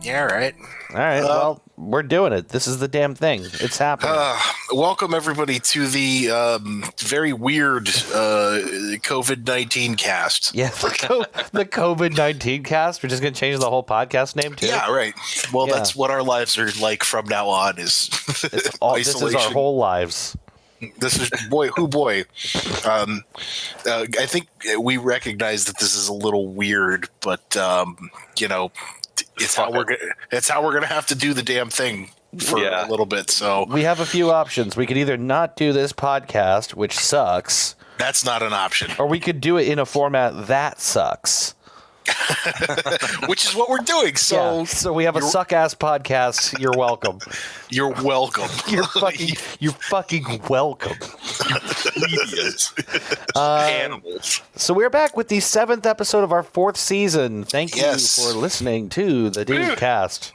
Yeah, right. All right, well, we're doing it. This is the damn thing. It's happening. Welcome, everybody, to the very weird COVID-19 cast. Yeah, the COVID-19 cast. We're just going to change the whole podcast name, too? Yeah, right. Well, that's what our lives are like from now on is isolation. This is our whole lives. This is, boy. I think we recognize that this is a little weird, but, it's how we're going to have to do the damn thing for a little bit. So we have a few options. We could either not do this podcast, which sucks. That's not an option. Or we could do it in a format that sucks. Which is what we're doing. So we have a suck-ass podcast. You're welcome. You're welcome. You're fucking welcome. Animals. So we're back with the 7th episode of our 4th season. Thank you for listening to the Dude Cast.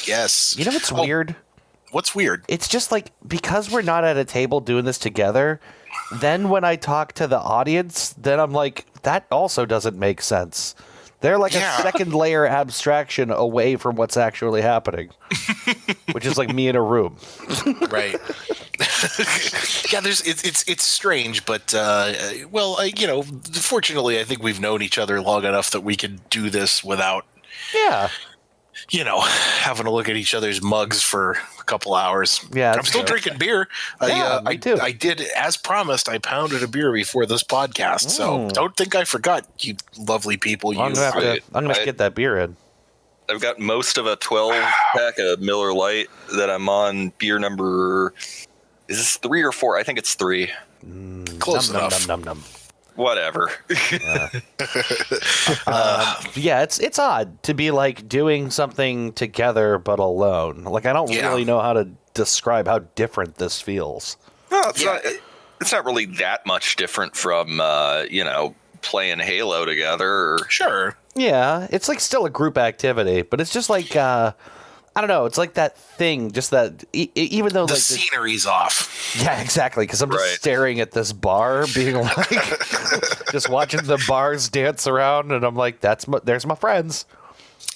Yes. You know what's weird? What's weird? It's just like, because we're not at a table doing this together, then when I talk to the audience, then I'm like, that also doesn't make sense. They're like a second layer abstraction away from what's actually happening, which is like me in a room. Right. Yeah, it's strange, but fortunately, I think we've known each other long enough that we can do this without, having to look at each other's mugs for a couple hours. Yeah, I'm still drinking beer. Me too. I did, as promised. I pounded a beer before this podcast, so don't think I forgot, you lovely people. I'm gonna get that beer in. I've got most of a 12-pack of Miller Lite that I'm on beer number. Is this 3 or 4? I think it's 3. Close enough. Num. Whatever. It's odd to be like doing something together but alone. Like, I don't really know how to describe how different this feels. No, it's not really that much different from playing Halo together. Sure. Yeah, it's like still a group activity, but it's just like I don't know. It's like that thing, just that even though the scenery's off. Yeah, exactly. Because I'm just staring at this bar, being like, just watching the bars dance around, and I'm like, there's my friends.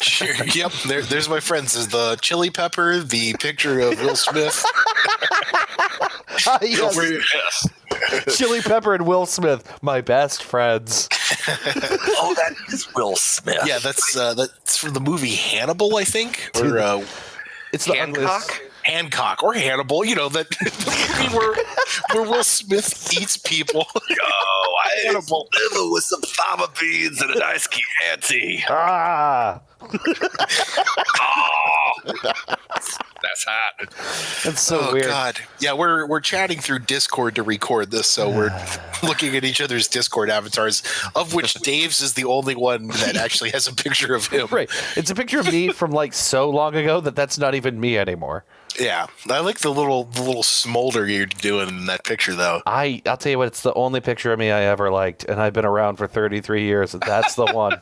Sure. Yep. There's my friends. There's the chili pepper, the picture of Will Smith. Yes. Chili Pepper and Will Smith, my best friends. Oh, that is Will Smith. Yeah, that's from the movie Hannibal, I think. Or it's the Hancock or Hannibal. The movie where Will Smith eats people. Oh, Hannibal liver with some fava beans and a nice Chianti. That's hot. That's so weird. God. Yeah, we're chatting through Discord to record this, so we're looking at each other's Discord avatars, of which Dave's is the only one that actually has a picture of him. Right. It's a picture of me from like so long ago that's not even me anymore. Yeah. I like the little smolder you're doing in that picture, though. I'll tell you what, it's the only picture of me I ever liked, and I've been around for 33 years, and that's the one.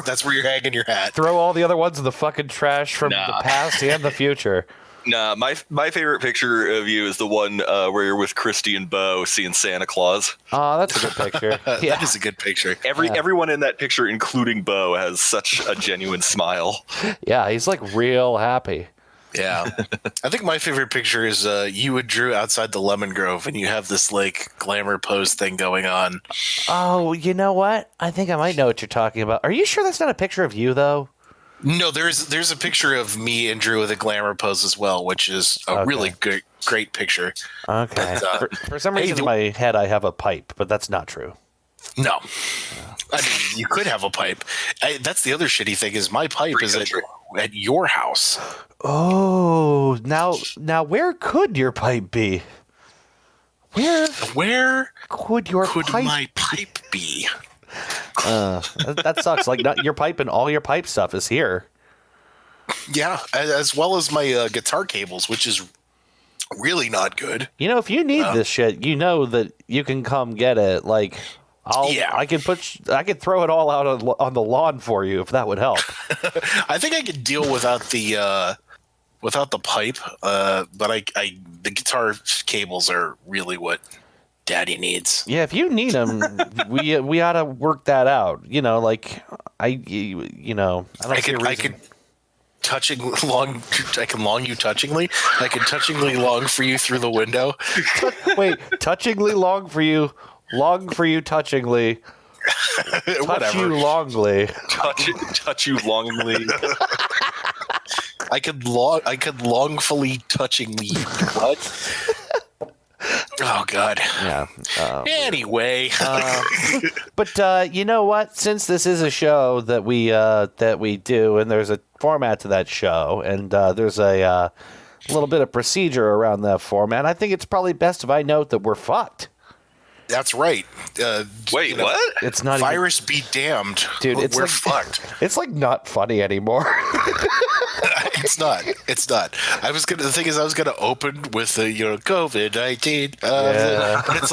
That's where you're hanging your hat. Throw all the other ones in the fucking trash from the past and the future. Nah, my favorite picture of you is the one where you're with Christy and Bo seeing Santa Claus. Oh, that's a good picture. Yeah. That is a good picture. Everyone in that picture, including Bo, has such a genuine smile. Yeah, he's like real happy. Yeah. I think my favorite picture is you and Drew outside the Lemon Grove, and you have this like glamour pose thing going on. Oh, you know what? I think I might know what you're talking about. Are you sure that's not a picture of you, though? No, there's a picture of me and Drew with a glamour pose as well, which is a really great picture. Okay. But, for some reason in my head I have a pipe, but that's not true. No. I mean, you could have a pipe. That's the other shitty thing is my pipe is at your house. Oh, now where could your pipe be? Where could my pipe be? That sucks. Like, your pipe and all your pipe stuff is here. Yeah, as well as my guitar cables, which is really not good. If you need this shit, you know that you can come get it. Like, I could throw it all out on the lawn for you if that would help. I think I could deal without the pipe, but the guitar cables are really what Daddy needs. Yeah, if you need them, we ought to work that out. I I can long you touchingly. I can touchingly long for you through the window. Wait, touchingly long for you touchingly. Touch you longly. Touch you longly. I could longfully touchingly. What? Oh God. Yeah. Anyway. But you know what? Since this is a show that we do, and there's a format to that show, and there's a little bit of procedure around that format, I think it's probably best if I note that we're fucked. That's right. Wait, what? It's not virus be damned, dude. We're fucked. It's like not funny anymore. It's not. The thing is, I was gonna open with the COVID-19, but it's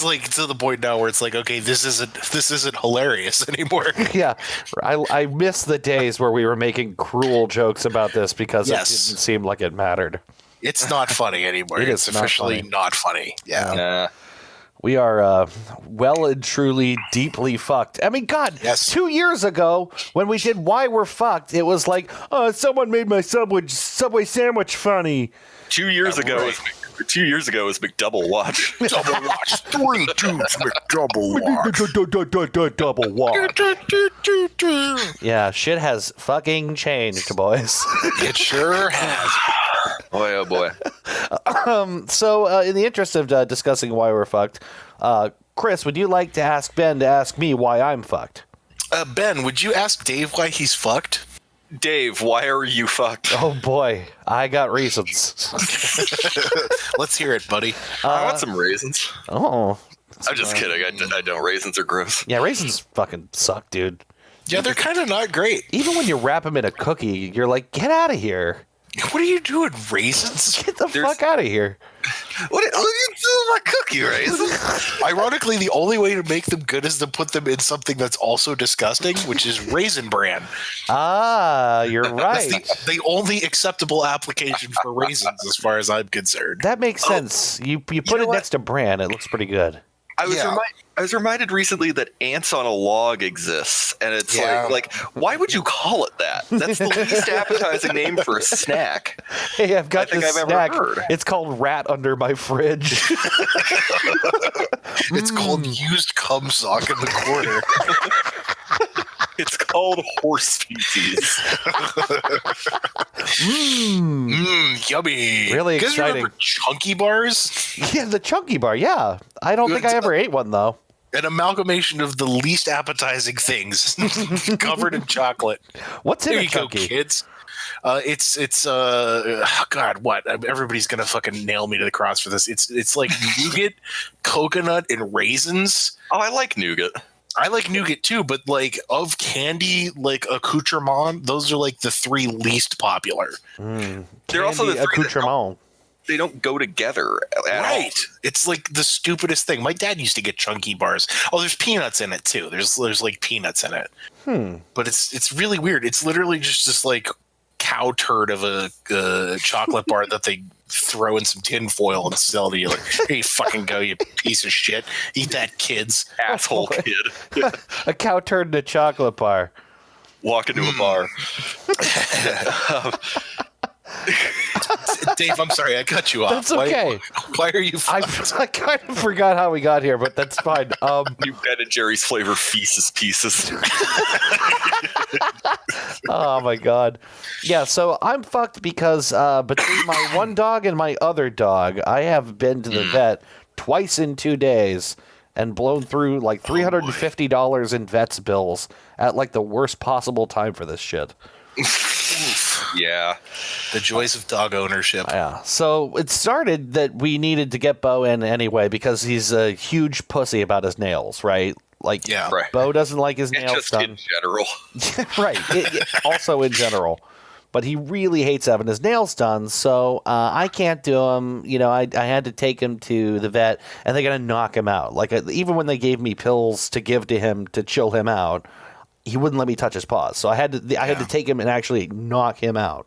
like to the point now where it's like, okay, this isn't hilarious anymore. Yeah, I miss the days where we were making cruel jokes about this because it didn't seem like it mattered. It's not funny anymore. It's officially not funny. Yeah. We are well and truly deeply fucked. I mean, God, 2 years ago when we did Why We're Fucked, it was like, oh, someone made my Subway sandwich funny. 2 years ago was McDouble Watch. Double watch. 3 dudes McDouble watch. Double watch. Yeah, shit has fucking changed, boys. It sure has. Boy, oh boy. So, in the interest of discussing why we're fucked, Chris, would you like to ask Ben to ask me why I'm fucked? Ben, would you ask Dave why he's fucked? Dave, why are you fucked? Oh boy, I got reasons. Let's hear it, buddy. I want some raisins. Oh. I'm just kidding. I don't. Raisins are gross. Yeah, raisins fucking suck, dude. Yeah, they're kind of not great. Even when you wrap them in a cookie, you're like, get out of here. What are you doing, raisins? Get the fuck out of here. What are you doing with my cookie raisins? Ironically, the only way to make them good is to put them in something that's also disgusting, which is Raisin Bran. Ah, you're right. That's the only acceptable application for raisins, as far as I'm concerned. That makes sense. You put it next to bran, it looks pretty good. I was reminded recently that ants on a log exists, and it's like, why would you call it that? That's the least appetizing name for a snack. Hey, I've got this snack. Ever heard. It's called rat under my fridge. It's called used cum sock in the corner. It's called horse feces. Yummy. Really you guys exciting. Remember Chunky Bars? Yeah, the Chunky Bar. Yeah. I don't think I ever ate one, though. An amalgamation of the least appetizing things covered in chocolate. What's in there a you Chunky? go, kids. God, what? Everybody's gonna fucking nail me to the cross for this. It's like nougat, coconut, and raisins. Oh, I like nougat. I like nougat too, but like of candy, like accoutrement, those are like the 3 least popular. They're also the 3 accoutrement. They don't go together at all. It's like the stupidest thing. My dad used to get Chunky Bars. Oh, there's peanuts in it too. There's like peanuts in it. But it's really weird. It's literally just this like cow turd of a chocolate bar that they throw in some tin foil and sell to you. Like, here you fucking go, you piece of shit. Eat that, kids. Asshole kid. A cow turd in a chocolate bar. Walk into a bar. Dave, I'm sorry, I cut you off. That's okay. Why are you I kind of forgot how we got here, but that's fine. You Ben & Jerry's flavor feces pieces. Oh my god. Yeah, so I'm fucked because between my one dog and my other dog, I have been to the vet twice in 2 days and blown through like $350 in vet's bills at like the worst possible time for this shit. Yeah. The joys of dog ownership. Yeah. So it started that we needed to get Bo in anyway because he's a huge pussy about his nails, right? Like, Right. Bo doesn't like his nails just done. in general. Right. Also in general. But he really hates having his nails done, so I can't do them. You know, I had to take him to the vet, and they're going to knock him out. Like, even when they gave me pills to give to him to chill him out, he wouldn't let me touch his paws. So I had to take him and actually knock him out.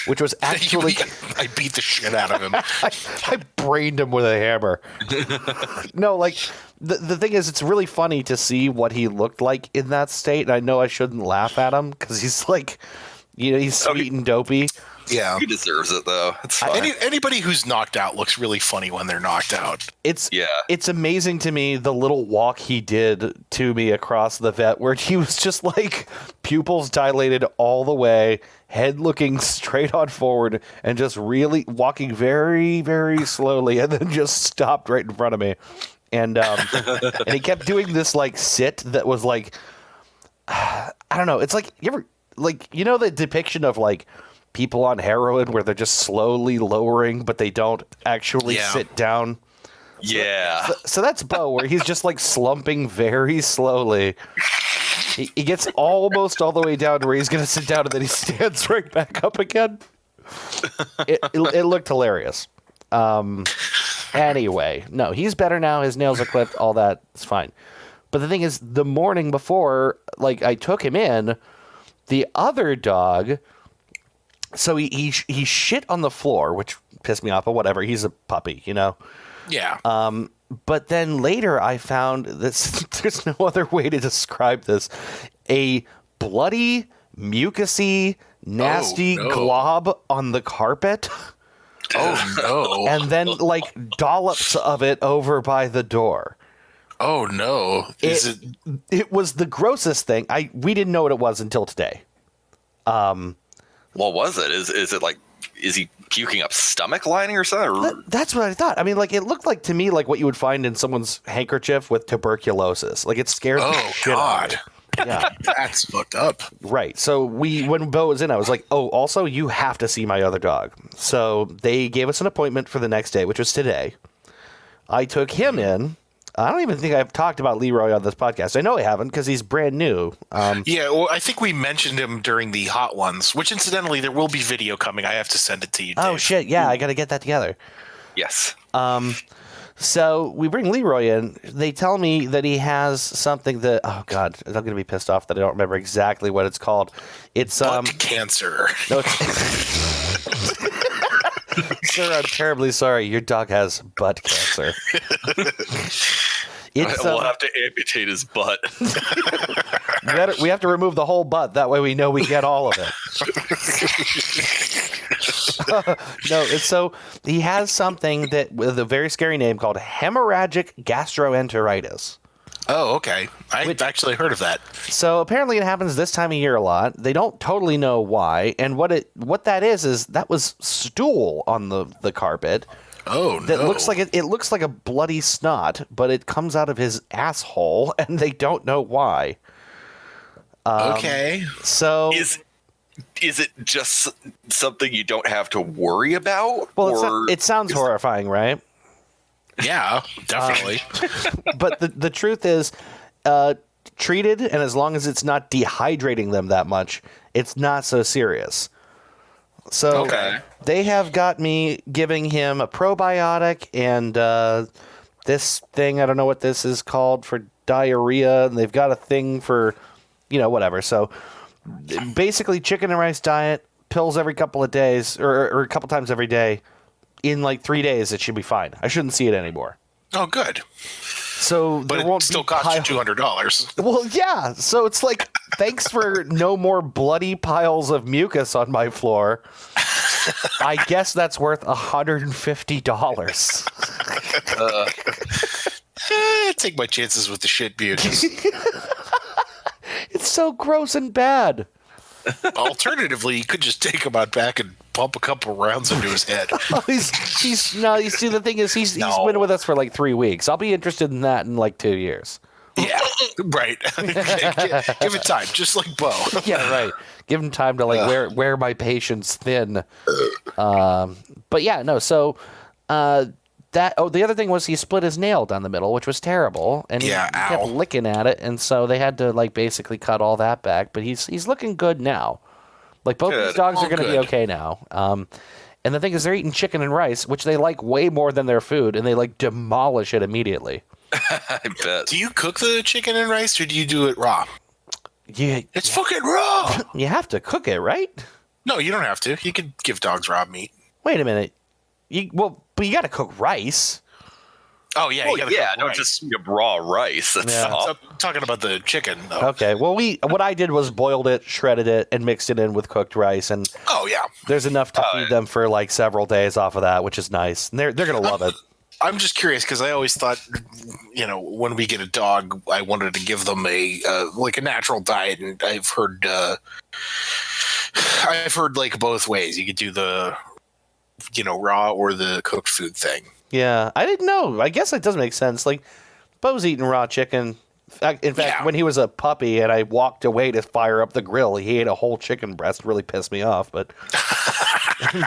which was actually I beat the shit out of him. I brained him with a hammer. No, like the thing is, it's really funny to see what he looked like in that state. And I know I shouldn't laugh at him because he's like, he's sweet and dopey. Yeah, he deserves it though. It's fine. Anybody who's knocked out looks really funny when they're knocked out. It's amazing to me the little walk he did to me across the vet, where he was just like pupils dilated all the way, head looking straight on forward, and just really walking very, very slowly, and then just stopped right in front of me. And and he kept doing this like sit that was like, I don't know. It's like the depiction of like people on heroin where they're just slowly lowering, but they don't actually sit down. Yeah. So that's Bo, where he's just like slumping very slowly. He gets almost all the way down to where he's going to sit down, and then he stands right back up again. It looked hilarious. Anyway, no, he's better now. His nails are clipped. All that is fine. But the thing is, the morning before, like I took him in, the other dog. So he shit on the floor, which pissed me off, but whatever. He's a puppy, Yeah. But then later I found this, there's no other way to describe this, a bloody, mucusy, nasty glob on the carpet. Oh, no. And then, like, dollops of it over by the door. Oh, no. It was the grossest thing. We didn't know what it was until today. What was it? Is it like, is he puking up stomach lining or something? That's what I thought. I mean, like, it looked like to me like what you would find in someone's handkerchief with tuberculosis. Like, it scared the shit out of me. Yeah. That's fucked up. Right. So when Bo was in, I was like, oh, also, you have to see my other dog. So they gave us an appointment for the next day, which was today. I took him in. I don't even think I've talked about Leroy on this podcast. I know I haven't because he's brand new. Yeah, well, I think we mentioned him during the Hot Ones, which incidentally, there will be video coming. I have to send it to you, Dave. Oh, shit. Yeah, I got to get that together. Yes. So we bring Leroy in. They tell me that he has something that, oh, God, I'm going to be pissed off that I don't remember exactly what it's called. It's butt cancer. No, Sir, I'm terribly sorry. Your dog has butt cancer. We'll have to amputate his butt. We have to remove the whole butt. That way we know we get all of it. So he has something that with a very scary name called hemorrhagic gastroenteritis. Oh, okay. I've actually heard of that. So apparently it happens this time of year a lot. They don't totally know why. And what that is that was stool on the carpet. Oh, no. That looks like it looks like a bloody snot, but it comes out of his asshole, and they don't know why. Okay. So is it just something you don't have to worry about? Well, it sounds horrifying, right? Yeah, definitely. But the truth is, treated, and as long as it's not dehydrating them that much, it's not so serious. So they have got me giving him a probiotic and this thing, I don't know what this is called, for diarrhea, and they've got a thing for, whatever. So basically chicken and rice diet, pills every couple of days, or a couple times every day. In like 3 days, it should be fine. I shouldn't see it anymore. Oh, good. So, but it still costs you $200. Well, yeah. So it's like, thanks for no more bloody piles of mucus on my floor. I guess that's worth $150. Take my chances with the shit mucus. It's so gross and bad. Alternatively, you could just take him out back and pump a couple rounds into his head. You see, the thing is, he's been with us for like 3 weeks. I'll be interested in that in like 2 years. Yeah, right. Give it time, just like Bo. Yeah, right. Give him time to like wear my patience thin. But yeah, no. So the other thing was he split his nail down the middle, which was terrible, and he kept licking at it, and so they had to like basically cut all that back. But he's looking good now. Like both these dogs are going to be okay now. And the thing is, they're eating chicken and rice, which they like way more than their food, and they like demolish it immediately. I bet. Do you cook the chicken and rice, or do you do it raw? Yeah, it's fucking raw. You have to cook it, right? No, you don't have to. You could give dogs raw meat. Wait a minute. But you got to cook rice. Oh, yeah. Well, don't just raw rice. That's all. I'm talking about the chicken, though. Okay. Well, what I did was boiled it, shredded it, and mixed it in with cooked rice. And there's enough to feed them for like several days off of that, which is nice. And they're going to love it. I'm just curious because I always thought, when we get a dog, I wanted to give them a natural diet, and I've heard like both ways. You could do the raw or the cooked food thing. Yeah, I didn't know. I guess it does make sense. Like, Bo's eating raw chicken. In fact, when he was a puppy and I walked away to fire up the grill, he ate a whole chicken breast. Really pissed me off, but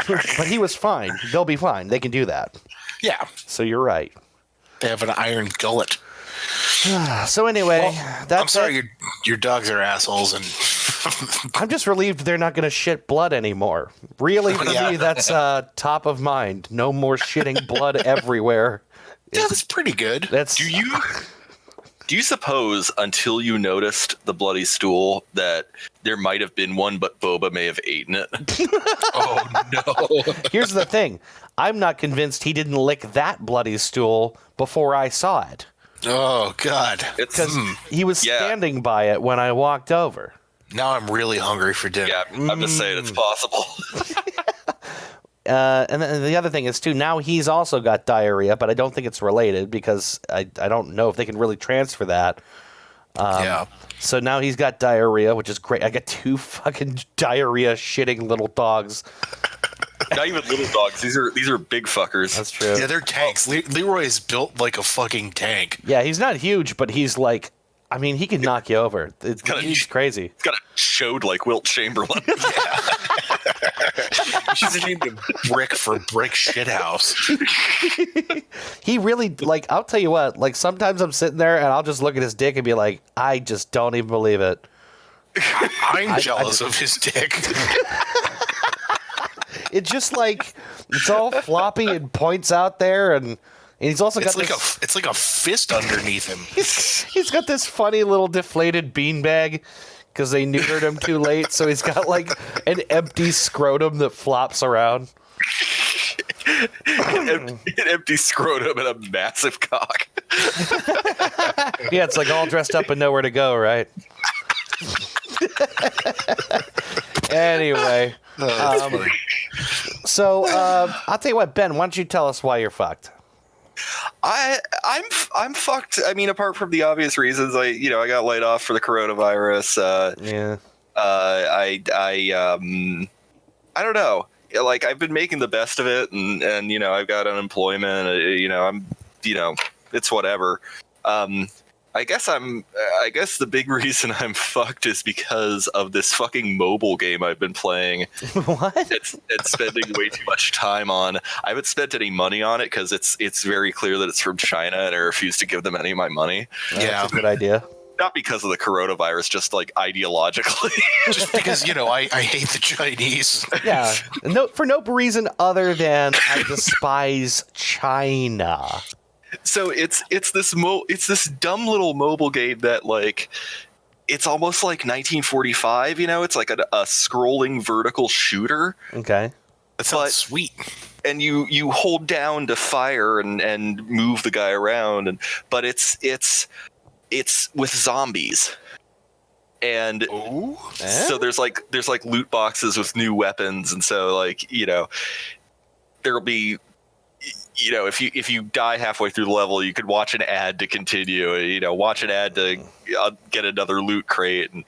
but he was fine. They'll be fine. They can do that. Yeah. So you're right. They have an iron gullet. So anyway, I'm sorry, your dogs are assholes, and I'm just relieved they're not going to shit blood anymore. Really, for me, that's top of mind. No more shitting blood everywhere. Yeah, that's pretty good. Do you suppose, until you noticed the bloody stool, that there might have been one, but Boba may have eaten it? Oh, no. Here's the thing. I'm not convinced he didn't lick that bloody stool before I saw it. Oh, God. Because he was standing by it when I walked over. Now I'm really hungry for dinner. Yeah, I'm just saying it's possible. And then the other thing is, too, now he's also got diarrhea, but I don't think it's related because I don't know if they can really transfer that. So now he's got diarrhea, which is great. I got 2 fucking diarrhea shitting little dogs. Not even little dogs. These are big fuckers. That's true. Yeah, they're tanks. Leroy is built like a fucking tank. Yeah, he's not huge, but he's like, I mean, he can knock you over. He's crazy. He's got a Chode like Wilt Chamberlain. She's named him Brick for Brick Shithouse. He really, I'll tell you what, sometimes I'm sitting there and I'll just look at his dick and be like, I just don't even believe it. I'm jealous of his dick. It's just it's all floppy and points out there, and he's also got it's like a fist underneath him. He's got this funny little deflated beanbag because they neutered him too late, so he's got an empty scrotum that flops around. An empty scrotum and a massive cock. Yeah, it's all dressed up and nowhere to go, right? Anyway. So I'll tell you what, Ben, why don't you tell us why you're fucked? I'm fucked. I mean, apart from the obvious reasons, I got laid off for the coronavirus. I don't know. I've been making the best of it, and I've got unemployment. It's whatever. I guess the big reason I'm fucked is because of this fucking mobile game I've been playing. What? It's spending way too much time on. I haven't spent any money on it because it's very clear that it's from China, and I refuse to give them any of my money. That's a good idea. Not because of the coronavirus, just ideologically. Just because, I hate the Chinese. Yeah. For no reason other than I despise China. So it's this dumb little mobile game that it's almost like 1945. It's like a scrolling vertical shooter. Okay, that sounds sweet. And you hold down to fire and move the guy around, but it's with zombies. And so there's loot boxes with new weapons, and so there'll be. If you die halfway through the level, you could watch an ad to continue. Watch an ad to get another loot crate. And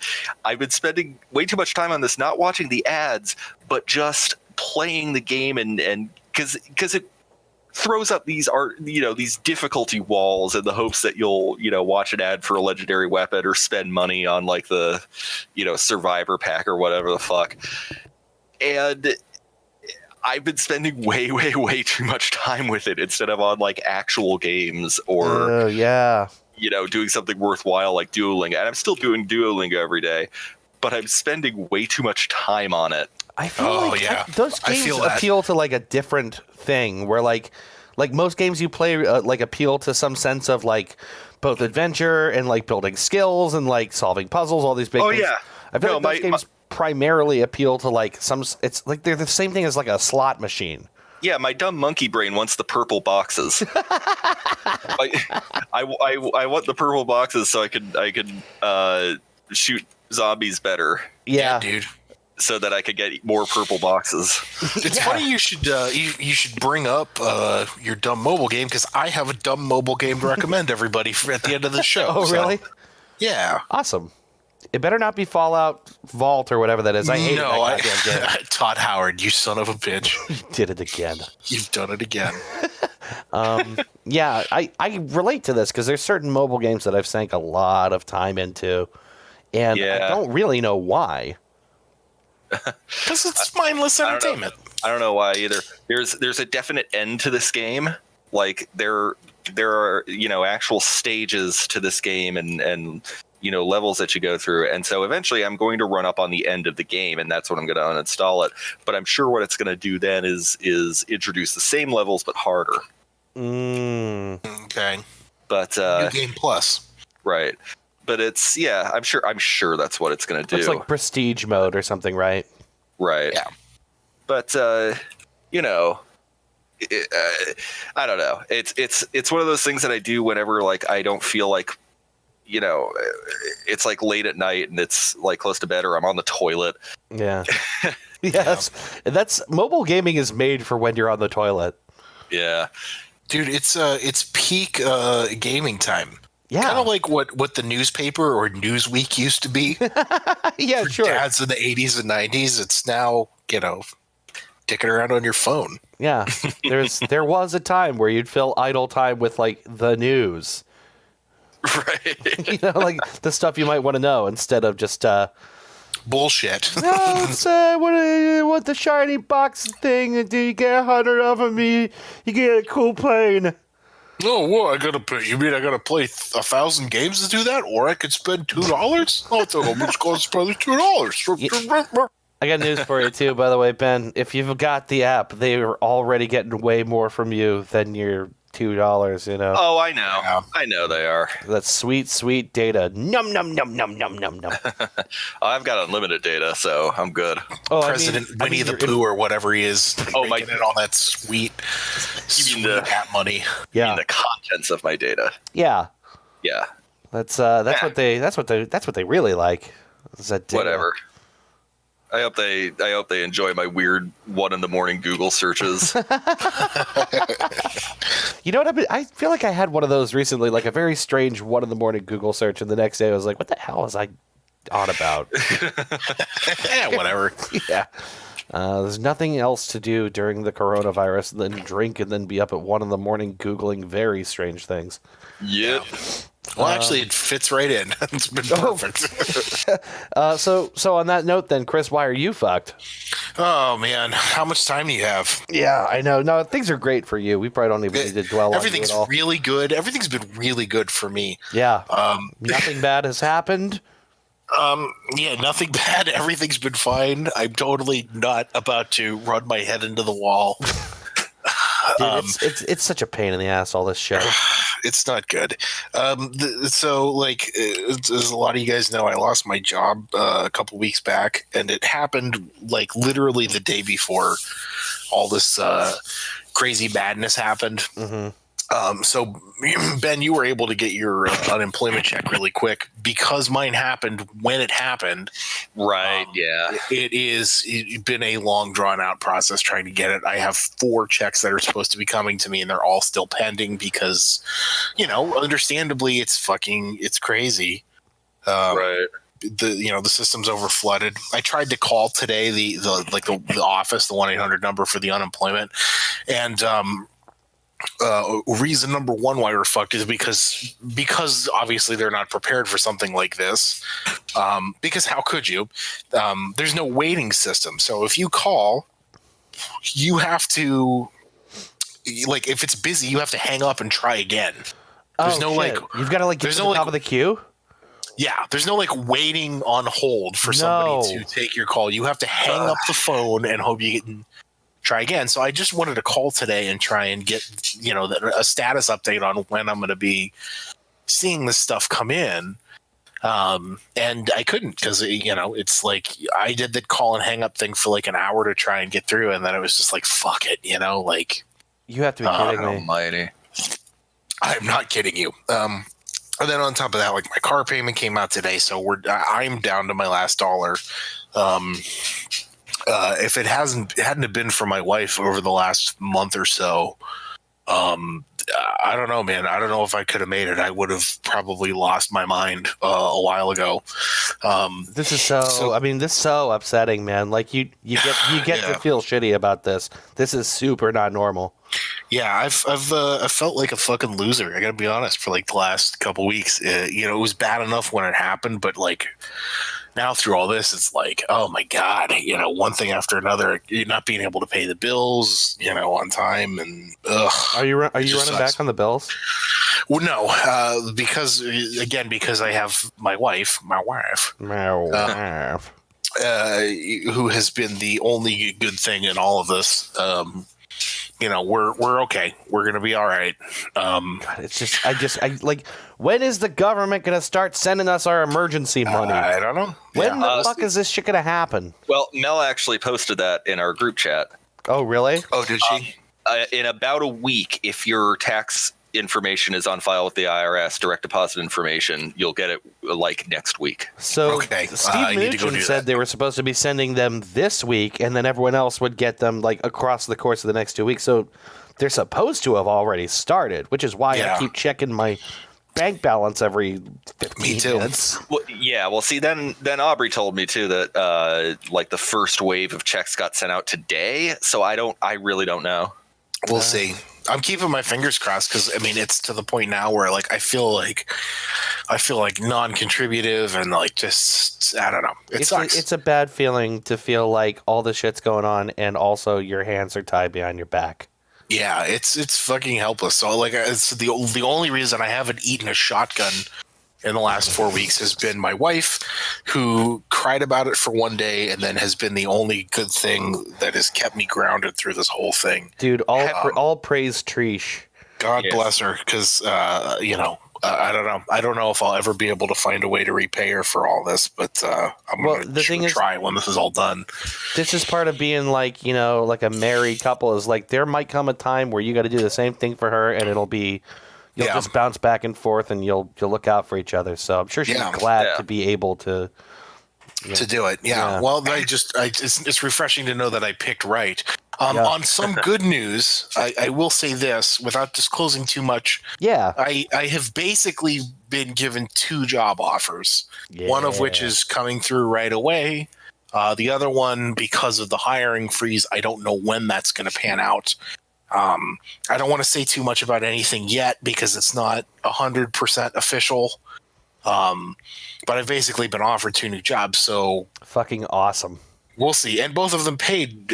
I've been spending way too much time on this, not watching the ads, but just playing the game, and because it throws up these difficulty walls in the hopes that you'll watch an ad for a legendary weapon or spend money on the survivor pack or whatever the fuck. And I've been spending way, way, way too much time with it instead of on actual games or doing something worthwhile like Duolingo. And I'm still doing Duolingo every day, but I'm spending way too much time on it. I feel those games appeal to a different thing where most games you play appeal to some sense of both adventure and building skills and solving puzzles, all these big things. Yeah. I feel those games primarily appeal to like some. It's like they're the same thing as like a slot machine. Yeah, my dumb monkey brain wants the purple boxes. I want the purple boxes so I could shoot zombies better. Yeah, dude. So that I could get more purple boxes. It's funny you should bring up your dumb mobile game, because I have a dumb mobile game to recommend everybody at the end of the show. Oh, really? Yeah. Awesome. It better not be Fallout Vault or whatever that is. I hate that goddamn game. Todd Howard, you son of a bitch. You did it again. You've done it again. Yeah, I relate to this because there's certain mobile games that I've sank a lot of time into, and I don't really know why. Because it's mindless entertainment. I don't know why either. There's a definite end to this game. Like there are actual stages to this game and levels that you go through, and so eventually I'm going to run up on the end of the game, and that's when I'm going to uninstall it. But I'm sure what it's going to do then is introduce the same levels but harder. Okay. But New Game Plus. Right. But it's I'm sure that's what it's going to do. It's like prestige mode or something, right? Right. Yeah. But I don't know. It's one of those things that I do whenever like I don't feel like it's like late at night and it's like close to bed or I'm on the toilet. Yeah. Yes. That's mobile gaming is made for when you're on the toilet. Yeah. Dude, it's peak gaming time. Yeah. Kind of like what the newspaper or Newsweek used to be. Yeah, for sure. dads in the 80s and 90s. It's now, dicking around on your phone. Yeah. There was a time where you'd fill idle time with like the news. Right. Like the stuff you might want to know instead of just bullshit. No, it's, what the shiny box thing? Do you get 100 of them? You get a cool plane. Oh, what? I gotta pay. You mean I gotta play 1,000 games to do that, or I could spend $2? Oh, it's almost going to spend $2. I got news for you too, by the way, Ben. If you've got the app, they are already getting way more from you than your $2. Oh, I know. Yeah. I know they are. That's sweet, sweet data. Num num num num num num num. I've got unlimited data, so I'm good. Oh, President Winnie the Pooh or whatever he is. Making it all that sweet, You mean app money. Yeah. You mean the contents of my data? Yeah. Yeah. That's what they really like. Is that data. Whatever. I hope they enjoy my weird 1 a.m. Google searches. You know what? I feel like I had one of those recently, like a very strange 1 a.m. Google search, and the next day I was like, "What the hell was I on about?" Yeah, whatever. Yeah. There's nothing else to do during the coronavirus than drink and then be up at 1 a.m. Googling very strange things. Yep. Well, actually, it fits right in. It's been perfect. So on that note, then, Chris, why are you fucked? Oh man, how much time do you have? Yeah, I know. No, things are great for you. We probably don't even need to dwell on it Everything's at all. really good. Everything's been really good for me. Yeah. Nothing bad has happened. Yeah, nothing bad. Everything's been fine. I'm totally not about to run my head into the wall. Dude, it's such a pain in the ass, all this shit. It's not good. As a lot of you guys know, I lost my job a couple weeks back, and it happened like literally the day before all this crazy madness happened. Mm-hmm. So, Ben, you were able to get your unemployment check really quick because mine happened when it happened. Right. Yeah. It's been a long, drawn out process trying to get it. I have 4 checks that are supposed to be coming to me, and they're all still pending because, understandably, it's crazy. Right. The system's over flooded. I tried to call today the office, the 1-800 number for the unemployment, and reason number one why we're fucked is because obviously they're not prepared for something like this. Because how could you? There's no waiting system. So if you call, you have to, if it's busy, you have to hang up and try again. There's you've got to get to the top of the queue. Yeah, there's no waiting on hold for somebody to take your call. You have to hang up the phone and hope you can try again. So I just wanted to call today and try and get, a status update on when I'm going to be seeing this stuff come in. And I couldn't because, it's like I did the call and hang up thing for like an hour to try and get through. And then it was just like, fuck it, like. You have to be kidding me. Almighty. I'm not kidding you. And then on top of that, like my car payment came out today. So I'm down to my last dollar. If it hadn't have been for my wife over the last month or so, I don't know, man. I don't know if I could have made it. I would have probably lost my mind a while ago. This is this is so upsetting, man. Like you get to feel shitty about this. This is super not normal. Yeah, I've felt like a fucking loser. I gotta be honest. For like the last couple weeks, it was bad enough when it happened, but like now through all this, it's like, oh my god, one thing after another. You're not being able to pay the bills, on time, and Are you running back on the bills? Well, no, because I have my wife, who has been the only good thing in all of this. We're okay. We're gonna be all right. God, it's just I like. When is the government gonna start sending us our emergency money? I don't know. When the fuck is this shit gonna happen? Well, Mel actually posted that in our group chat. Oh, really? Oh, did she? In about a week, if your tax information is on file with the IRS, direct deposit information, you'll get it like next week. So okay. Steve Mnuchin said they were supposed to be sending them this week, and then everyone else would get them like across the course of the next 2 weeks. So they're supposed to have already started, which is why I keep checking my bank balance every 15 minutes. Well, yeah. Well, see, then Aubrey told me too that like the first wave of checks got sent out today. So I really don't know. We'll see. I'm keeping my fingers crossed because it's to the point now where like I feel like non-contributive and like just I don't know. It sucks. It's a bad feeling to feel like all the shit's going on and also your hands are tied behind your back. Yeah, it's fucking helpless. So like it's the only reason I haven't eaten a shotgun in the last 4 weeks has been my wife, who cried about it for one day and then has been the only good thing that has kept me grounded through this whole thing. Dude, all praise Trish. God bless her, because I don't know. I don't know if I'll ever be able to find a way to repay her for all this, but I'm going to try when this is all done. This is part of being like, like a married couple is like there might come a time where you got to do the same thing for her and it'll be you'll just bounce back and forth and you'll look out for each other. So I'm sure she's glad to be able to do it. Yeah. Well, it's refreshing to know that I picked right. On some good news, I will say this without disclosing too much. Yeah. I have basically been given 2 job offers, one of which is coming through right away. The other one, because of the hiring freeze, I don't know when that's going to pan out. I don't want to say too much about anything yet because it's not 100% official. But I've basically been offered 2 new jobs, so fucking awesome. We'll see. And both of them paid,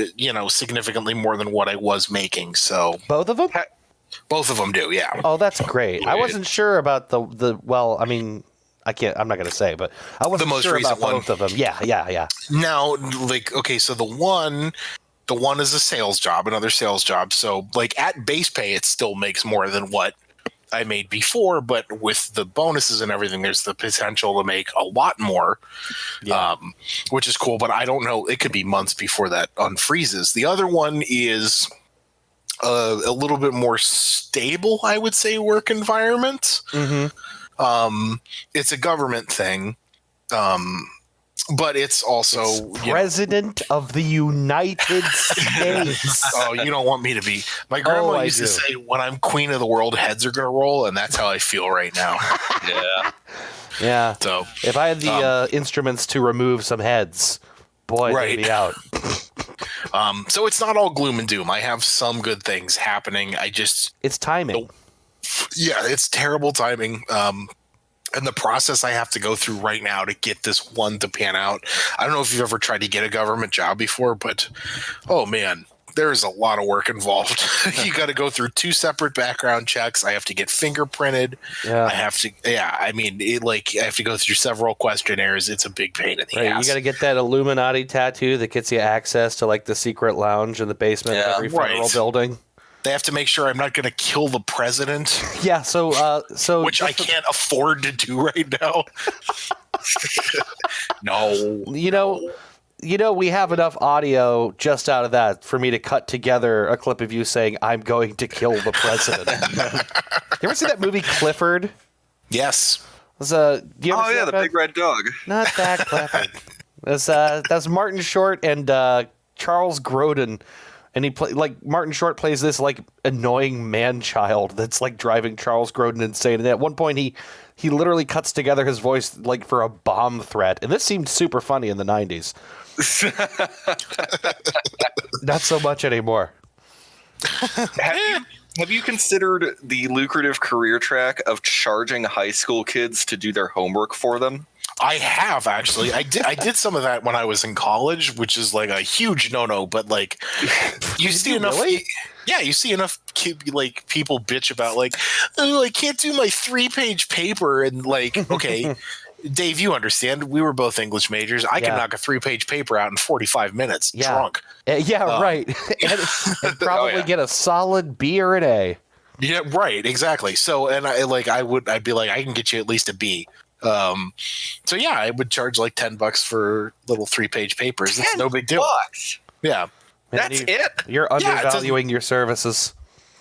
significantly more than what I was making. So both of them? Both of them do, yeah. Oh, that's great. I wasn't sure about the well, I'm not going to say, but I wasn't sure about both of them. Yeah. Now, so the one is a sales job, another sales job. So like at base pay, it still makes more than what I made before, but with the bonuses and everything, there's the potential to make a lot more, which is cool. But I don't know. It could be months before that unfreezes. The other one is a little bit more stable, I would say, work environment. Mm-hmm. It's a government thing. But it's also President of the United States. Oh, you don't want me to be. My grandma used to say, when I'm queen of the world, heads are going to roll. And that's how I feel right now. Yeah. So if I had the instruments to remove some heads, boy, they'd be out. So it's not all gloom and doom. I have some good things happening. It's timing. It's terrible timing. And the process I have to go through right now to get this one to pan out. I don't know if you've ever tried to get a government job before, but oh man, there's a lot of work involved. You got to go through 2 separate background checks. I have to get fingerprinted. I have to, I have to go through several questionnaires. It's a big pain in the ass. You got to get that Illuminati tattoo that gets you access to like the secret lounge in the basement of every federal building. They have to make sure I'm not going to kill the president. Yeah, so which I can't afford to do right now. No. You know, we have enough audio just out of that for me to cut together a clip of you saying, I'm going to kill the president. You ever see that movie Clifford? Yes. The big red dog. Not that Clifford. That's Martin Short and Charles Grodin. And Martin Short plays this like annoying man-child that's like driving Charles Grodin insane. And at one point he literally cuts together his voice like for a bomb threat. And this seemed super funny in the 90s. Not so much anymore. Have you considered the lucrative career track of charging high school kids to do their homework for them? I have, actually. I did some of that when I was in college, which is like a huge no-no, but like you see enough really? Yeah, you see enough people bitch about like, oh, I can't do my 3-page paper, and like, okay, Dave, you understand. We were both English majors. I can knock a 3-page paper out in 45 minutes drunk. Right. and probably get a solid B or an A. Yeah, right, exactly. So, and I'd be like, I can get you at least a B. So yeah, I would charge like $10 for little 3-page papers. It's no big deal. $10? Yeah. That's it. You're undervaluing your services.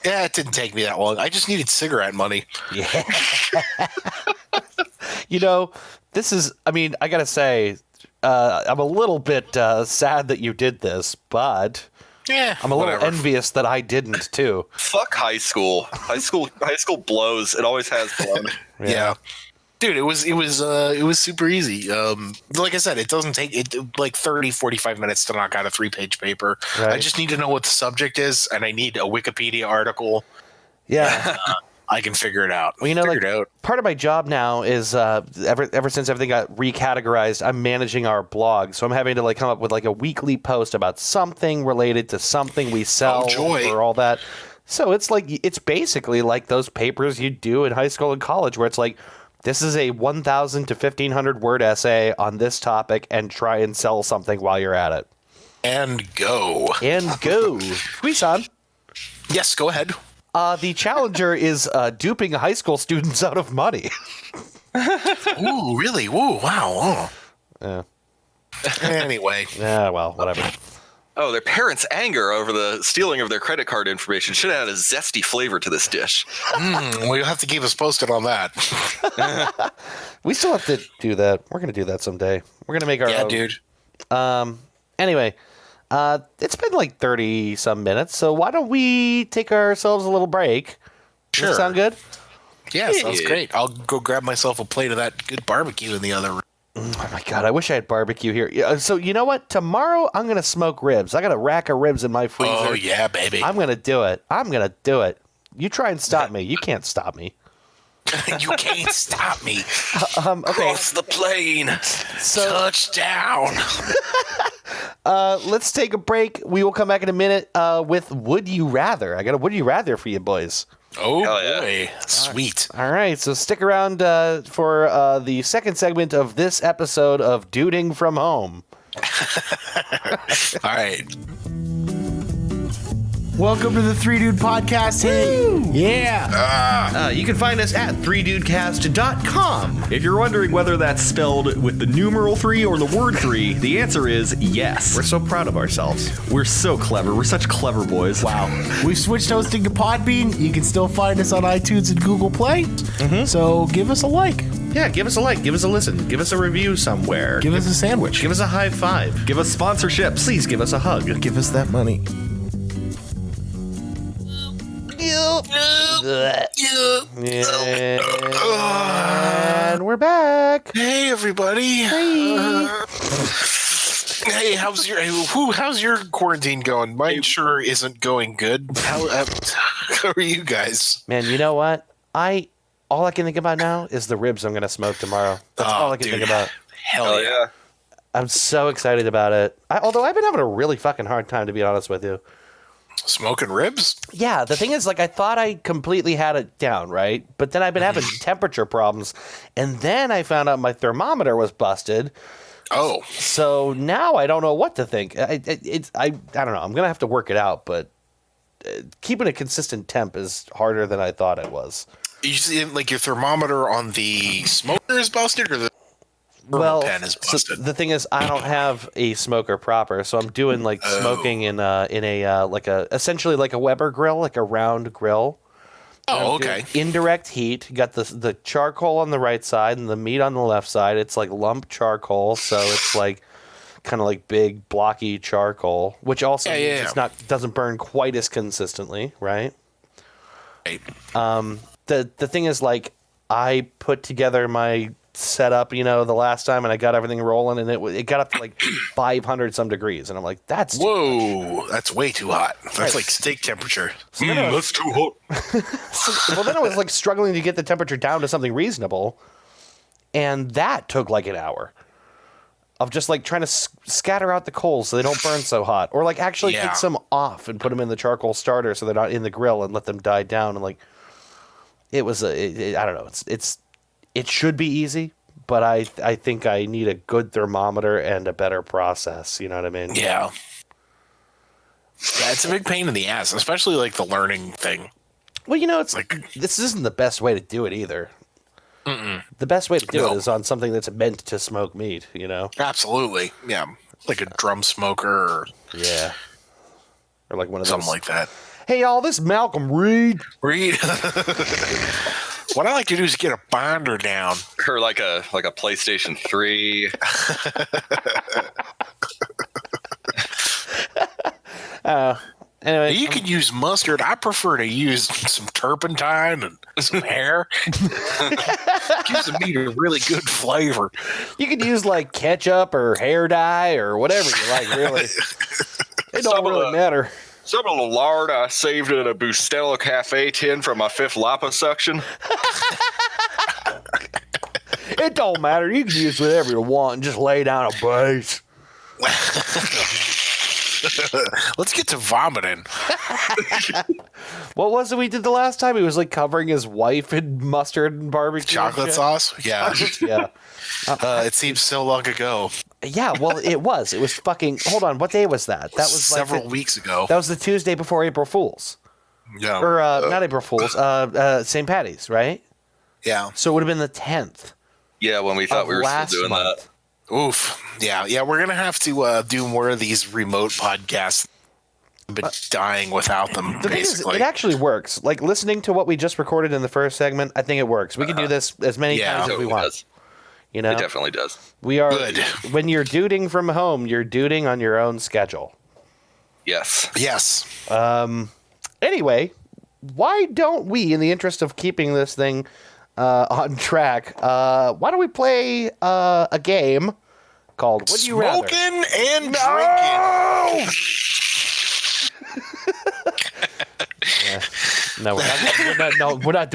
Yeah, it didn't take me that long. I just needed cigarette money. Yeah. This is, I gotta say, I'm a little bit sad that you did this, but yeah, I'm a little envious that I didn't too. Fuck high school. High school blows. It always has blown. Yeah. Dude, it was super easy. Like I said, it doesn't take like 30, 45 minutes to knock out a 3-page paper. Right. I just need to know what the subject is, and I need a Wikipedia article. Yeah. I can figure it out. Well, part of my job now is ever since everything got recategorized, I'm managing our blog. So I'm having to like come up with like a weekly post about something related to something we sell or all that. So it's basically like those papers you do in high school and college where it's like, this is a 1,000 to 1,500 word essay on this topic, and try and sell something while you're at it. And go. Squeeze-on. Yes, go ahead. The challenger is duping high school students out of money. Ooh, really? Ooh, wow. Yeah. Anyway. Yeah, well, whatever. Oh, their parents' anger over the stealing of their credit card information should have had a zesty flavor to this dish. Well, you'll have to keep us posted on that. We still have to do that. We're going to do that someday. We're going to make our own. Dude. Anyway, it's been like 30-some minutes, so why don't we take ourselves a little break? Sure. Does that sound good? Yeah, sounds great. I'll go grab myself a plate of that good barbecue in the other room. Oh my God, I wish I had barbecue here. So you know what? Tomorrow I'm going to smoke ribs. I got a rack of ribs in my freezer. Oh, yeah, baby. I'm going to do it. You try and stop me. You can't stop me. You can't stop me. Okay. Cross the plane. Touchdown. Let's take a break. We will come back in a minute with Would You Rather. I got a Would You Rather for you boys. Oh, boy. Sweet. All right. So stick around for the second segment of this episode of Duding from Home. All right. Welcome to the 3 Dude Podcast. Hey. Yeah. You can find us at 3dudecast.com. If you're wondering whether that's spelled with the numeral 3 or the word 3, the answer is yes. We're so proud of ourselves. We're so clever. We're such clever boys. Wow. We've switched hosting to Podbean. You can still find us on iTunes and Google Play. Mm-hmm. So give us a like. Yeah, give us a like. Give us a listen. Give us a review somewhere. Give us a sandwich. Give us a high five. Give us sponsorships. Please give us a hug. Give us that money. And we're back. Hey, everybody. Hey, how's your quarantine going? Mine sure isn't going good. How are you guys? Man, you know what? All I can think about now is the ribs I'm going to smoke tomorrow. That's all I can think about. Hell yeah. I'm so excited about it. Although I've been having a really fucking hard time, to be honest with you. Smoking ribs? Yeah, the thing is, like, I thought I completely had it down, right? But then I've been having temperature problems, and then I found out my thermometer was busted. Oh. So now I don't know what to think. I don't know. I'm going to have to work it out, but keeping a consistent temp is harder than I thought it was. You see, like your thermometer on the smoker is busted, or the pen is busted? So the thing is, I don't have a smoker proper, so I'm doing like smoking in a like a essentially like a Weber grill, like a round grill. Oh, okay. Indirect heat. Got the charcoal on the right side and the meat on the left side. It's like lump charcoal, so it's like kind of like big blocky charcoal, which also means it's doesn't burn quite as consistently, right? Right. The thing is, like, I put together my setup, the last time, and I got everything rolling, and it got up to like 500 some degrees, and I'm like, that's too much. That's way too hot. That's like steak temperature. That's too hot. Well, then I was like struggling to get the temperature down to something reasonable, and that took like an hour of just like trying to scatter out the coals so they don't burn so hot, or like actually take some off and put them in the charcoal starter so they're not in the grill and let them die down. And like, it was I don't know. It should be easy, but I think I need a good thermometer and a better process. You know what I mean? Yeah. Yeah, it's a big pain in the ass, especially like the learning thing. Well, it's like this isn't the best way to do it either. Mm-mm. The best way to do it is on something that's meant to smoke meat. Absolutely. Yeah, like a drum smoker. Or like one of something those. like that. Hey, y'all, this is Malcolm Reed. What I like to do is get a binder down. Or like a PlayStation 3. Anyway, you could use mustard. I prefer to use some turpentine and some hair. Gives the meat a really good flavor. You could use like ketchup or hair dye or whatever you like, really. It don't really matter. Some of the lard I saved in a Bustelo Cafe tin from my 5th liposuction. It don't matter. You can use whatever you want and just lay down a base. Let's get to vomiting. What was it we did the last time? He was like covering his wife in mustard and barbecue. Chocolate sauce? Yeah. Yeah. It seems so long ago. Yeah, well, it was. It was fucking... Hold on, what day was that? That was several weeks ago. That was the Tuesday before April Fool's. Yeah. Or, not April Fool's, St. Patty's, right? Yeah. So it would have been the 10th. Yeah, when we thought we were still doing that. Oof. Yeah, we're going to have to do more of these remote podcasts. I've been dying without them, the basically. Thing is, it actually works. Like, listening to what we just recorded in the first segment, I think it works. We can do this as many times as we want. Does. It definitely does. We are good. When you're duding from home, you're duding on your own schedule. Yes. Anyway, why don't we, in the interest of keeping this thing on track, why don't we play a game called Would You Rather? Smoking and drinking. No, we're not doing that. No, we're not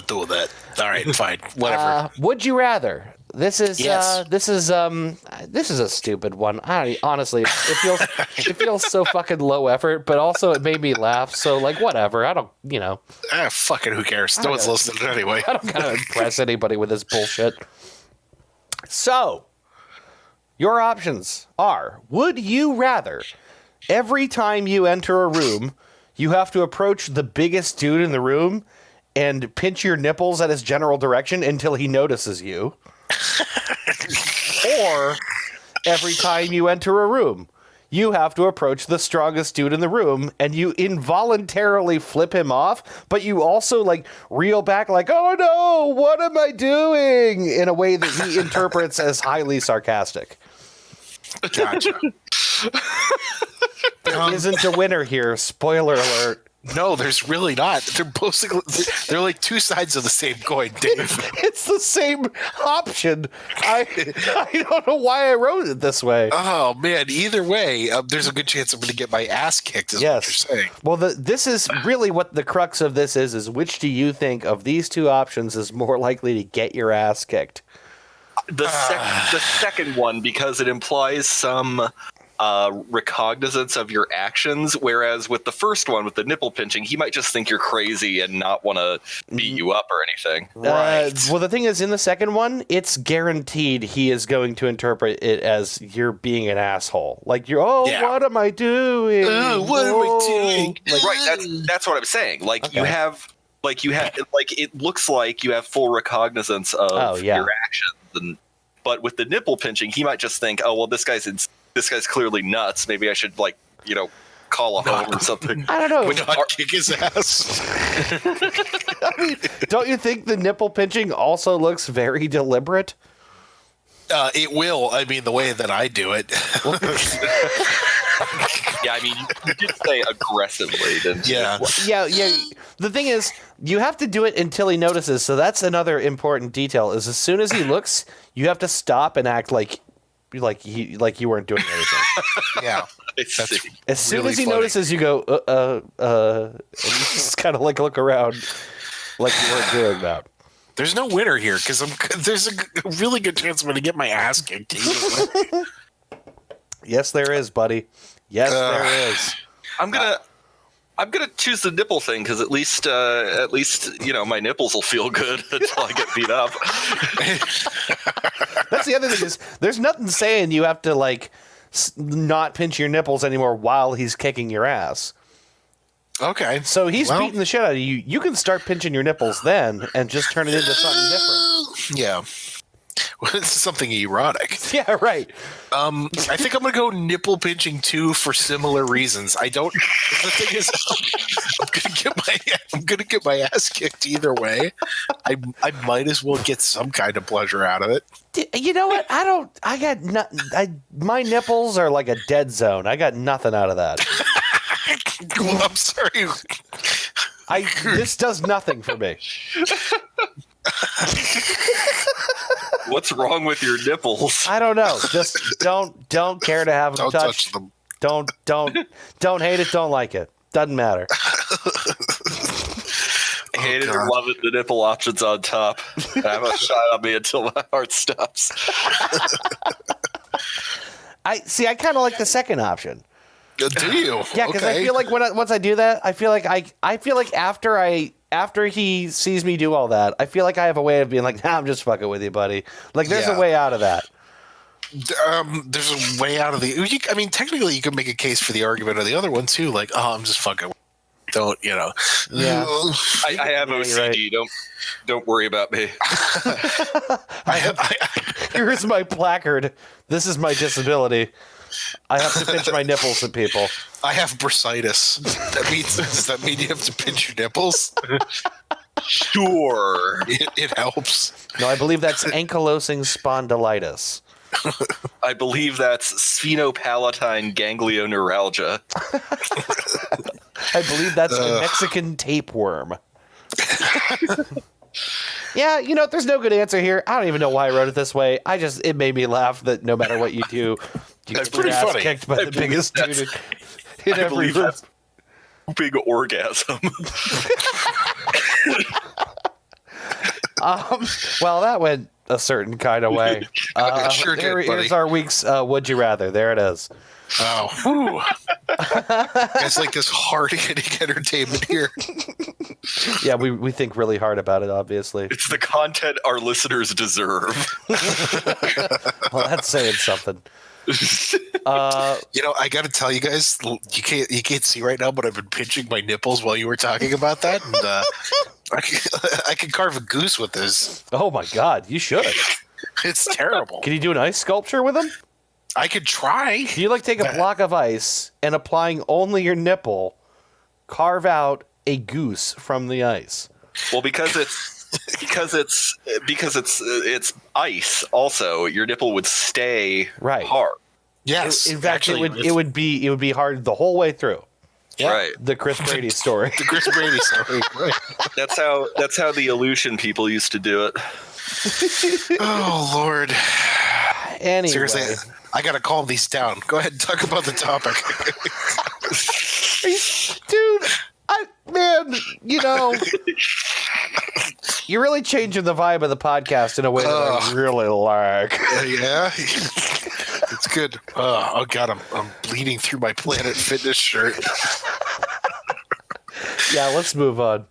doing that. All right, fine, whatever. Would you rather? This is Yes. this is a stupid one. Honestly, it feels so fucking low effort, but also it made me laugh. So like whatever. I don't Fucking who cares? No one's listening anyway. I don't gotta impress anybody with this bullshit. So your options are: would you rather every time you enter a room, you have to approach the biggest dude in the room and pinch your nipples at his general direction until he notices you? Or every time you enter a room, you have to approach the strongest dude in the room and you involuntarily flip him off, but you also like reel back like, oh no, what am I doing? In a way that he interprets as highly sarcastic. Gotcha. There isn't a winner here. Spoiler alert. No, there's really not. They're like two sides of the same coin, Dave. It's the same option. I don't know why I wrote it this way. Oh man! Either way, there's a good chance I'm going to get my ass kicked. Is what you're saying. Well, this is really what the crux of this is which do you think of these two options is more likely to get your ass kicked? The second one, because it implies some recognizance of your actions, whereas with the first one, with the nipple pinching, he might just think you're crazy and not want to beat you up or anything. Right. Well, the thing is, in the second one, it's guaranteed he is going to interpret it as you're being an asshole. Like, what am I doing? What am I doing? Like, Right, that's what I'm saying. Like, you have, it looks like you have full recognizance of your actions, but with the nipple pinching, he might just think, oh, well, this guy's clearly nuts. Maybe I should, call a home or something. I don't know. Would not kick his ass. I mean, don't you think the nipple pinching also looks very deliberate? It will. I mean, the way that I do it. Yeah, I mean, you did say aggressively, didn't you? Yeah. The thing is, you have to do it until he notices. So that's another important detail. Is as soon as he looks, you have to stop and act like you weren't doing anything. Yeah. As soon really as he funny. notices, you go, and you just kind of look around like you weren't doing that. There's no winner here because there's a really good chance I'm going to get my ass kicked. Yes, there is, buddy. Yes, there is. I'm gonna choose the nipple thing because at least my nipples will feel good until I get beat up. That's the other thing is there's nothing saying you have to not pinch your nipples anymore while he's kicking your ass. Okay. So he's beating the shit out of you. You can start pinching your nipples then and just turn it into something different. Yeah. Well, this is something erotic. Yeah, right. I think I'm gonna go nipple pinching too for similar reasons. The thing is, I'm gonna get my ass kicked either way. I might as well get some kind of pleasure out of it. You know what? My nipples are like a dead zone. I got nothing out of that. Well, I'm sorry. This does nothing for me. What's wrong with your nipples? I don't know. Just don't care to have them Don't touch them. Don't hate it. Don't like it. Doesn't matter. Hate it or love it. The nipple option's on top. Have a shot on me until my heart stops. I kind of like the second option. Do you? Yeah, because I feel like once I do that, I feel like after he sees me do all that, I feel like I have a way of being like, nah, I'm just fucking with you, buddy. Like, there's a way out of that. There's a way out of the. I mean, technically, you could make a case for the argument of the other one too. Like, oh, I'm just fucking. Don't Yeah. I have OCD. Right. Don't worry about me. Here's my placard. This is my disability. I have to pinch my nipples at people. I have bursitis. Does that mean you have to pinch your nipples? Sure. It helps. No, I believe that's ankylosing spondylitis. I believe that's sphenopalatine ganglioneuralgia. I believe that's a Mexican tapeworm. Yeah, there's no good answer here. I don't even know why I wrote it this way. It made me laugh that no matter what you do, you get your ass kicked by the biggest dude in every room. Big orgasm. Well, that went a certain kind of way. It sure did, buddy. Here's our week's Would You Rather. There it is. Oh, whew. It's like this hard-hitting entertainment here. Yeah, we think really hard about it, obviously. It's the content our listeners deserve. Well, that's saying something. I got to tell you guys, you can't see right now, but I've been pinching my nipples while you were talking about that, and I can carve a goose with this. Oh my God, you should. It's terrible. Can you do an ice sculpture with them? I could try. Do you take a block of ice and applying only your nipple, carve out a goose from the ice? Well, because it's ice. Also, your nipple would stay hard. Yes, in fact, it would be hard the whole way through. Yeah. Right. The Chris Brady story. The Chris Brady story. Right. That's how the Aleutian people used to do it. Oh Lord. Anyway. Seriously, I gotta calm these down. Go ahead and talk about the topic. Dude, you're really changing the vibe of the podcast in a way that I really like. Yeah. It's good. Oh God, I'm bleeding through my Planet Fitness shirt. Yeah, let's move on.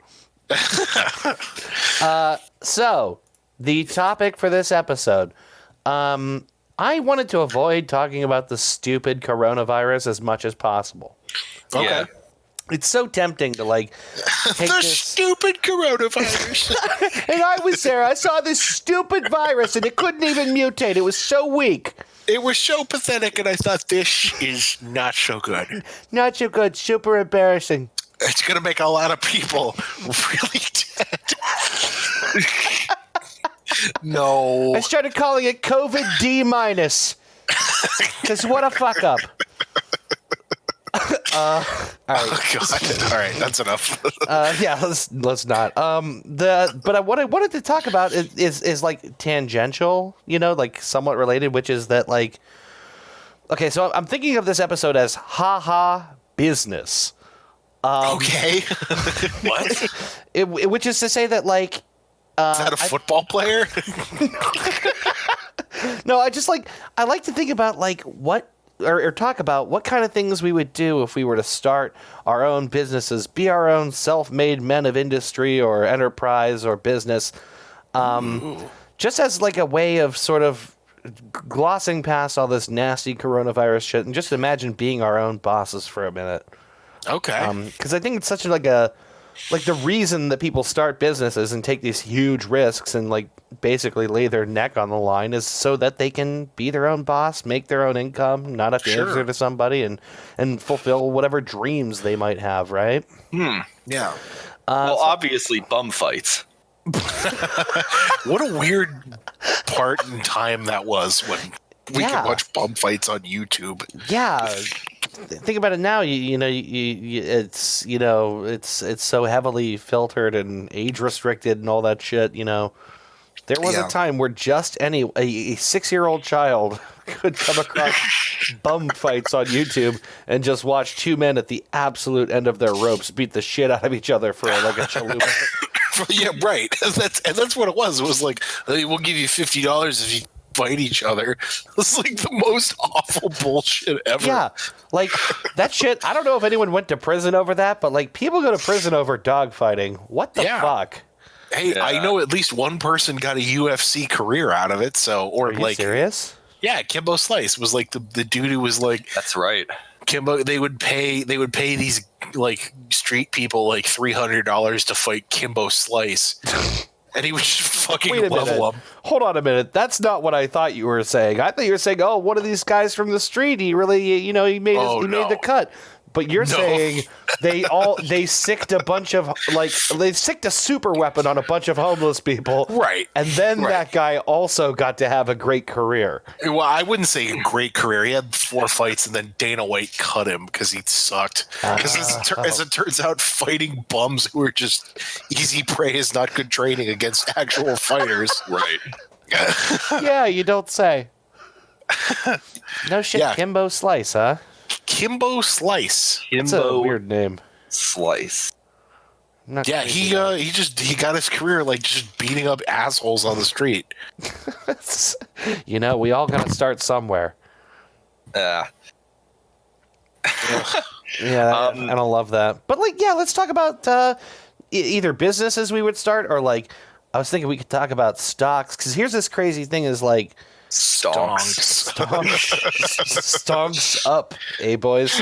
So, the topic for this episode. I wanted to avoid talking about the stupid coronavirus as much as possible. Okay. Yeah. It's so tempting to take the stupid coronavirus. And I was there. I saw this stupid virus, and it couldn't even mutate. It was so weak. It was so pathetic, and I thought this is not so good. Not so good. Super embarrassing. It's going to make a lot of people really dead. No. I started calling it COVID D-. Because what a fuck up. All right. Oh God! All right, that's enough. Yeah, let's not. But what I wanted to talk about is like tangential, somewhat related, which is that okay, so I'm thinking of this episode as ha business. Okay. What? Which is to say that is that a football player? No, I like to think about what. Or talk about what kind of things we would do if we were to start our own businesses, be our own self-made men of industry or enterprise or business, just as a way of sort of glossing past all this nasty coronavirus shit and just imagine being our own bosses for a minute. Okay. Because I think it's such the reason that people start businesses and take these huge risks and basically lay their neck on the line is so that they can be their own boss, make their own income, not have to answer to somebody, and fulfill whatever dreams they might have, right? Yeah. Well, obviously, bum fights. What a weird part in time that was when we could watch bum fights on YouTube. Yeah. Think about it now. It's so heavily filtered and age restricted and all that shit. There was a time where just a 6-year-old child could come across bum fights on YouTube and just watch two men at the absolute end of their ropes beat the shit out of each other for a chalupa. Yeah, right. That's what it was. It was we'll give you $50 if you fight each other. It's the most awful bullshit ever. Yeah, that shit. I don't know if anyone went to prison over that, but people go to prison over dog fighting. What the fuck? Hey, yeah. I know at least one person got a UFC career out of it. So, or Are you serious? Yeah, Kimbo Slice was the dude who was That's right. Kimbo. They would pay these street people $300 to fight Kimbo Slice. And he would just fucking level him. Hold on a minute. That's not what I thought you were saying. I thought you were saying, oh, one of these guys from the street, he really, he made the cut. But you're saying they sicked a bunch of they sicked a super weapon on a bunch of homeless people. Right. And then that guy also got to have a great career. Well, I wouldn't say a great career. He had 4 fights and then Dana White cut him because he sucked. Because as it turns out, fighting bums who are just easy prey is not good training against actual fighters. Right. Yeah, you don't say. No shit, yeah. Kimbo Slice, huh? Kimbo Slice. That's a weird name. Slice. Yeah, he got his career just beating up assholes on the street. We all gotta start somewhere. Yeah. Yeah, I don't love that. But let's talk about either businesses we would start or I was thinking we could talk about stocks because here's this crazy thing is Stonks up, boys.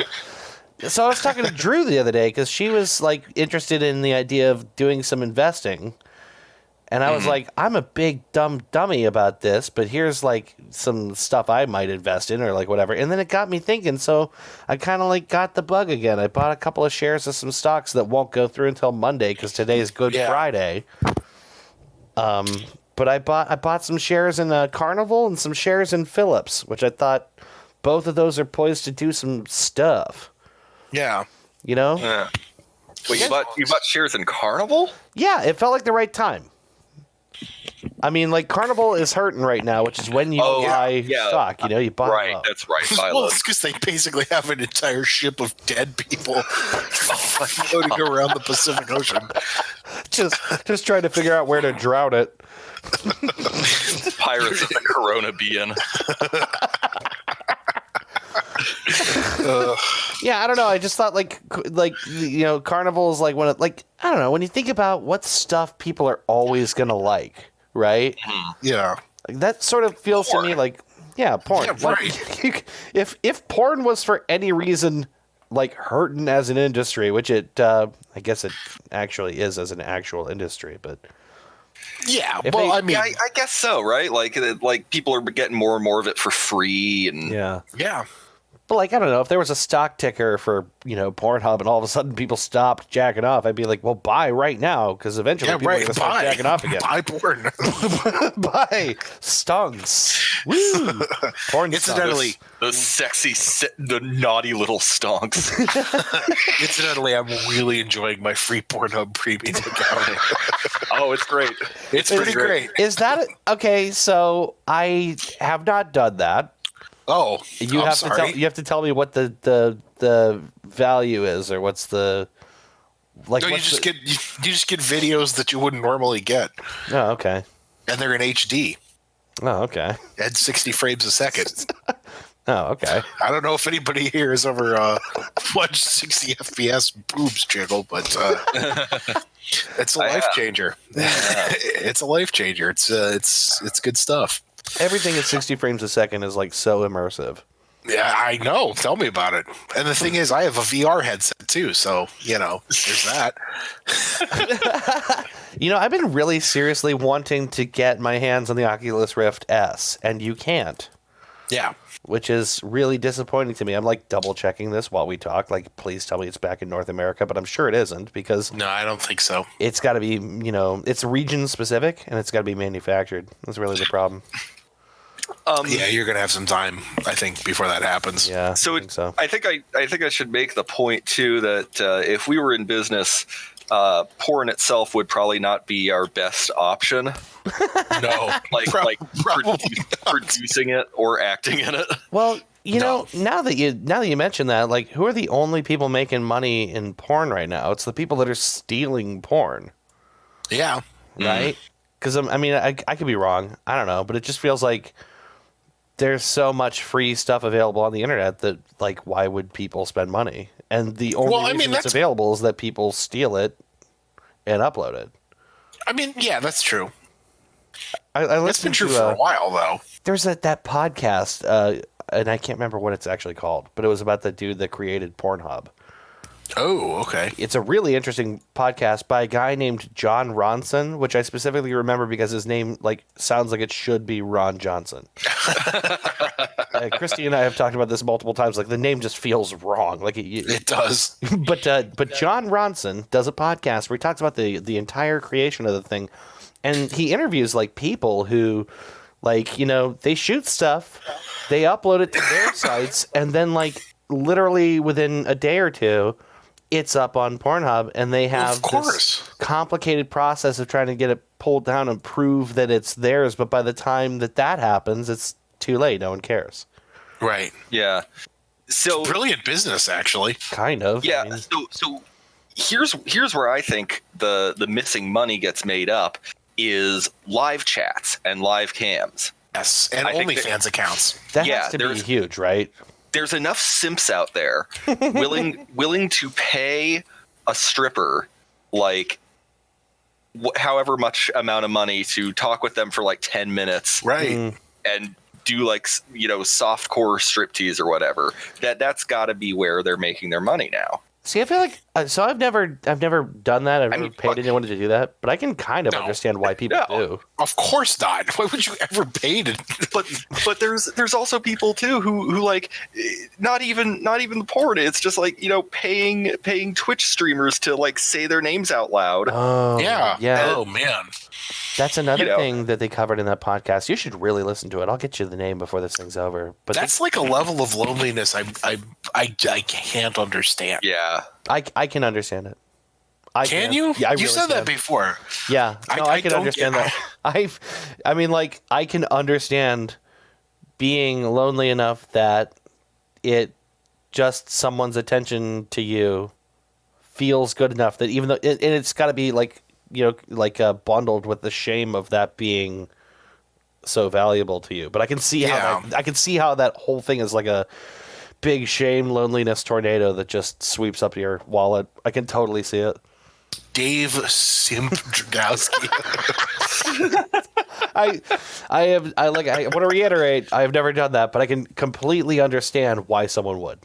So I was talking to Drew the other day because she was interested in the idea of doing some investing, and I was like, I'm a big dummy about this, but here's some stuff I might invest in or whatever. And then it got me thinking, so I kind of got the bug again. I bought a couple of shares of some stocks that won't go through until Monday because today is Good Friday. But I bought some shares in Carnival and some shares in Philips, which I thought both of those are poised to do some stuff. Yeah. Yeah. Wait, you bought shares in Carnival? Yeah, it felt like the right time. I mean, Carnival is hurting right now, which is when you buy stock. You buy right. That's right. Well, it's because they basically have an entire ship of dead people floating around the Pacific Ocean. Just trying to figure out where to drown it. Pirates of the Corona being. Yeah, I don't know. I just thought like Carnival is like I don't know, when you think about what stuff people are always gonna like, right? Yeah. Like, that sort of feels to me like porn. Yeah, right. If porn was for any reason like hurting as an industry, which it I guess it actually is as an actual industry, but yeah. I guess so, right? Like people are getting more and more of it for free, and yeah. But like, I don't know, if there was a stock ticker for, Pornhub and all of a sudden people stopped jacking off, I'd be like, well, buy right now, because eventually people are going to start jacking off again. Buy porn. Buy stonks. Woo. Porn Incidentally, stonks. The naughty little stonks. Incidentally, I'm really enjoying my free Pornhub premium account. Oh, it's great. It's pretty great. Is that okay? So I have not done that. Oh, you have to tell me what the value is, or what's the like. No, you just get videos that you wouldn't normally get. Oh, okay. And they're in HD. Oh, okay. At 60 frames a second. Oh, okay. I don't know if anybody here has ever watched 60 FPS boobs jiggle, but it's a life changer. It's a life changer. It's good stuff. Everything at 60 frames a second is like so immersive. Yeah, I know. Tell me about it. And the thing is, I have a VR headset too, so there's that. I've been really seriously wanting to get my hands on the Oculus Rift S, and you can't. Yeah. Which is really disappointing to me. I'm like double checking this while we talk. Like, please tell me it's back in North America, but I'm sure it isn't, because no, I don't think so. It's got to be, it's region specific, and it's got to be manufactured. That's really the problem. Yeah, you're gonna have some time, I think, before that happens. Yeah. I think I should make the point too that if we were in business, porn itself would probably not be our best option. No, producing it or acting in it. Well, now that you mention that, like, who are the only people making money in porn right now? It's the people that are stealing porn. Yeah. Right. Because I could be wrong. I don't know, but it just feels like there's so much free stuff available on the internet that, like, why would people spend money? And the only reason it's available is that people steal it and upload it. I mean, yeah, that's true. That's been true for a while, though. There's that podcast, and I can't remember what it's actually called, but it was about the dude that created Pornhub. Oh, okay. It's a really interesting podcast by a guy named John Ronson, which I specifically remember because his name sounds like it should be Ron Johnson. Christy and I have talked about this multiple times. Like, the name just feels wrong. Like it does. But John Ronson does a podcast where he talks about the entire creation of the thing, and he interviews people who, they shoot stuff, they upload it to their sites, and then literally within a day or two, it's up on Pornhub, and they have this complicated process of trying to get it pulled down and prove that it's theirs. But by the time that happens, it's too late. No one cares. Right. Yeah. So it's brilliant business, actually. Kind of. Yeah. So here's where I think the missing money gets made up is live chats and live cams. Yes, and OnlyFans accounts. That has to be huge, right? There's enough simps out there willing to pay a stripper however much amount of money to talk with them for 10 minutes, right? And do softcore striptease or whatever. That's got to be where they're making their money now. See, I feel like I've never done that. I've never paid anyone to do that, but I can kind of understand why people do. Of course not. Why would you ever pay to? But there's also people too who not even the porn. It's just paying Twitch streamers to say their names out loud. Oh, yeah. Oh man. That's another thing that they covered in that podcast. You should really listen to it. I'll get you the name before this thing's over. But that's a level of loneliness I can't understand. Yeah, I can understand it. Can you? Yeah, you said that before. Yeah, no, I can understand that. I can understand being lonely enough that it just someone's attention to you feels good enough that even though it's got to be bundled with the shame of that being so valuable to you. But I can see how that whole thing is like a big shame, loneliness tornado that just sweeps up your wallet. I can totally see it. Dave Simp Dragowski. I want to reiterate, I have never done that, but I can completely understand why someone would.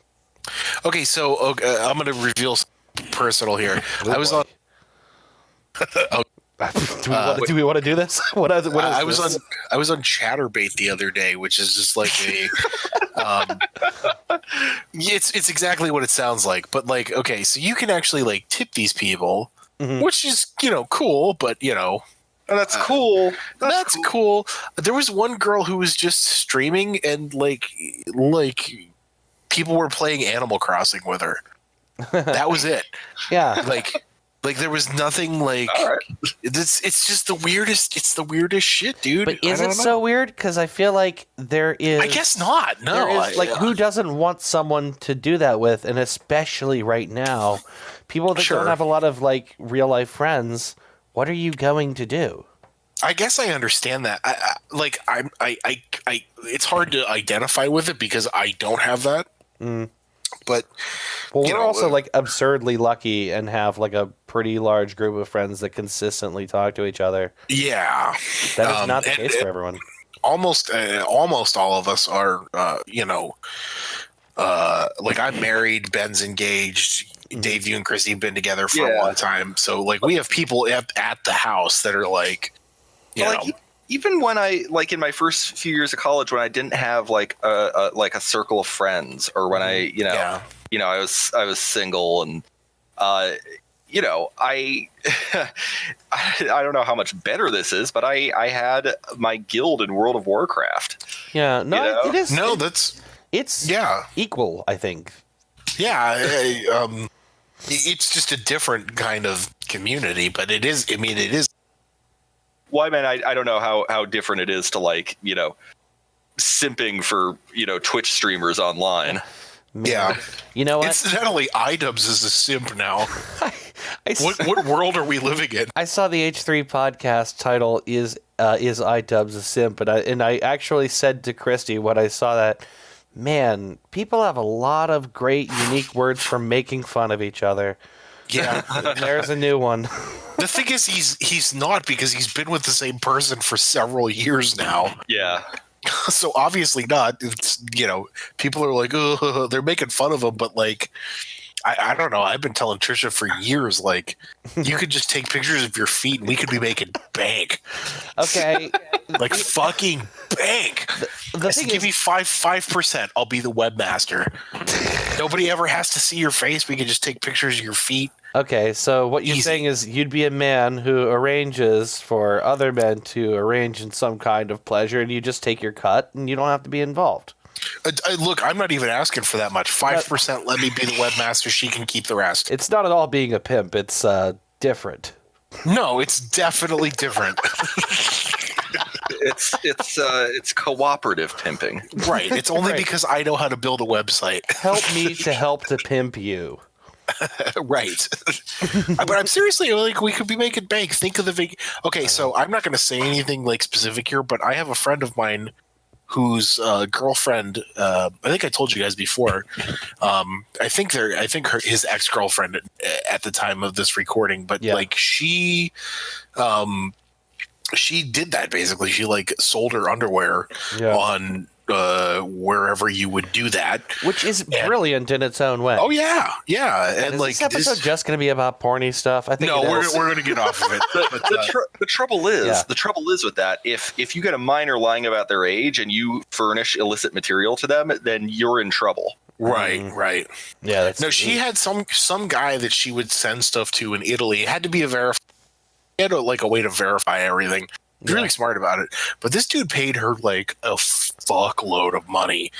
Okay, so I'm going to reveal something personal here. I was on. Do we want to do this? What is I was this? I was on Chatterbait the other day, which is just like a. It's exactly what it sounds like, but like, okay, so you can actually like tip these people, which is cool, but that's cool. That's cool. There was one girl who was just streaming, and like people were playing Animal Crossing with her. That was it. Yeah. Like there was nothing like. All right. It's just the weirdest. It's the weirdest shit, dude. But is it so weird? Because I feel like there is. I guess not. No. There is, who doesn't want someone to do that with? And especially right now, people that don't have a lot of like real life friends. What are you going to do? I guess I understand that. It's hard to identify with it because I don't have that. But we're also like absurdly lucky and have like a pretty large group of friends that consistently talk to each other. Yeah, that is not the case for everyone. Almost all of us are. Like I'm married, Ben's engaged. Dave, you and Christy have been together for a long time, so like we have people at the house that are like, even when I like in my first few years of college, when I didn't have like a circle of friends, or when I was single, and I I don't know how much better this is, but I had my guild in World of Warcraft. Yeah, no, it is. No, it's equal, I think. Yeah, it's just a different kind of community, but it is. I mean, it is. Well, I mean, I don't know how different it is to like, simping for, Twitch streamers online. Yeah. You know what? Incidentally, iDubbbz is a simp now. What world are we living in? I saw the H3 podcast title is iDubbbz a simp, and I actually said to Christy when I saw that, man, people have a lot of great unique words for making fun of each other. Yeah. There's a new one. The thing is, he's not, because he's been with the same person for several years now. Yeah. So obviously not. It's, people are like, oh, they're making fun of him, but like, I don't know. I've been telling Trisha for years, like, you could just take pictures of your feet and we could be making bank. Okay. Like fucking bank. The thing give me 5%. I'll be the webmaster. Nobody ever has to see your face. We can just take pictures of your feet. Okay, so what you're saying is you'd be a man who arranges for other men to arrange in some kind of pleasure, and you just take your cut, and you don't have to be involved. Look, I'm not even asking for that much. 5%, let me be the webmaster. She can keep the rest. It's not at all being a pimp. It's different. No, it's definitely different. It's cooperative pimping. Right. It's only because I know how to build a website. Help me to help to pimp you. Right. But I'm seriously like, we could be making bank. Think of the okay, so I'm not going to say anything like specific here, but I have a friend of mine whose girlfriend, I think I told you guys before. I think his ex-girlfriend at the time of this recording, but like she did that basically. She like sold her underwear on wherever you would do that, which is brilliant in its own way. Oh yeah, and is like this episode just going to be about porny stuff? I think we're going to get off of it. The trouble is with that, if you get a minor lying about their age and you furnish illicit material to them, then you're in trouble. Right. Yeah. She had some guy that she would send stuff to in Italy. It had to be he had a way to verify everything. He's really smart about it, but this dude paid her like a fuckload of money.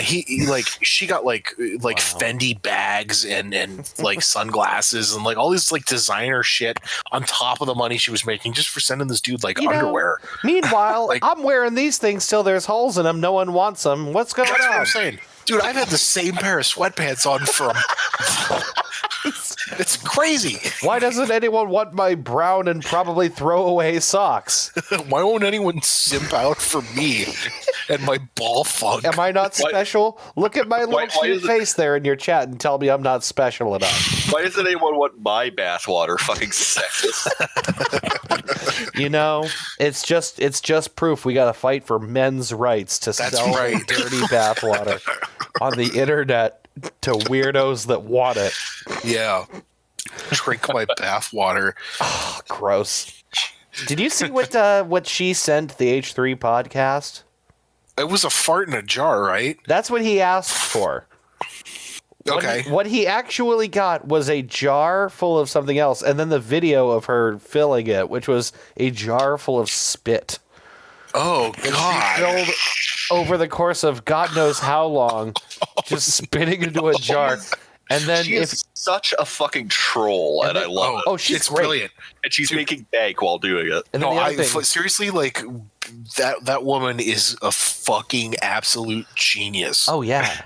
She got like Fendi bags and like sunglasses and like all this like designer shit on top of the money she was making just for sending this dude like underwear. Meanwhile, I'm wearing these things till there's holes in them. No one wants them. What's going on? That's what I'm saying. Dude, I've had the same pair of sweatpants on for It's crazy. Why doesn't anyone want my brown and probably throwaway socks? Why won't anyone simp out for me and my ball funk? Am I not special? Look at my little cute face there in your chat and tell me I'm not special enough. Why doesn't anyone want my bathwater? Fucking sexist. You know, it's just proof we got to fight for men's rights to sell right. dirty bathwater on the internet to weirdos that want it. Yeah. Drink my bathwater. Oh, gross. Did you see what she sent the H3 podcast? It was a fart in a jar, right? That's what he asked for. Okay. What he actually got was a jar full of something else, and then the video of her filling it, which was a jar full of spit. Oh, God. She filled over the course of God knows how long, just spitting into a jar. And then she is such a fucking troll, and I love it. Oh, she's it's great. brilliant. And she's making bank while doing it. And then No, the other thing, seriously, like that woman is a fucking absolute genius. oh yeah.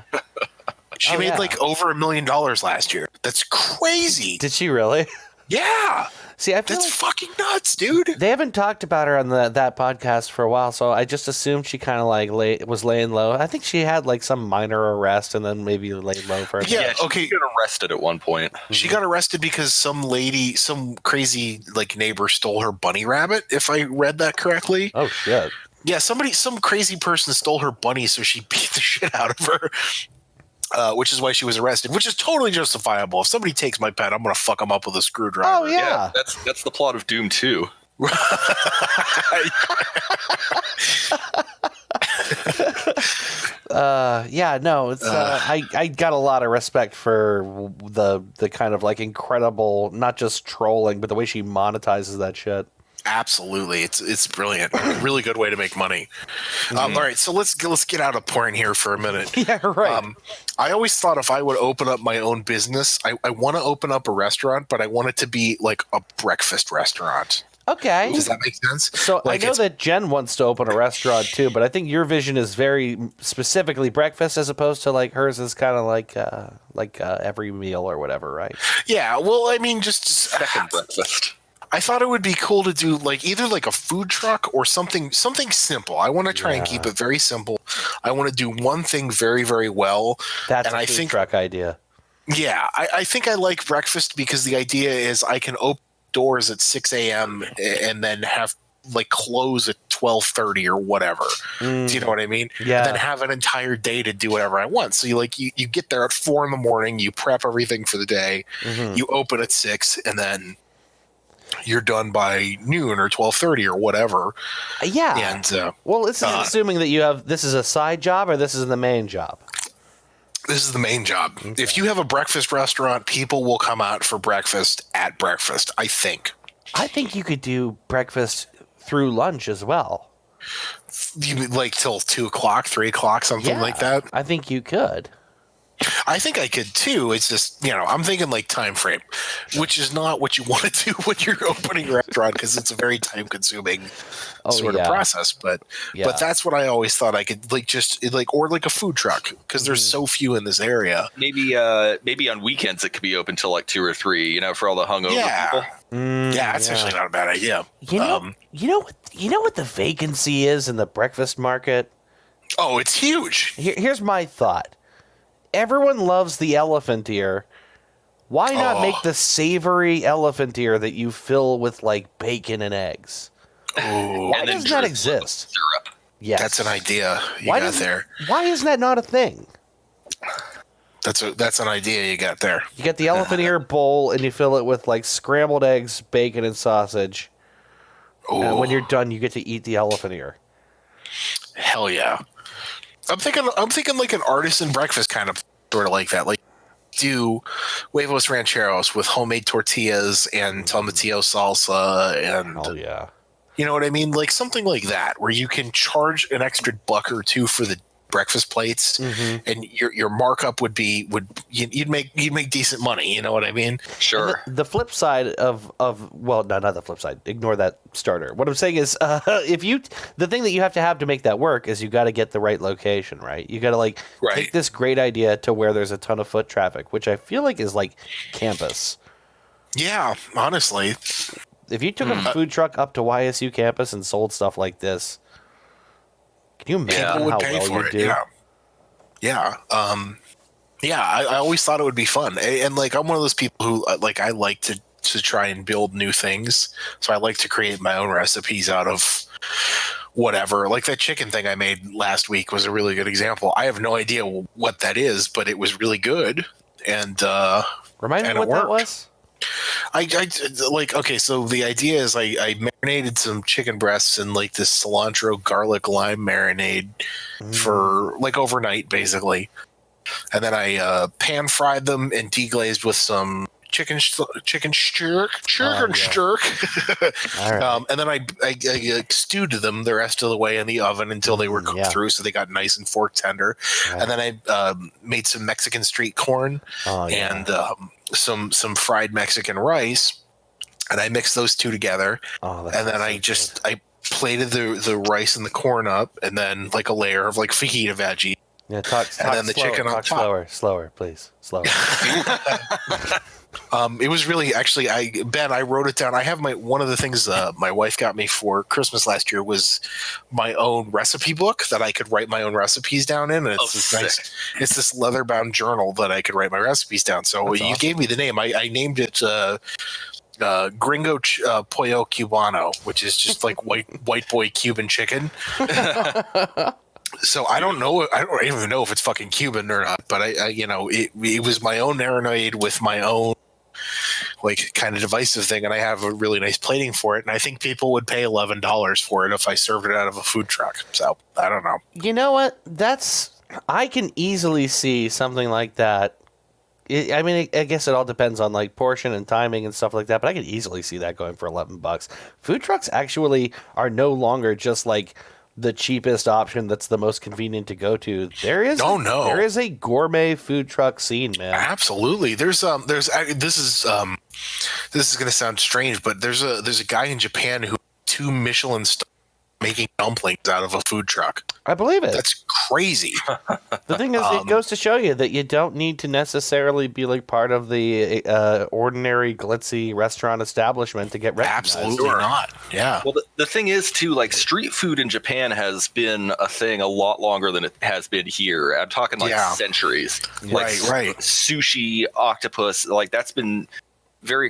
She made like over $1 million last year. That's crazy. Did she really? Yeah. See, I feel That's like fucking nuts, dude. they haven't talked about her on that podcast for a while, so I just assumed she kind of like was laying low. I think she had like some minor arrest and then maybe laid low for a Yeah, Yeah, she okay. got arrested at one point. She got arrested because some crazy like neighbor stole her bunny rabbit, if I read that correctly. Oh shit. Yeah, some crazy person stole her bunny, so she beat the shit out of her. Which is why she was arrested, which is totally justifiable. If somebody takes my pet, I'm going to fuck them up with a screwdriver. Oh yeah. That's the plot of Doom 2. Yeah, no, it's I got a lot of respect for the kind of like incredible, not just trolling, but the way she monetizes that shit. Absolutely, it's brilliant. Really good way to make money. All right, so let's get out of porn here for a minute. Yeah, right. I always thought if I would open up my own business, I want to open up a restaurant, but I want it to be like a breakfast restaurant. Okay. Does that make sense? So like I know that Jen wants to open a restaurant too, but I think your vision is very specifically breakfast, as opposed to like hers is kind of like every meal or whatever, right? Yeah, well, I mean, just Second breakfast. I thought it would be cool to do like either like a food truck or something simple. I want to try and keep it very simple. I want to do one thing very, very well. That's and a food truck idea. Yeah, I think I like breakfast because the idea is I can open doors at 6 a.m. and then have like close at 12:30 or whatever. Do you know what I mean? Yeah. And then have an entire day to do whatever I want. So you get there at 4 a.m, you prep everything for the day, you open at 6, and then you're done by noon or 12:30 or whatever. Yeah. And well, this is assuming that this is a side job or this is the main job. this is the main job. Okay. If you have a breakfast restaurant, people will come out for breakfast at breakfast, I think. I think you could do breakfast through lunch as well. You mean like till 2 o'clock, 3 o'clock, something like that? I think you could. I think I could too. It's just, I'm thinking like time frame, which is not what you want to do when you're opening a restaurant because it's a very time consuming sort of process. But that's what I always thought I could or like a food truck because there's so few in this area. Maybe on weekends it could be open till like 2 or 3, for all the hungover people. That's actually not a bad idea. You know what the vacancy is in the breakfast market? Oh, it's huge. Here's my thought. Everyone loves the elephant ear. Why not make the savory elephant ear that you fill with like bacon and eggs? Ooh. Why doesn't that exist? Syrup. Yes. That's an idea you got there. Why isn't that not a thing? That's an idea you got there. You get the elephant ear bowl and you fill it with like scrambled eggs, bacon, and sausage. And when you're done, you get to eat the elephant ear. Hell yeah. I'm thinking like an artisan breakfast kind of sort of like that. Like do huevos rancheros with homemade tortillas and tomatillo salsa and you know what I mean? Like something like that where you can charge an extra $1 or $2 for the breakfast plates and your markup would be you'd make decent money, you know what I mean? Sure. The flip side of not the flip side. Ignore that starter. What I'm saying is the thing that you have to make that work is you got to get the right location, right? You got to take this great idea to where there's a ton of foot traffic, which I feel like is like campus. Yeah, honestly. If you took a food truck up to YSU campus and sold stuff like this, can you imagine People would how pay well for you'd it. do? Yeah. I always thought it would be fun. And like, I'm one of those people who like, I like to try and build new things. So I like to create my own recipes out of whatever. Like that chicken thing I made last week was a really good example. I have no idea what that is, but it was really good. And, Remind me what that was? I like, okay, so the idea is I marinated some chicken breasts in like this cilantro garlic lime marinade for like overnight basically. And then I pan fried them and deglazed with some chicken stirk. Right. And then I stewed them the rest of the way in the oven until they were cooked through, so they got nice and fork tender. Right. And then I made some Mexican street corn and some fried Mexican rice, and I mixed those two together. And then I plated the rice and the corn up, and then like a layer of like fajita veggie. Yeah, talk and then the slower, chicken on top. Slower, please, slower. It was really actually I wrote it down. I have one of the things my wife got me for Christmas last year was my own recipe book that I could write my own recipes down in, and it's it's this leather bound journal that I could write my recipes down. So That's awesome. Gave me the name. I named it Gringo Pollo Cubano, which is just like white boy Cuban chicken. So I don't know. I don't even know if it's fucking Cuban or not. But it was my own marinade with my own like kind of divisive thing, and I have a really nice plating for it. And I think people would pay $11 for it if I served it out of a food truck. So I don't know. You know what? I can easily see something like that. I guess it all depends on like portion and timing and stuff like that. But I can easily see that going for $11. Food trucks actually are no longer just like the cheapest option that's the most convenient to go to. There is there is a gourmet food truck scene, man. Absolutely. This is going to sound strange, but there's a guy in Japan who 2 Michelin stars making dumplings out of a food truck. I believe it. That's crazy. The thing is, it goes to show you that you don't need to necessarily be like part of the ordinary glitzy restaurant establishment to get recognized. Absolutely not. Yeah. Well, the thing is, too, like street food in Japan has been a thing a lot longer than it has been here. I'm talking like centuries. Like, right. Sushi, octopus, like that's been very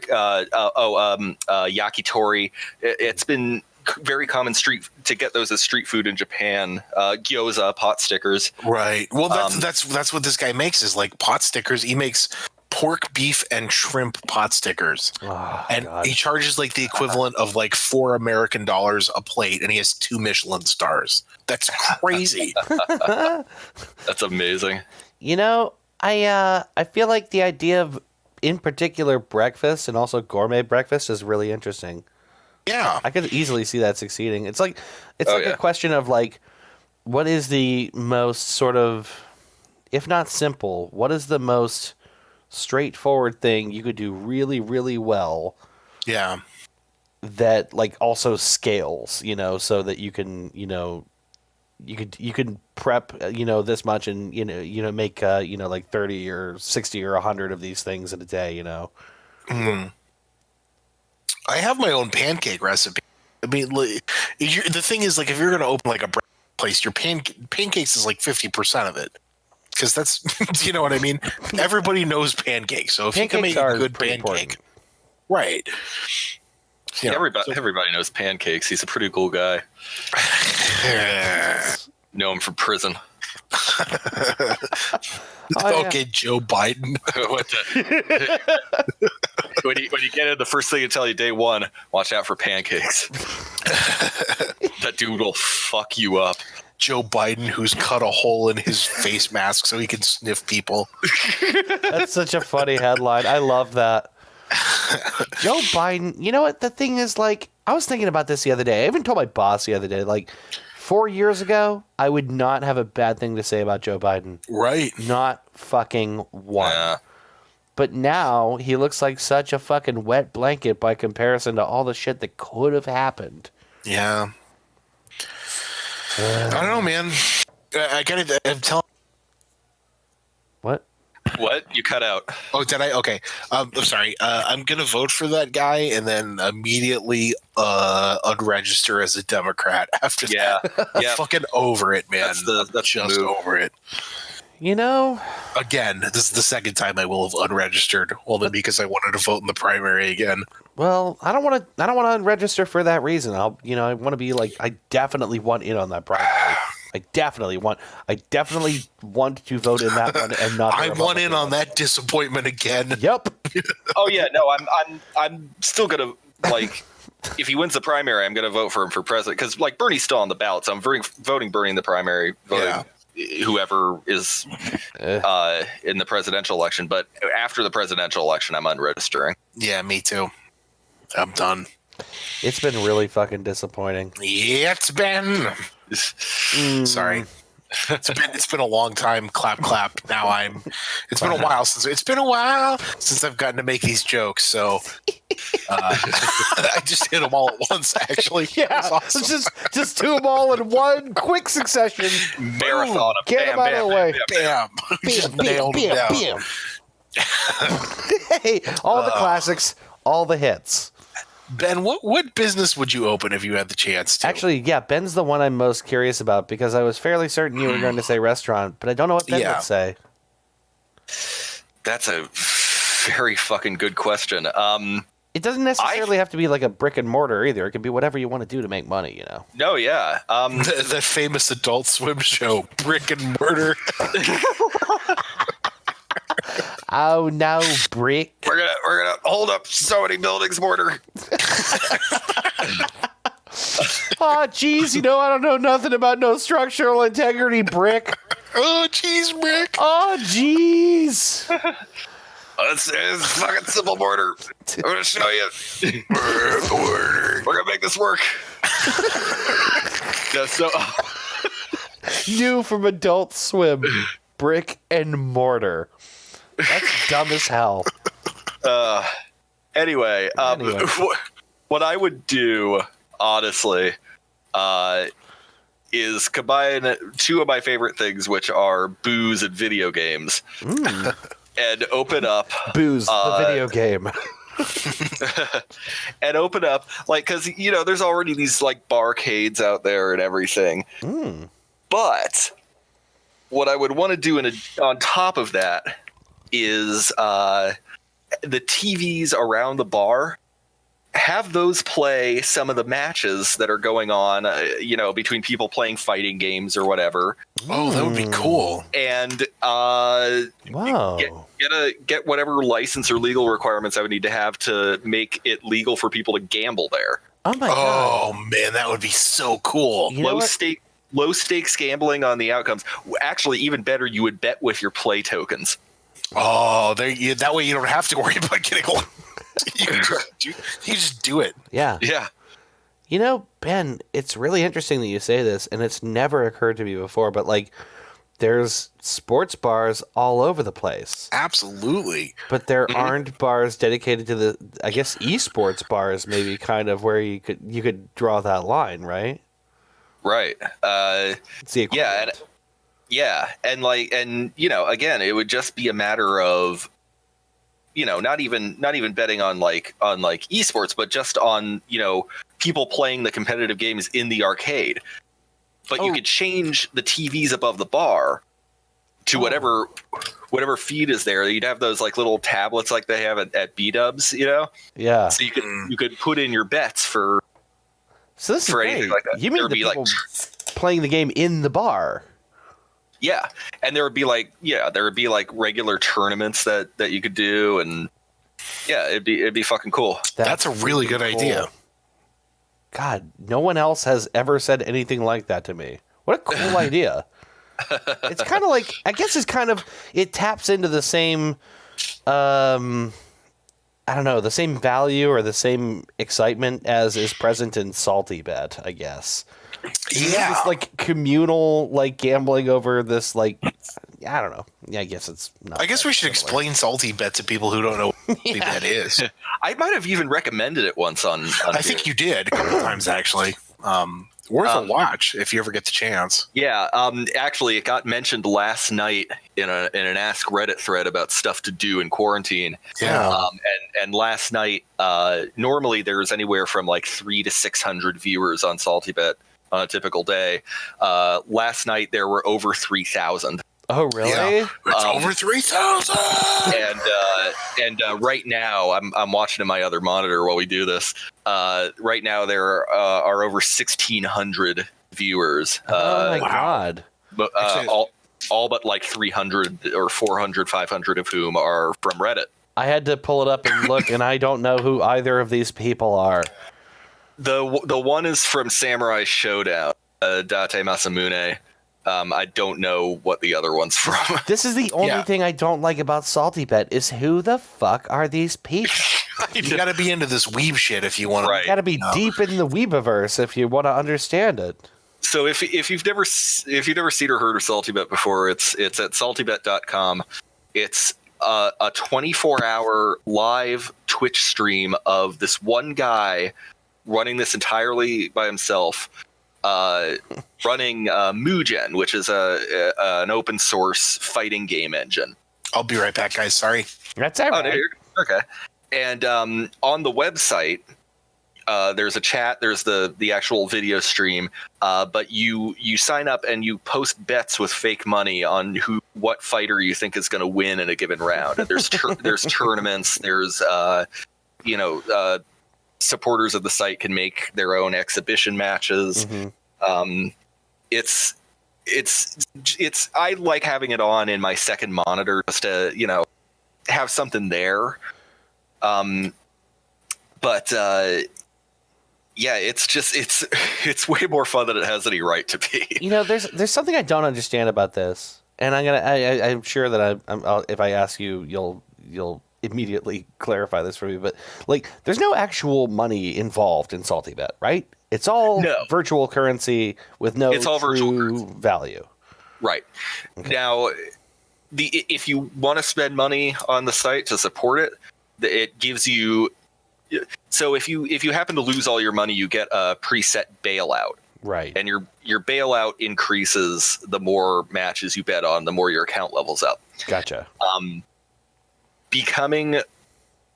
yakitori. It's been very common to get those as street food in Japan. Gyoza, pot stickers. Right. Well, that's what this guy makes is like pot stickers. He makes pork, beef, and shrimp pot stickers, and God. He charges like the equivalent of like $4 American a plate, and he has 2 Michelin stars. That's crazy. That's amazing. You know, I feel like the idea of, in particular, breakfast and also gourmet breakfast is really interesting. Yeah, I could easily see that succeeding. It's like a question of like, what is the most sort of, if not simple, what is the most straightforward thing you could do really, really well? Yeah. That like also scales, so that you can, you can prep, this much and make like 30 or 60 or 100 of these things in a day, Mm. I have my own pancake recipe. I mean, the thing is, like, if you're going to open like a place, your pancakes is like 50% of it, because that's, you know what I mean. Everybody knows pancakes, so if you can make a good pancake, important. Right? Everybody knows pancakes. He's a pretty cool guy. Know him from prison. Okay, Joe Biden. When you get in, the first thing to tell you day one, watch out for pancakes. That dude will fuck you up. Joe Biden, who's cut a hole in his face mask so he can sniff people. That's such a funny headline. I love that. Joe Biden. You know what? The thing is, like, I was thinking about this the other day. I even told my boss the other day, like, 4 years ago, I would not have a bad thing to say about Joe Biden. Right. Not fucking one. Yeah. But now he looks like such a fucking wet blanket by comparison to all the shit that could have happened. Yeah. I don't know, man. I'm telling. What? What? You cut out. Oh, did I? Okay. I'm sorry. I'm going to vote for that guy and then immediately unregister as a Democrat after that. I'm fucking over it, man. That's just over it. You know, again, this is the second time I will have unregistered, only because I wanted to vote in the primary again. Well, I don't want to unregister for that reason. I want to be like, I definitely want in on that primary. I definitely want to vote in that one and not. I want in on that disappointment again. Yep. Oh yeah, no, I'm still gonna like. If he wins the primary, I'm gonna vote for him for president because like Bernie's still on the ballot, so I'm voting Bernie in the primary. Voting whoever is in the presidential election, but after the presidential election, I'm unregistering. Yeah, me too. I'm done. It's been really fucking disappointing. Yeah, it's been. Sorry. It's been a long time. Clap. Now it's been a while since I've gotten to make these jokes. So I just hit them all at once. Actually, yeah, awesome. just do them all in one quick succession. Marathon. Get them out of the way. Bam. Just nailed them down. Hey, all the classics, all the hits. Ben, what business would you open if you had the chance to? Actually, yeah, Ben's the one I'm most curious about because I was fairly certain you were going to say restaurant, but I don't know what Ben would say. That's a very fucking good question. It doesn't necessarily have to be like a brick and mortar either. It can be whatever you want to do to make money, you know? No, yeah. The famous Adult Swim show, Brick and Mortar. Oh no, brick! We're gonna hold up so many buildings, mortar. Oh, geez, I don't know nothing about no structural integrity, brick. Oh, geez, brick. Oh, geez. It's fucking simple mortar. I'm gonna show you. We're gonna make this work. Yeah, so new from Adult Swim, brick and mortar. That's dumb as hell. Anyway. What I would do, honestly, is combine two of my favorite things, which are booze and video games, and open up booze, the video game, and open up because there's already these like barcades out there and everything, but what I would want to do on top of that is the TVs around the bar, have those play some of the matches that are going on, between people playing fighting games or whatever. Oh, that would be cool. And wow. get whatever license or legal requirements I would need to have to make it legal for people to gamble there. Oh my god. Oh man, that would be so cool. Low stakes gambling on the outcomes. Actually, even better, you would bet with your play tokens. Oh, that way you don't have to worry about getting one. You just do it. Yeah. Yeah. Ben, it's really interesting that you say this, and it's never occurred to me before, but there's sports bars all over the place. Absolutely. But there aren't bars dedicated to the, I guess, esports bars, maybe kind of where you could draw that line, right? Right. It's the equivalent. Yeah, and again, it would just be a matter of, not even betting on esports, but just on people playing the competitive games in the arcade. But you could change the TVs above the bar to whatever feed is there. You'd have those little tablets like they have at B-dubs, Yeah. So you could put in your bets for. So this is for anything like that. You mean the people playing the game in the bar? Yeah, and there would be regular tournaments that you could do, and yeah, it'd be fucking cool. That's a really good idea. God, no one else has ever said anything like that to me. What a cool idea! It's kind of like, I guess it taps into the same, I don't know, the same value or the same excitement as is present in Salty Bet, I guess. Yeah. This communal gambling over this I don't know. Yeah, I guess it's not. I guess we should explain Salty Bet to people who don't know what Salty Bet is. I might have even recommended it once on I think you did a couple times actually. Worth a watch if you ever get the chance. Yeah, actually, it got mentioned last night in an Ask Reddit thread about stuff to do in quarantine. Yeah. And last night, normally there's anywhere from like 300 to 600 viewers on SaltyBet on a typical day. Last night there were over 3,000. Oh, really? Yeah. It's over 3,000. And right now, I'm watching in my other monitor while we do this. Right now, there are over 1,600 viewers. Oh my god! But all but like 300 or 400, 500 of whom are from Reddit. I had to pull it up and look, and I don't know who either of these people are. The one is from Samurai Showdown, Date Masamune. I don't know what the other one's from. This is the only thing I don't like about SaltyBet is who the fuck are these people? You got to be into this weeb shit if you want to. Right. You got to be deep in the Weebiverse if you want to understand it. So if you've never seen or heard of SaltyBet before, it's at saltybet.com. It's a 24-hour live Twitch stream of this one guy running this entirely by himself. Running Mugen, which is an open source fighting game engine. I'll be right back, guys. Sorry. That's all right. Okay. And on the website, there's a chat. There's the actual video stream. But you sign up and you post bets with fake money on what fighter you think is going to win in a given round. And there's tournaments. There's supporters of the site can make their own exhibition matches. Mm-hmm. It's I like having it on in my second monitor just to have something there. It's way more fun than it has any right to be. There's something I don't understand about this, and I'm sure that if I ask you, you'll immediately clarify this for me. But there's no actual money involved in SaltyBet, right? It's all virtual currency with no true value. Right. Okay. Now, if you want to spend money on the site to support it, it gives you. So if you happen to lose all your money, you get a preset bailout. Right. And your bailout increases the more matches you bet on, the more your account levels up. Gotcha. Becoming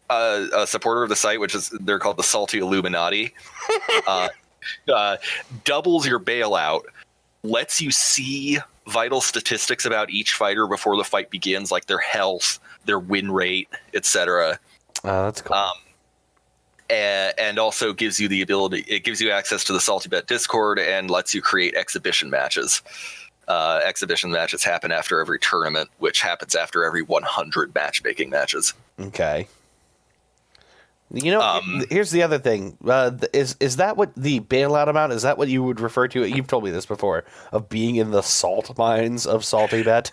a supporter of the site, they're called the Salty Illuminati, doubles your bailout, lets you see vital statistics about each fighter before the fight begins, like their health, their win rate, etc. That's cool. And also gives you it gives you access to the SaltyBet Discord and lets you create exhibition matches. Exhibition matches happen after every tournament, which happens after every 100 matchmaking matches. Okay. Here's the other thing. Is that what the bailout amount, is that what you would refer to? You've told me this before, of being in the salt mines of SaltyBet?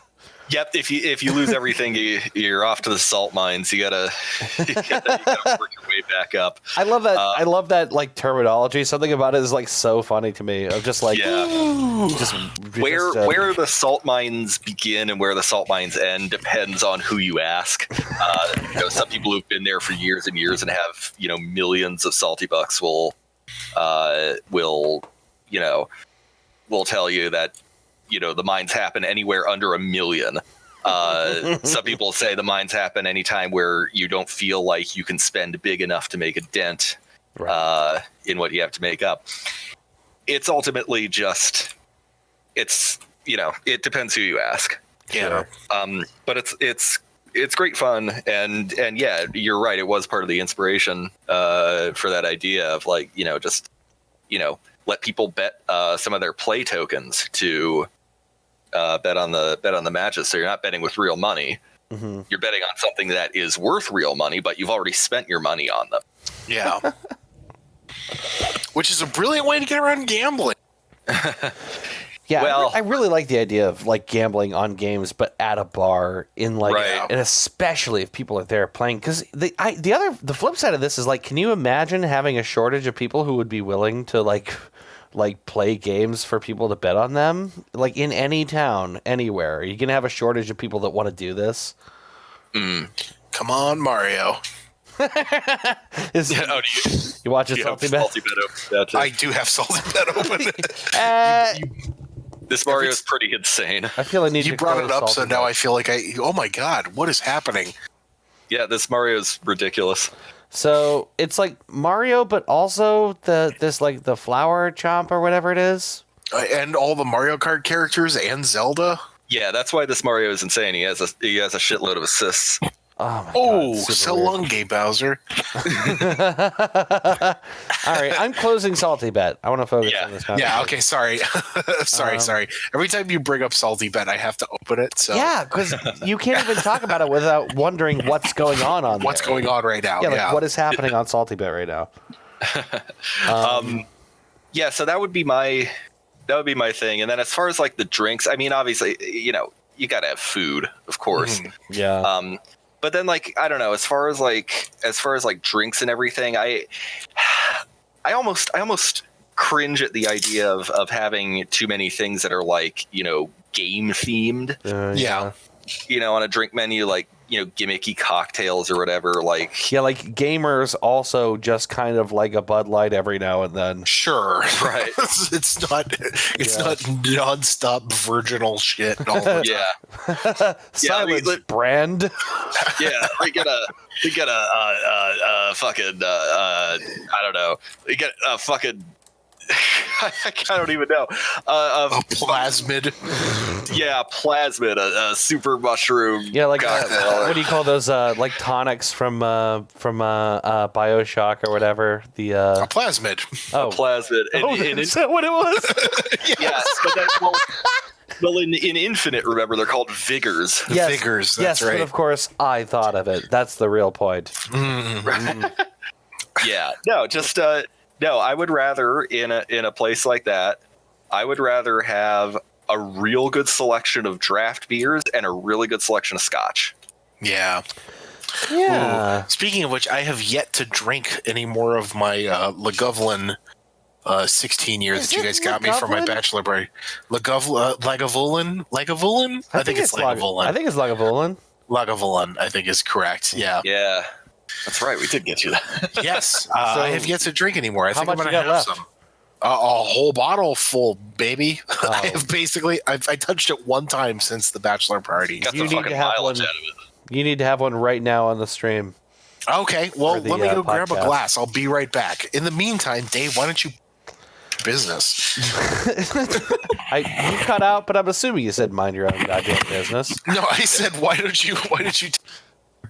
Yep. If you lose everything, you're off to the salt mines. You gotta work your way back up. I love that. I love that terminology. Something about it is so funny to me. Of just where the salt mines begin and where the salt mines end depends on who you ask. Some people who've been there for years and years and have millions of salty bucks will tell you that. The mines happen anywhere under $1 million. Some people say the mines happen anytime where you don't feel like you can spend big enough to make a dent in what you have to make up. It's ultimately just, it depends who you ask. Yeah. But it's great fun. And yeah, you're right. It was part of the inspiration for that idea of let people bet some of their play tokens to bet on the matches. So you're not betting with real money. Mm-hmm. You're betting on something that is worth real money, but you've already spent your money on them. Yeah. Which is a brilliant way to get around gambling. Yeah, well, I really like the idea of gambling on games, but at a bar in and especially if people are there playing. Because the flip side of this is can you imagine having a shortage of people who would be willing to play games for people to bet on them? In any town, anywhere, are you gonna have a shortage of people that want to do this? Come on, Mario. You watch a salty bed? open? I do have salty bed open. This Mario is pretty insane. I feel I need. You brought it up, so now I feel like oh my god, what is happening? Yeah, this Mario is ridiculous. So it's like Mario, but also the flower chomp or whatever it is, And all the Mario Kart characters and Zelda. Yeah, that's why this Mario is insane. He has a shitload of assists. Oh, my God, super so weird. long, Gay Bowser. All right, I'm closing Salty Bet. I want to focus on this conversation. Yeah, okay, sorry. sorry. Every time you bring up Salty Bet, I have to open it. So Yeah, because you can't even talk about it without wondering what's going on what's there. going on right now. Yeah, like what is happening on Salty Bet right now? Yeah, so that would be my thing. And then as far as like the drinks, I mean, obviously, you gotta have food, of course. Yeah. But then, like, I don't know. As far as like drinks and everything, I almost cringe at the idea of having too many things that are like game themed. Yeah. On a drink menu, like gimmicky cocktails or whatever. Like like gamers also just kind of like a Bud Light every now and then. Sure. Right. It's not nonstop virginal shit. All the time. Silence brand. Yeah, they get a fucking I don't know. They get a fucking I don't even know. A plasmid. Yeah, plasmid, a super mushroom. Yeah, like cocktail. what do you call those? Like tonics from BioShock or whatever. The A plasmid. Plasmid. Is that what it was? Yes, but well, in Infinite, remember they're called Vigors. Yes, Vigors. yes, That's right. but of course I thought of it. That's the real point. Yeah, no, just no. I would rather in a place like that, I would rather have a real good selection of draft beers and a really good selection of scotch. Yeah. Yeah. Ooh. Speaking of which, I have yet to drink any more of my Lagavulin 16 years that you guys got me for my bachelor party. Lagavulin? I think it's Lagavulin. I think it's Lagavulin. Lagavulin, I think is correct. Yeah. Yeah, that's right. We did get you that. Yes. I have yet to drink anymore. I think I'm much going you to got have left? some. A whole bottle full, baby. I have basically, I touched it one time since the bachelor party. Got You the need fucking to have mileage one. out of it. You need to have one right now on the stream. Okay, well, For the, let me go grab a podcast. glass. I'll be right back. In the meantime, Dave, why don't you business? You cut out, but I'm assuming you said mind your own goddamn business. No, I said why don't you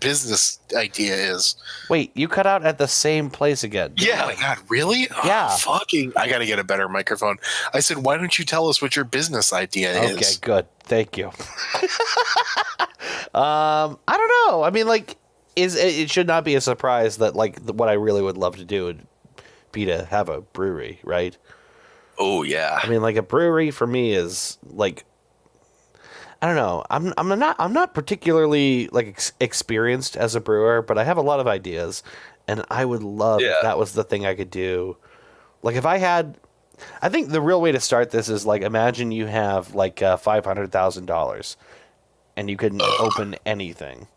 business idea is. Wait, you cut out at the same place again. Yeah. Oh my god, really? Yeah. Oh, fucking I gotta get a better microphone. I said, why don't you tell us what your business idea is? Okay, good. Thank you. I don't know. I mean, like, it should not be a surprise that like what I really would love to do would be to have a brewery, right? Oh yeah. I mean, like a brewery for me is like, I don't know. I'm not particularly like experienced as a brewer, but I have a lot of ideas, and I would love if that was the thing I could do. Like if I had, I think the real way to start this is like imagine you have like $500,000, and you can open anything.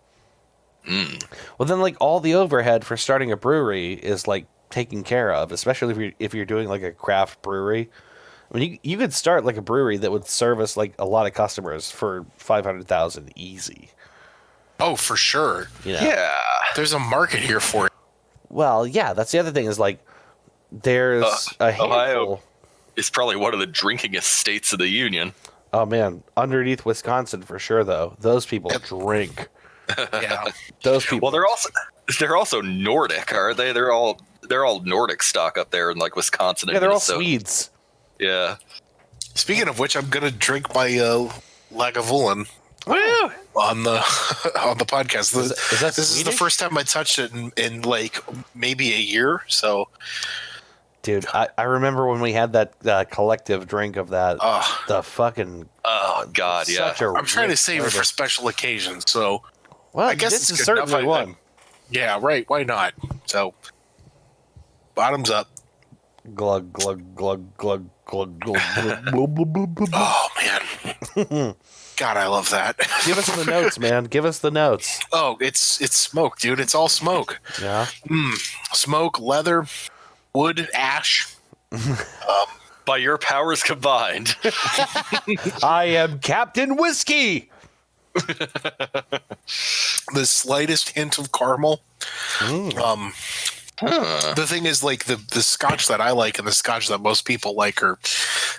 Well, then like all the overhead for starting a brewery is like taken care of, especially if you're doing like a craft brewery. I mean, you could start like a brewery that would service like a lot of customers for $500,000 easy. Oh, for sure. You know? Yeah. There's a market here for it. Well, yeah, that's the other thing is like there's a handful. Ohio is probably one of the drinkingest states of the union. Oh man, underneath Wisconsin for sure though. Those people drink. Yeah. Those people. Well, they're also Nordic, aren't they? They're all Nordic stock up there in like Wisconsin. Yeah, and they're all Minnesota. Swedes. Yeah. Speaking of which, I'm gonna drink my Lagavulin Woo! on the podcast. Is that This is the Swedish? first time I touched it in like maybe a year. So Dude, I remember when we had that collective drink of that. Ugh. The fucking. Oh God, yeah. Such a I'm trying to rich save it for flavor. special occasions. So Well, I guess this it's is good enough. certainly one. Yeah, right. Why not? So bottoms up. Glug glug glug glug glug glug glug glug glug glug glug. Oh man, God, I love that. Give us the notes, man. Give us the notes. Oh, it's smoke, dude. It's all smoke. Yeah. Smoke, leather, wood, ash. By your powers combined. I am Captain Whiskey. The slightest hint of caramel. The thing is, like, the scotch that I like and the scotch that most people like are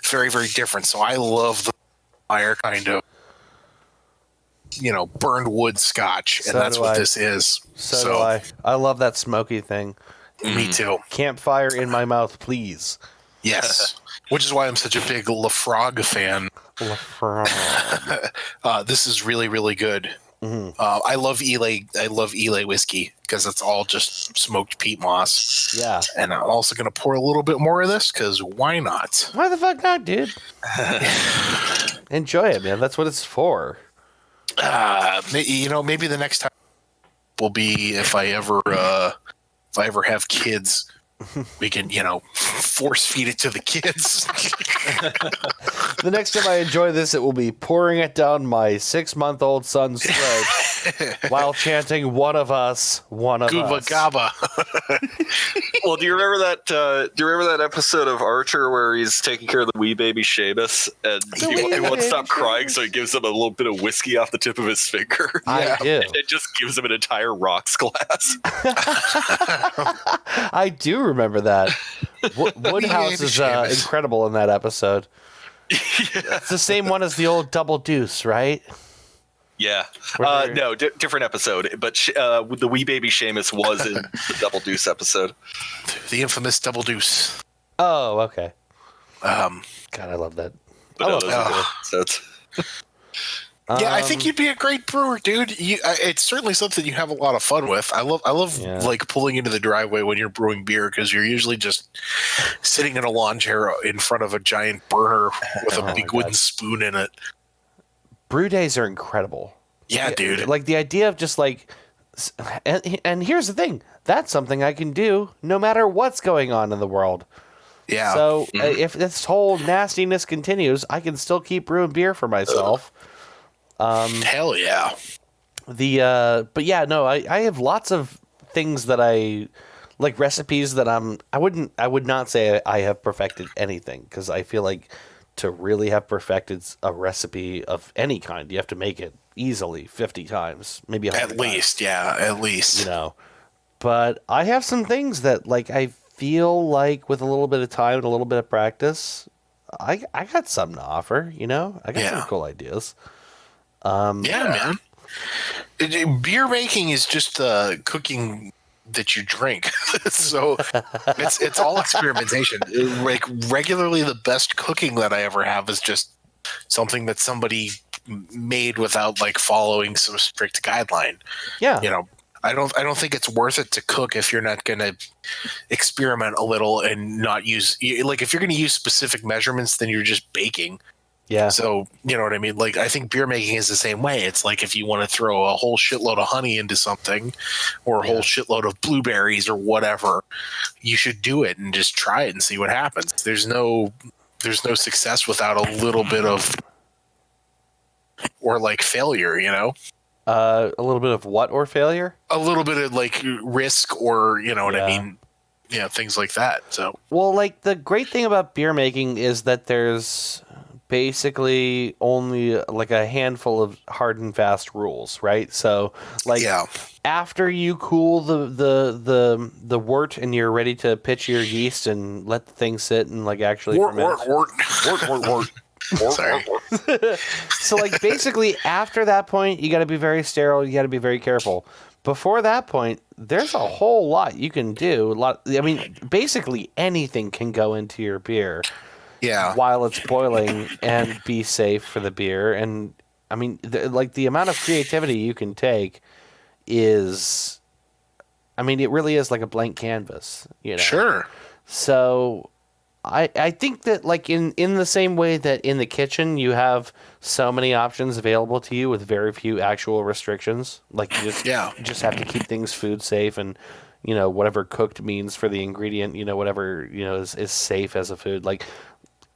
very, very different. So I love the fire kind of, burned wood scotch, and that's what this is. So do I. I love that smoky thing. Me too. Campfire in my mouth, please. Yes. Which is why I'm such a big Lafrogue fan. This is really, really good. I love Elay. I love Elay whiskey because it's all just smoked peat moss. Yeah. And I'm also going to pour a little bit more of this because why not? Why the fuck not, dude? Enjoy it, man. That's what it's for. Maybe the next time will be if I ever have kids. We can, force feed it to the kids. The next time I enjoy this, it will be pouring it down my 6-month-old son's throat while chanting "One of us, one of Gooba us." Gaba. Well, do you remember that? Do you remember that episode of Archer where he's taking care of the wee baby Seamus, and he won't stop crying, so he gives him a little bit of whiskey off the tip of his finger. I do. And it just gives him an entire rocks glass. I do remember that. Woodhouse is incredible in that episode. It's the same one as the old Double Deuce, right? Yeah. No, different episode. But the wee baby Seamus was in the Double Deuce episode. The infamous Double Deuce. Oh, okay. God, I love that. But no, those are good episodes. Yeah, I think you'd be a great brewer, dude. It's certainly something you have a lot of fun with. I love like pulling into the driveway when you're brewing beer because you're usually just sitting in a lawn chair in front of a giant burner with a big wooden spoon in it. Brew days are incredible. Yeah, dude. Like the idea of just like, and here's the thing, that's something I can do no matter what's going on in the world. Yeah. So if this whole nastiness continues, I can still keep brewing beer for myself. Hell yeah. But yeah, no, I have lots of things that I like, recipes that I would not say I have perfected anything, because I feel like to really have perfected a recipe of any kind, you have to make it easily 50 times, maybe 100 at least, But I have some things that, like, I feel like with a little bit of time and a little bit of practice, I got something to offer, I got some cool ideas. Man. Beer making is just cooking that you drink. So it's all experimentation. Like, regularly the best cooking that I ever have is just something that somebody made without like following some strict guideline. Yeah. I don't think it's worth it to cook if you're not going to experiment a little and not use, like, if you're going to use specific measurements, then you're just baking. Yeah. So, you know what I mean? Like, I think beer making is the same way. It's like if you want to throw a whole shitload of honey into something or a whole shitload of blueberries or whatever, you should do it and just try it and see what happens. There's no success without a little bit of, or like failure, A little bit of what, or failure? A little bit of like risk, or, you know what I mean? Yeah, things like that. So, well, like, the great thing about beer making is that there's basically only like a handful of hard and fast rules, right? So, like, after you cool the wort and you're ready to pitch your yeast and let the thing sit and like actually ferment. Wort. Sorry. So, like, basically after that point, you got to be very sterile. You got to be very careful. Before that point, there's a whole lot you can do. Basically anything can go into your beer. Yeah. While it's boiling and be safe for the beer. And I mean, the amount of creativity you can take is, it really is like a blank canvas, Sure. So I think that, like, in the same way that in the kitchen you have so many options available to you with very few actual restrictions, like you just have to keep things food safe, and whatever cooked means for the ingredient, whatever is safe as a food. Like,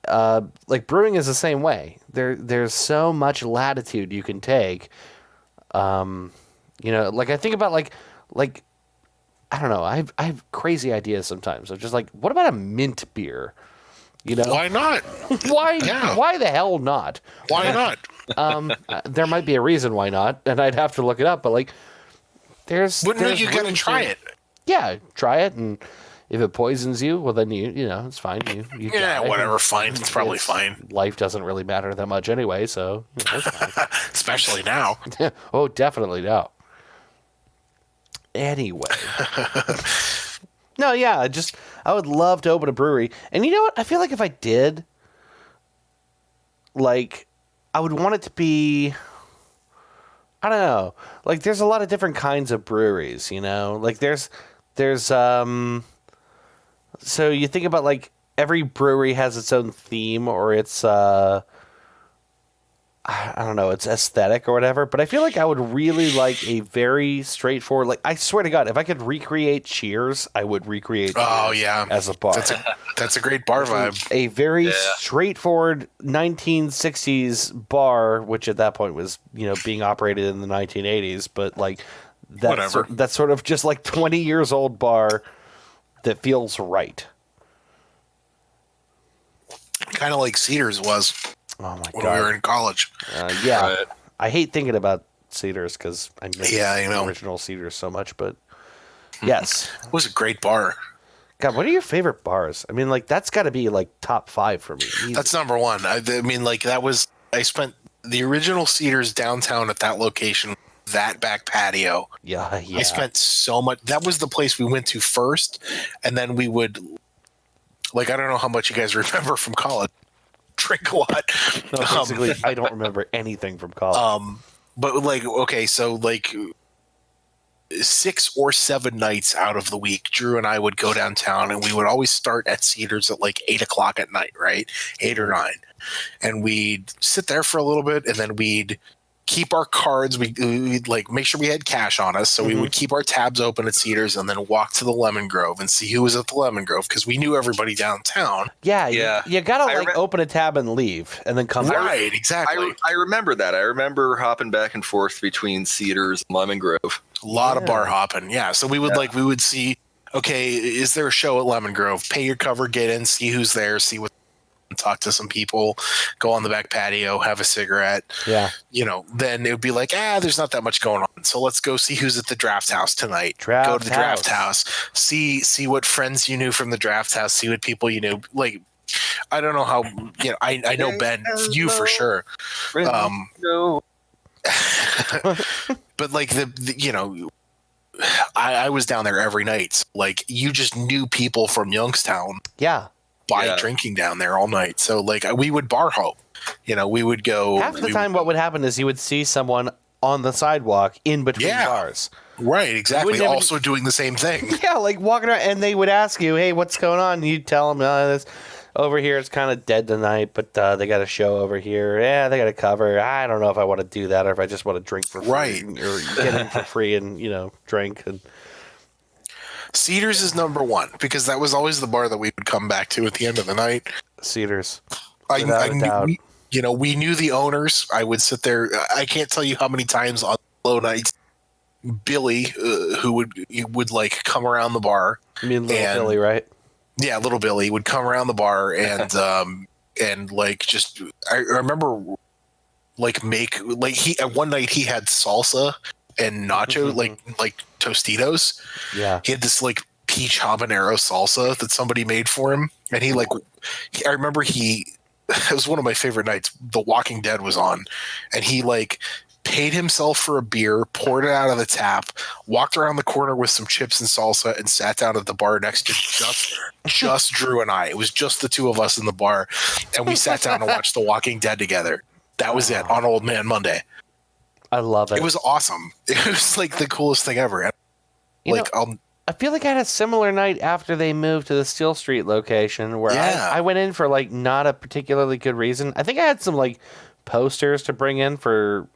like brewing is the same way. There's so much latitude you can take. Like I think about like I don't know. I have crazy ideas sometimes. I'm just like, what about a mint beer? Why not? Why? Yeah. Why the hell not? Why not? There might be a reason why not, and I'd have to look it up. But like, you gotta try it. Yeah, try it, and if it poisons you, well then it's fine. You Yeah, die. whatever. Fine. It's probably fine. Life doesn't really matter that much anyway, so it's fine. Especially now. Oh, definitely no. Anyway. No, yeah, I would love to open a brewery. And you know what? I feel like if I did, like, I would want it to be, I don't know. Like, there's a lot of different kinds of breweries, Like, there's, so you think about, like, every brewery has its own theme or its, I don't know, it's aesthetic or whatever, but I feel like I would really like a very straightforward, like, I swear to God, if I could recreate Cheers, I would recreate Cheers as a bar. That's a great bar vibe. A very straightforward 1960s bar, which at that point was, being operated in the 1980s, but like, that's sort of just like 20 years old bar that feels right. Kind of like Cedars was. Oh my when God. we were in college. Yeah. Right. I hate thinking about Cedars because I miss know. original Cedars so much, but yes. It was a great bar. God, what are your favorite bars? I mean, like, that's got to be like top 5 for me. Easy. That's number one. I mean, like, I spent the original Cedars downtown at that location, that back patio. Yeah. I spent so much. That was the place we went to first. And then we would, like, I don't know how much you guys remember from college. Drink a lot. No, basically, I don't remember anything from college. But like, okay, so like 6 or 7 nights out of the week, Drew and I would go downtown, and we would always start at Cedars at like 8:00 at night, right? 8 or 9, and we'd sit there for a little bit, and then we'd keep our cards. We'd like make sure we had cash on us, so we would keep our tabs open at Cedars, and then walk to the Lemon Grove and see who was at the Lemon Grove because we knew everybody downtown. Yeah. You gotta open a tab and leave, and then come back. Right, exactly. I remember that. I remember hopping back and forth between Cedars and Lemon Grove. A lot of bar hopping. Yeah, so we would see. Okay, is there a show at Lemon Grove? Pay your cover, get in, see who's there, see what. Talk to some people, go on the back patio, have a cigarette. Yeah. Then it would be like, there's not that much going on. So let's go see who's at the draft house tonight. Go to the draft house. See what friends you knew from the draft house. See what people you knew. Like, I don't know how, I know Ben, you for sure. No. But like I was down there every night. So like you just knew people from Youngstown. Yeah. By drinking down there all night. So like we would bar hop, we would go. Half the time what would happen is you would see someone on the sidewalk in between bars. Right, exactly. Also doing the same thing. Yeah, like walking around, and they would ask you, hey, what's going on? And you'd tell them, this over here it's kind of dead tonight, but they got a show over here. Yeah, they got a cover. I don't know if I want to do that or if I just want to drink for free. Right. Or get in for free and, drink. And Cedars is number one because that was always the bar that we would come back to at the end of the night. Cedars. We knew the owners. I would sit there. I can't tell you how many times on low nights, Billy, who would like come around the bar. You mean little Billy, right? Yeah, little Billy would come around the bar and and like just. I remember like one night he had salsa and nacho like Tostitos. Yeah. He had this like peach habanero salsa that somebody made for him. And I remember it was one of my favorite nights. The Walking Dead was on and he like paid himself for a beer, poured it out of the tap, walked around the corner with some chips and salsa and sat down at the bar next to just Drew and I. It was just the two of us in the bar and we sat down and watched The Walking Dead together. That was it on Old Man Monday. I love it. It was awesome. It was like the coolest thing ever. I feel like I had a similar night after they moved to the Steel Street location where I went in for like not a particularly good reason. I think I had some like posters to bring in for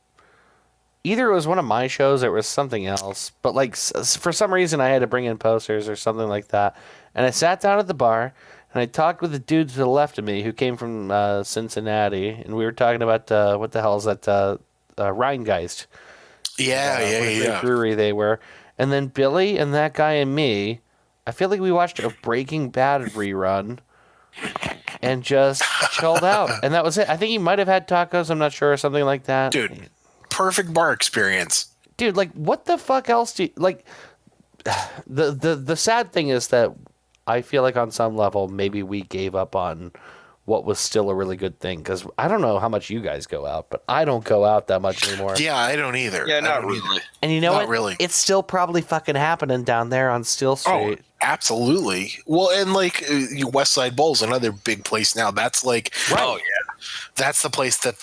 either it was one of my shows or it was something else. But like for some reason I had to bring in posters or something like that. And I sat down at the bar and and I talked with the dude to the left of me who came from Cincinnati, and we were talking about what the hell is that Rheingeist? Yeah. Brewery they were, and then Billy and that guy and me. I feel like we watched a Breaking Bad rerun and just chilled out, and that was it. I think he might have had tacos. I'm not sure, or something like that. Dude, perfect bar experience. Dude, like, what the fuck else do you, like? The sad thing is that I feel like on some level maybe we gave up on what was still a really good thing, because I don't know how much you guys go out, but I don't go out that much anymore. Yeah, I don't either. Yeah, not really. And you know Not what? really. It's still probably fucking happening down there on Steel Street. Oh, absolutely. Well, and like West Side Bowl's another big place now. That's like, Oh yeah. that's the place that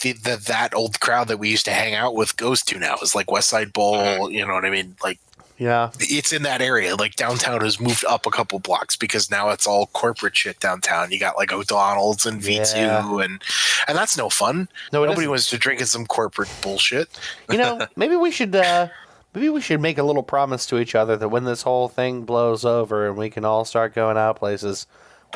that old crowd that we used to hang out with goes to now. Is like West Side Bowl. You know what I mean? Like, Yeah. it's in that area. Like downtown has moved up a couple blocks because now it's all corporate shit downtown. You got like O'Donnell's and V2 Yeah. and that's no fun. No, it Nobody isn't. wants to drink in some corporate bullshit. You know, maybe we should make a little promise to each other that when this whole thing blows over and we can all start going out places,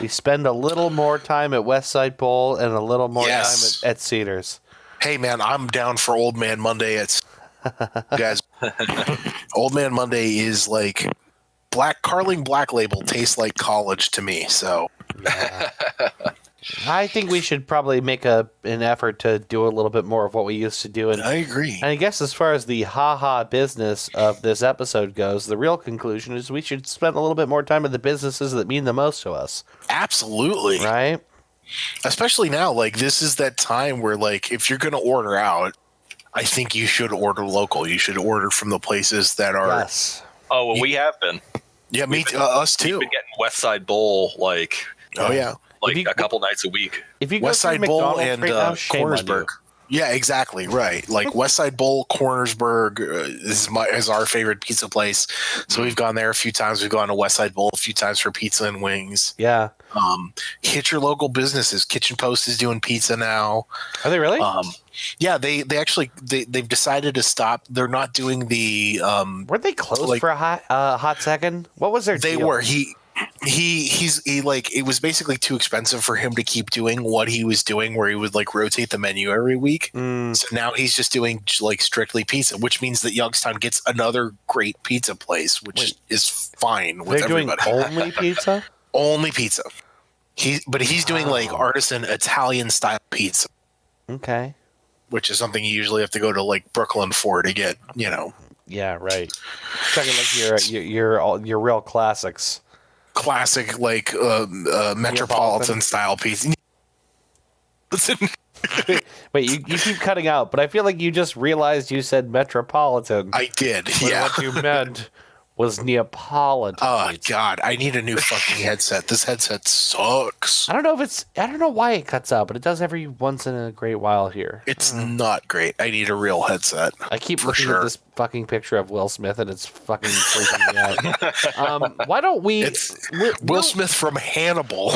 we spend a little more time at West Side Bowl and a little more Yes. time at Cedars. Hey man, I'm down for Old Man Monday. It's guys. Old Man Monday is like Carling Black Label tastes like college to me. So I think we should probably make an effort to do a little bit more of what we used to do. And I agree. I guess as far as the ha-ha business of this episode goes, the real conclusion is we should spend a little bit more time at the businesses that mean the most to us. Absolutely. Right? Especially now, like this is that time where like if you're gonna order out, I think you should order local. You should order from the places that are Yes. Oh well, we have been. Yeah, us too. We've been getting West Side Bowl like Oh yeah. like If you- a couple nights a week. If you West go through Side Bowl McDonald's and right now, shame on you. Cornersburg. Yeah, exactly right. Like West Side Bowl, Cornersburg is our favorite pizza place. So we've gone there a few times. We've gone to West Side Bowl a few times for pizza and wings. Yeah. Hit your local businesses. Kitchen Post is doing pizza now. Are they really? Yeah, they've decided to stop. They're not doing the. Weren't they closed like- for a hot second? What was their They deal? were. He's like it was basically too expensive for him to keep doing what he was doing, where he would like rotate the menu every week. So now he's just doing like strictly pizza, which means that Youngstown gets another great pizza place, which is fine with They're doing everybody. only pizza? Only pizza. He's doing like artisan Italian style pizza, Okay. which is something you usually have to go to like Brooklyn for to get. You know, Yeah, right. Talking like your real classics. classic like metropolitan style pizza. Listen. Wait, you keep cutting out, but I feel like you just realized you said metropolitan. I did. When Yeah. What you meant was Neapolitan. Oh God, I need a new fucking headset. This headset sucks. I don't know why it cuts out, but it does every once in a great while here. It's not great. I need a real headset. I keep for looking sure. at this fucking picture of Will Smith, and it's fucking freaking me out. Why don't we? It's Will Smith from Hannibal.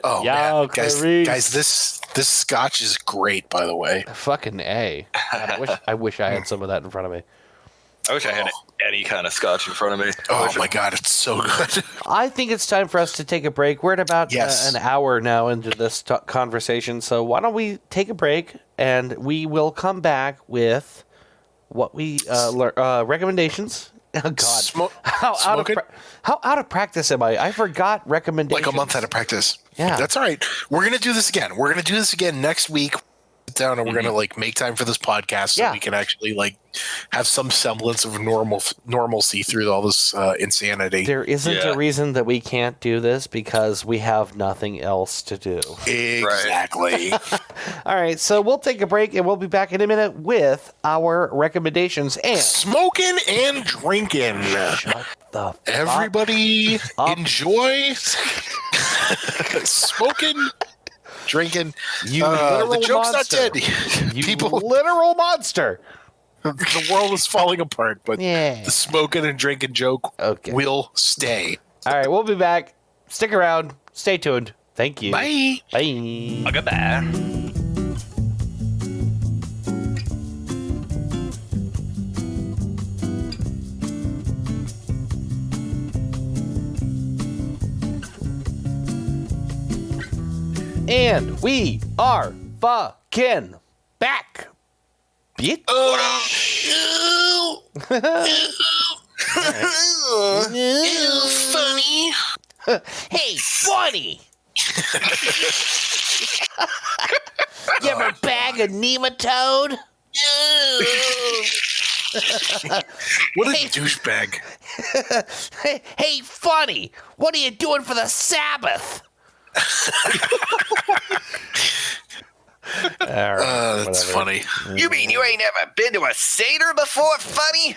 Oh Yo, man, Clarice. guys, this scotch is great. By the way, Fucking A. God, I wish I had some of that in front of me. I wish I had any kind of scotch in front of me. oh my God, it's so good. I think it's time for us to take a break. We're at about Yes. an hour now into this conversation, so why don't we take a break, and we will come back with what we recommendations. Oh God, how out of practice am I? I forgot recommendations. Like a month out of practice. Yeah. That's all right. We're gonna do this again. We're gonna do this again next week. Sit down and we're gonna like make time for this podcast so Yeah. we can actually like have some semblance of normalcy through all this insanity. There isn't Yeah. a reason that we can't do this because we have nothing else to do. Exactly. All right, so we'll take a break and we'll be back in a minute with our recommendations and Smoking and drinking. shut the fuck Everybody up. enjoy smoking, drinking. You the literal joke's monster. not dead. You People, literal monster. the world is falling apart, but Yeah. the smoking and drinking joke Okay. will stay. All right, we'll be back. Stick around. Stay tuned. Thank you. Bye. Bye. Goodbye. And we are fucking back. Bitch. Funny. Hey, funny. You ever bag a nematode? What a douchebag. Hey, funny. What are you doing for the Sabbath? That's funny. You mean you ain't ever been to a Seder before, funny?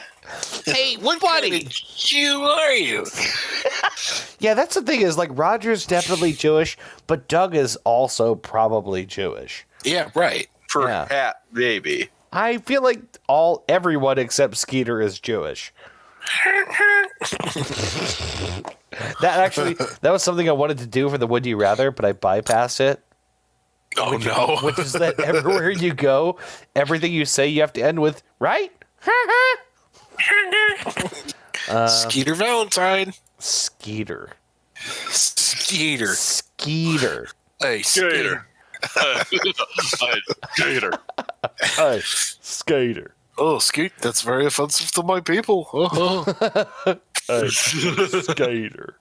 Hey, What funny. kind of Jew are you? Yeah, that's the thing is, like, Roger's definitely Jewish, but Doug is also probably Jewish. Yeah, right. Perhaps, maybe. I feel like everyone except Skeeter is Jewish. That was something I wanted to do for the Would You Rather, but I bypassed it. Oh, no. Which is that everywhere you go, everything you say you have to end with, right? Skeeter Valentine. Skeeter. Skeeter. Skeeter. Hey, Skeeter. Gator. Hey, Skater. Oh, Skeet, that's very offensive to my people. Hey, Skater.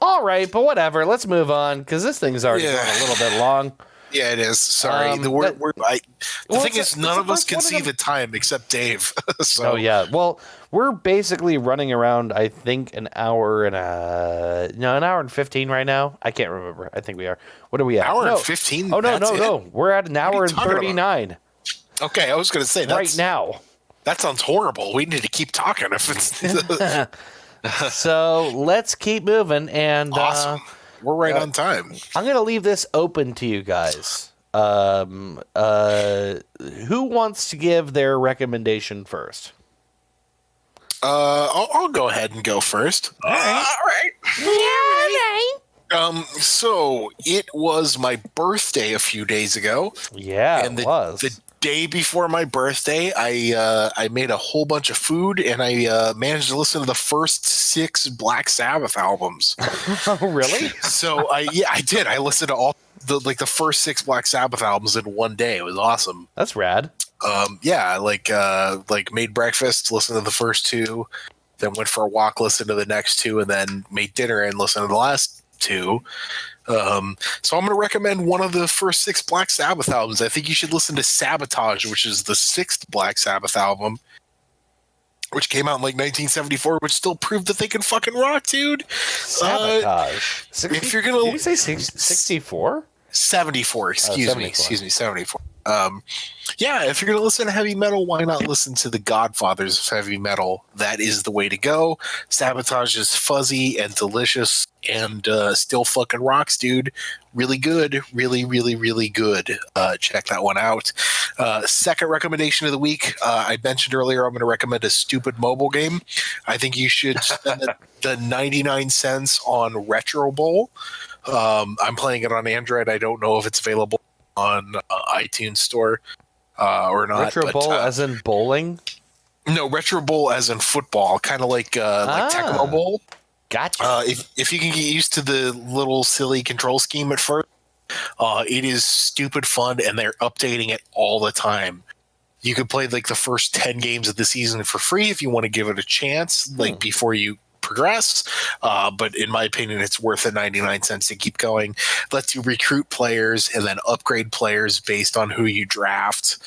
All right, but whatever. Let's move on because this thing's already going a little bit long. Yeah, it is. Sorry. The thing is, none of us can see the time except Dave. So. Oh, yeah. Well, we're basically running around, I think, an hour and 15 right now. I can't remember. I think we are. What are we at? Hour and 15? Oh, no. We're at an hour and 39. Okay, I was going to say right now. That sounds horrible. We need to keep talking. If it's So let's keep moving. And awesome. We're right on time. I'm going to leave this open to you guys. Who wants to give their recommendation first? I'll go ahead and go first. All right. So it was my birthday a few days ago. Yeah, and it was. The day before my birthday, I made a whole bunch of food, and I managed to listen to the first 6 Black Sabbath albums. Oh, really? So I did. I listened to all the first 6 Black Sabbath albums in one day. It was awesome. That's rad. Made breakfast, listened to the first 2, then went for a walk, listened to the next 2, and then made dinner and listened to the last 2. So I'm going to recommend one of the first 6 Black Sabbath albums. I think you should listen to Sabotage, which is the 6th Black Sabbath album, which came out in 1974, which still proved that they can fucking rock, dude. Sabotage. If you're gonna, did you say 64? 74. Excuse me. 74. If you're going to listen to heavy metal, why not listen to the Godfathers of heavy metal? That is the way to go. Sabotage is fuzzy and delicious and still fucking rocks, dude. Really good. Really, really, really good. Check that one out. Second recommendation of the week. I mentioned earlier I'm going to recommend a stupid mobile game. I think you should spend the 99 cents on Retro Bowl. I'm playing it on Android. I don't know if it's available on iTunes Store or not. Retro Bowl as in bowling? No, Retro Bowl as in football, kind of like Tecmo Bowl. Gotcha. If you can get used to the little silly control scheme at first, it is stupid fun, and they're updating it all the time. You could play the first 10 games of the season for free if you want to give it a chance, before you progress, but in my opinion it's worth the 99 cents to keep going. Lets you recruit players and then upgrade players based on who you draft.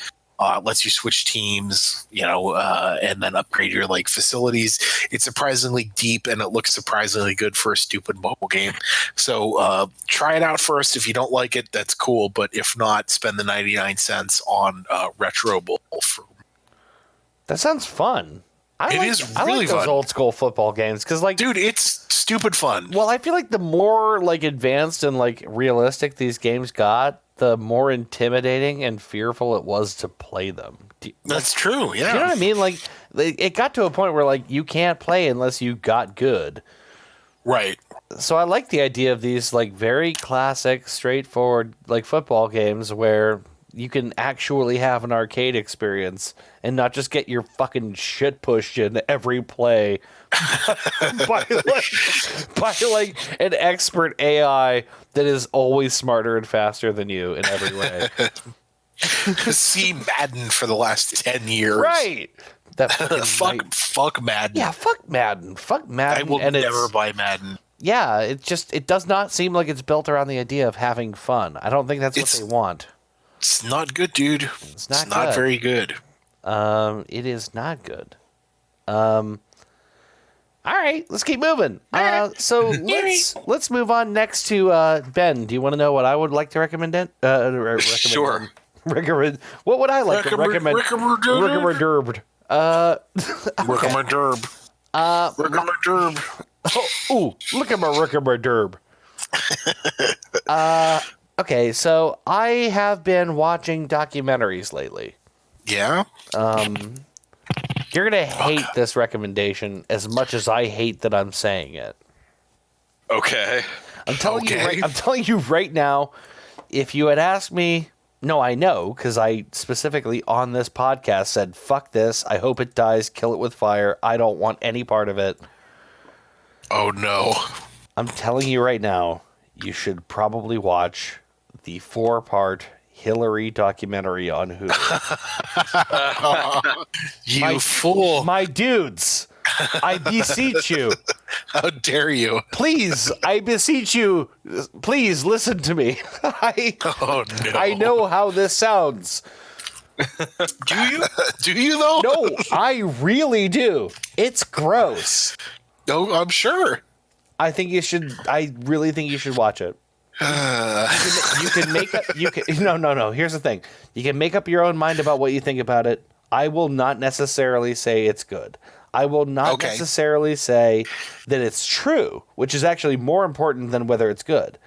Lets you switch teams, and then upgrade your facilities. It's surprisingly deep and it looks surprisingly good for a stupid mobile game. So try it out first. If you don't like it, that's cool, but if not, spend the 99 cents on Retro Bowl. That sounds fun. I like those fun. old school football games because, dude, it's stupid fun. Well, I feel like the more advanced and realistic these games got, the more intimidating and fearful it was to play them. That's true. Yeah, you know what I mean? It got to a point where you can't play unless you got good. Right. So I like the idea of these very classic, straightforward football games where you can actually have an arcade experience and not just get your fucking shit pushed in every play by an expert AI that is always smarter and faster than you in every way. See Madden for the last 10 years. Right. That fuck Madden. Yeah, fuck Madden. Fuck Madden. I will never buy Madden. Yeah, it does not seem like it's built around the idea of having fun. I don't think that's what they want. It's not good, dude. It's not very good. It is not good. All right, let's keep moving. So let's move on next to Ben. Do you want to know what I would like to recommend? Recommend? Sure. Recommend. What would I like to recommend? Recommend. Recommend. Ooh, look at my recommend. Okay, so I have been watching documentaries lately. Yeah? You're going to hate this recommendation as much as I hate that I'm saying it. Okay. I'm telling you right now, if you had asked me, no, I know, because I specifically on this podcast said, fuck this, I hope it dies, kill it with fire, I don't want any part of it. Oh, no. I'm telling you right now, you should probably watch the 4-part Hillary documentary on Hulu. You fool. My dudes, I beseech you. How dare you? Please, I beseech you, please listen to me. Oh, no. I know how this sounds. Do you? Do you, though? No, I really do. It's gross. No, I'm sure. I really think you should watch it. You can make up. No. Here's the thing. You can make up your own mind about what you think about it. I will not necessarily say it's good. I will not necessarily say that it's true, which is actually more important than whether it's good.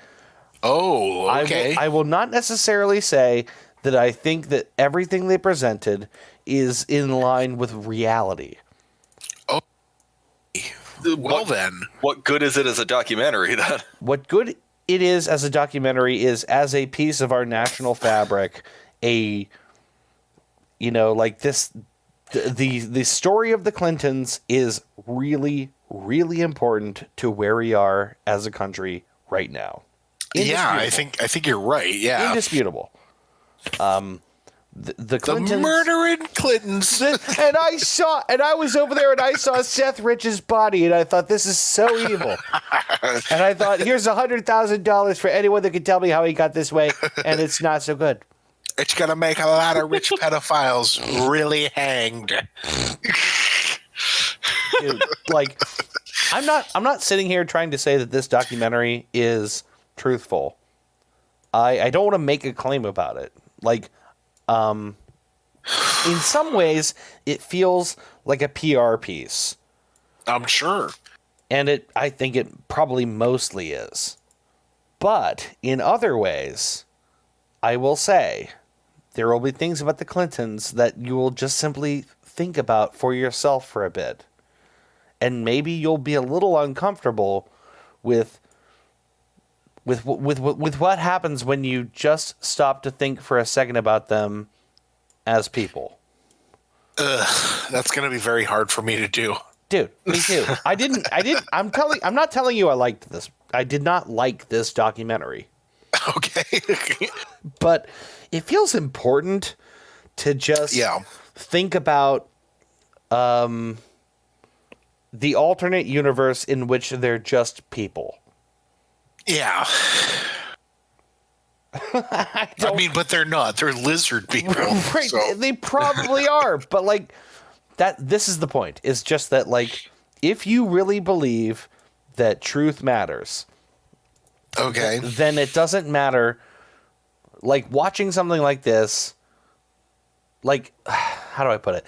Oh, okay. I will not necessarily say that I think that everything they presented is in line with reality. Oh, well then. What good is it as a documentary then? What good it is as a documentary is as a piece of our national fabric, the story of the Clintons is really, really important to where we are as a country right now. Yeah, I think you're right. Yeah, indisputable. The Clintons, the murdering Clintons, and I was over there and I saw Seth Rich's body and I thought, this is so evil. And I thought, here's $100,000 for anyone that can tell me how he got this way, and it's not so good. It's gonna make a lot of rich pedophiles really hanged. Dude, I'm not sitting here trying to say that this documentary is truthful. I don't want to make a claim about it. In some ways, it feels like a PR piece. I'm sure. And I think it probably mostly is. But in other ways, I will say, there will be things about the Clintons that you will just simply think about for yourself for a bit. And maybe you'll be a little uncomfortable with what happens when you just stop to think for a second about them as people. That's going to be very hard for me to do. Dude, me too. I'm not telling you I liked this. I did not like this documentary. Okay. But it feels important to just think about the alternate universe in which they're just people. Yeah. But they're not. They're lizard people. Right. So. They probably are. But this is the point. It's just that if you really believe that truth matters, okay, then it doesn't matter. Watching something like this, how do I put it?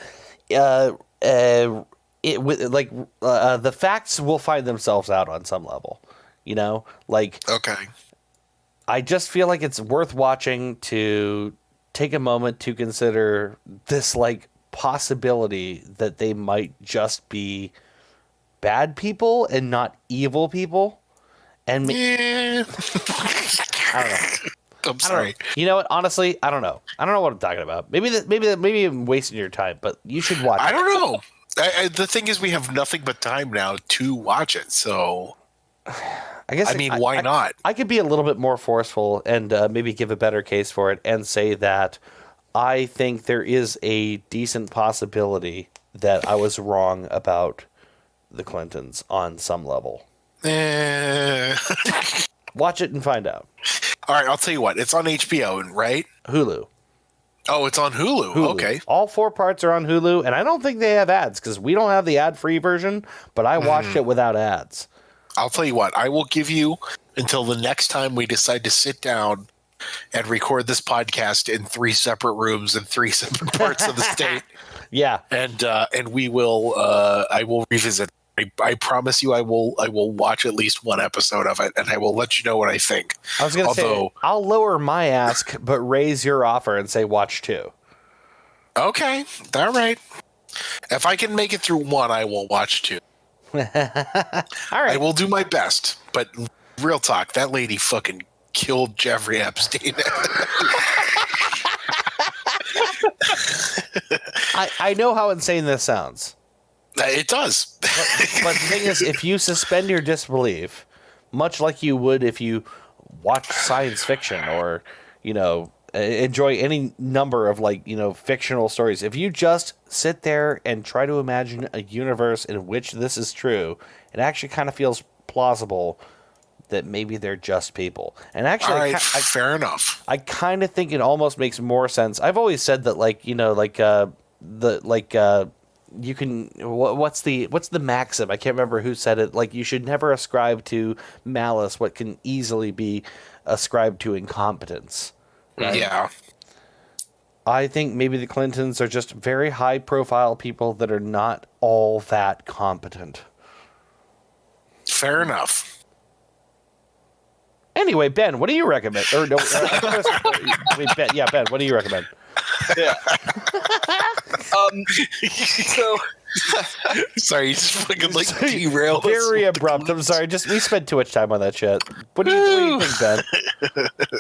The facts will find themselves out on some level. Okay. I just feel like it's worth watching to take a moment to consider this possibility that they might just be bad people and not evil people. And I don't know. I'm sorry. You know what? Honestly, I don't know. I don't know what I'm talking about. Maybe I'm wasting your time, but you should watch it. I don't know. The thing is, we have nothing but time now to watch it. So, why not? I could be a little bit more forceful and maybe give a better case for it and say that I think there is a decent possibility that I was wrong about the Clintons on some level. Watch it and find out. All right, I'll tell you what. It's on HBO, right? Hulu. Oh, it's on Hulu. Okay. All 4 parts are on Hulu, and I don't think they have ads because we don't have the ad-free version, but I watched it without ads. I'll tell you what. I will give you until the next time we decide to sit down and record this podcast in 3 separate rooms in 3 separate parts of the state. Yeah. And we will I will revisit. I promise you I will watch at least 1 episode of it, and I will let you know what I think. I was going to say, I'll lower my ask, but raise your offer and say watch 2. Okay. All right. If I can make it through 1, I will watch 2. All right. I will do my best, but real talk, that lady fucking killed Jeffrey Epstein. I know how insane this sounds. It does. But the thing is, if you suspend your disbelief, much like you would if you watch science fiction or, enjoy any number of fictional stories, if you just sit there and try to imagine a universe in which this is true, it actually kind of feels plausible that maybe they're just people. And actually, all right, fair enough. I kind of think it almost makes more sense. I've always said that, you can. What's the maxim? I can't remember who said it. Like, you should never ascribe to malice what can easily be ascribed to incompetence. Right? Yeah. I think maybe the Clintons are just very high-profile people that are not all that competent. Fair enough. Anyway, Ben, what do you recommend? Or no, Ben, what do you recommend? Yeah. So sorry, you just fucking derailed. Very abrupt. I'm sorry. We spent too much time on that shit. What do you think, Ben?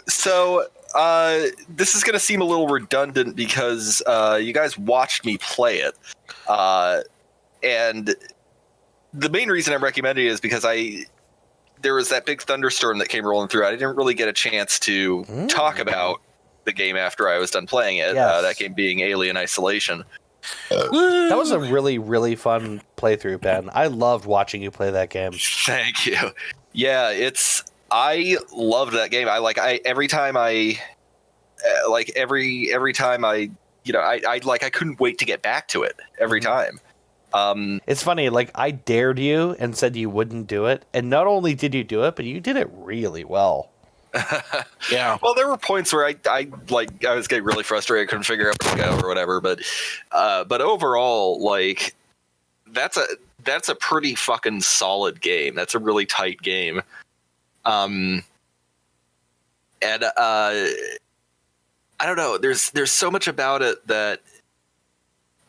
So this is going to seem a little redundant because you guys watched me play it, and the main reason I'm recommending it is because there was that big thunderstorm that came rolling through. I didn't really get a chance to talk about the game after I was done playing it. Yes. That game being Alien Isolation. That was a really, really fun playthrough, Ben. I loved watching you play that game. Thank you. Yeah, I loved that game. Every time I couldn't wait to get back to it every time. It's funny, I dared you and said you wouldn't do it, and not only did you do it, but you did it really well. Yeah. Well, there were points where I was getting really frustrated, couldn't figure out where to go or whatever, but overall, that's a pretty fucking solid game. That's a really tight game. And I don't know, there's so much about it that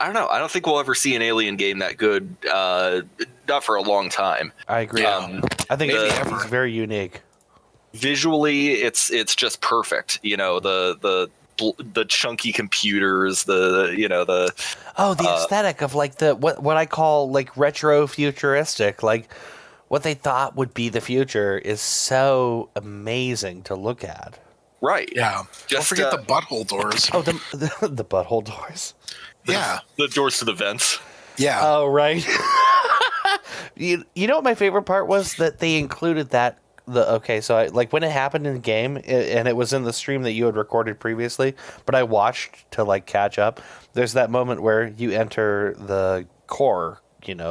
I don't know. I don't think we'll ever see an Alien game that good, not for a long time. I agree. I think it's very unique. Visually, it's just perfect. The chunky computers, the aesthetic of what I call retro futuristic, what they thought would be the future is so amazing to look at. Right. Yeah. Don't forget the butthole doors. Oh, the butthole doors. Yeah. The doors to the vents. Yeah. Oh, right. You know what my favorite part was? That they included that. So when it happened in the game, and it was in the stream that you had recorded previously, but I watched to catch up. There's that moment where you enter the core,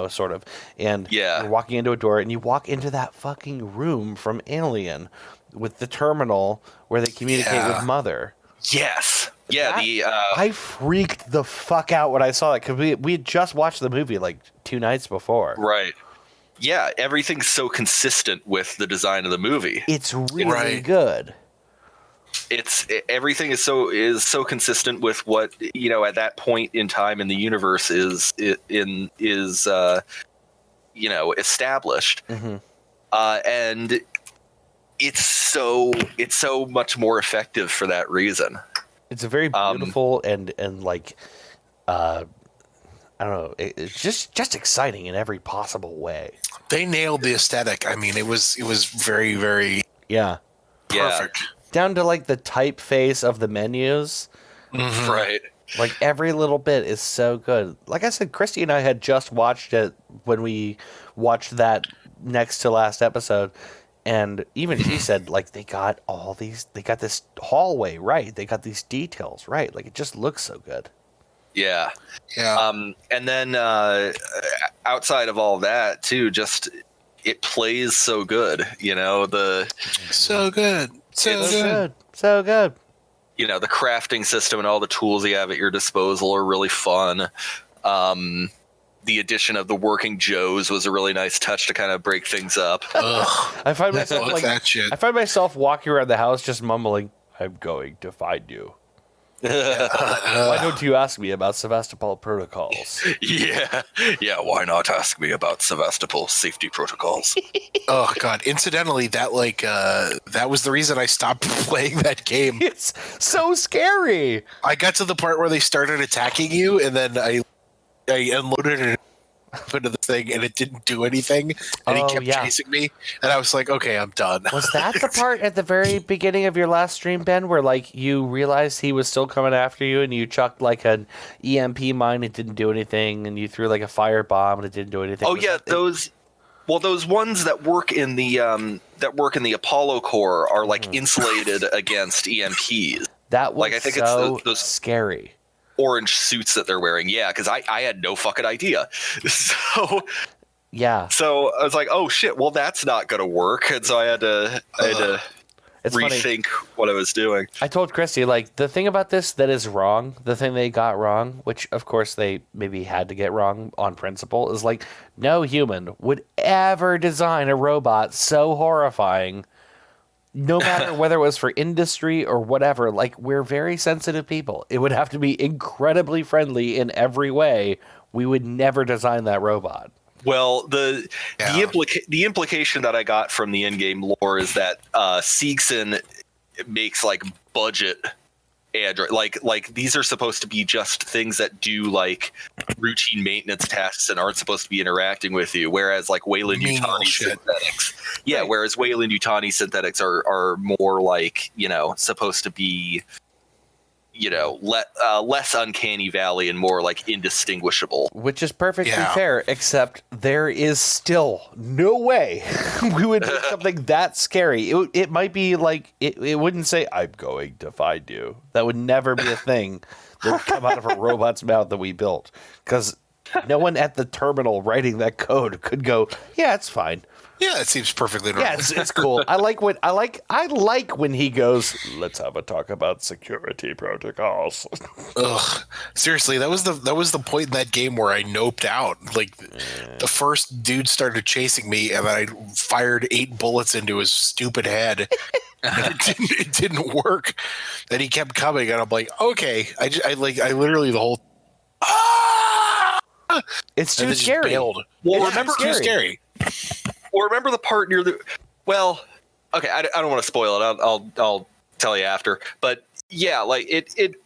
sort of, and you're walking into a door, and you walk into that fucking room from Alien with the terminal where they communicate with Mother. Yes. Yeah. I freaked the fuck out when I saw it because we had just watched the movie 2 nights before. Right. Yeah, everything's so consistent with the design of the movie. It's really good. Everything is so consistent with what at that point in time in the universe is established, mm-hmm. And it's so much more effective for that reason. It's a very beautiful and like I don't know, it's just exciting in every possible way. They nailed the aesthetic. I mean, it was very, very perfect. Down to like the typeface of the menus. Mm-hmm. Right. Like every little bit is so good. Like I said, Christy and I had just watched it when we watched that next to last episode. And even she said, like, they got this hallway right. They got these details right. Like, it just looks so good. Yeah. Yeah. And then outside of all that, too, just it plays so good. You know, so good. So good. You know, the crafting system and all the tools you have at your disposal are really fun. The addition of the working Joes was a really nice touch to kind of break things up. I find myself walking around the house just mumbling, "I'm going to find you." Why don't you ask me about Sevastopol protocols? Yeah. Why not ask me about Sevastopol safety protocols? Oh God! Incidentally, that was the reason I stopped playing that game. It's so scary. I got to the part where they started attacking you, and then I unloaded it into the thing, and it didn't do anything, and he kept chasing me, and I was like, okay, I'm done. Was that the part at the very beginning of your last stream, Ben, where like you realized he was still coming after you, and you chucked like an EMP mine, it didn't do anything, and you threw like a fire bomb, and it didn't do anything? Oh yeah, those ones that work in the Apollo core are like insulated against EMPs. That was like, I think so it's those scary orange suits that they're wearing. Yeah, because I had no fucking idea. So I was like, oh shit, well that's not gonna work, and so I had to rethink what I was doing. I told Christy, like, the thing about this that is wrong, the thing they got wrong, which of course they maybe had to get wrong on principle, is like no human would ever design a robot so horrifying, no matter whether it was for industry or whatever. Like, we're very sensitive people. It would have to be incredibly friendly in every way. We would never design that robot. Well, the implication that I got from the in-game lore is that Seegson makes like budget android, like these are supposed to be just things that do like routine maintenance tasks and aren't supposed to be interacting with you, whereas like Weyland-Yutani synthetics, whereas Weyland-Yutani synthetics are more like, you know, supposed to be, you know, less uncanny valley and more like indistinguishable. Which is perfectly fair, except there is still no way we would do something that scary. It might be like, it wouldn't say, "I'm going to find you." That would never be a thing that would come out of a robot's mouth that we built. Because no one at the terminal writing that code could go, "Yeah, it's fine." Yeah, it seems perfectly normal. Yeah, it's cool. I like when he goes, "Let's have a talk about security protocols." Ugh. Seriously, that was the point in that game where I noped out. Like the first dude started chasing me, and I fired 8 bullets into his stupid head. And it didn't work. Then he kept coming, and I'm like, okay. I literally the whole. It's too scary. Well, remember, too scary. Or remember the part near the. Well, okay, I don't want to spoil it. I'll tell you after. But yeah, like it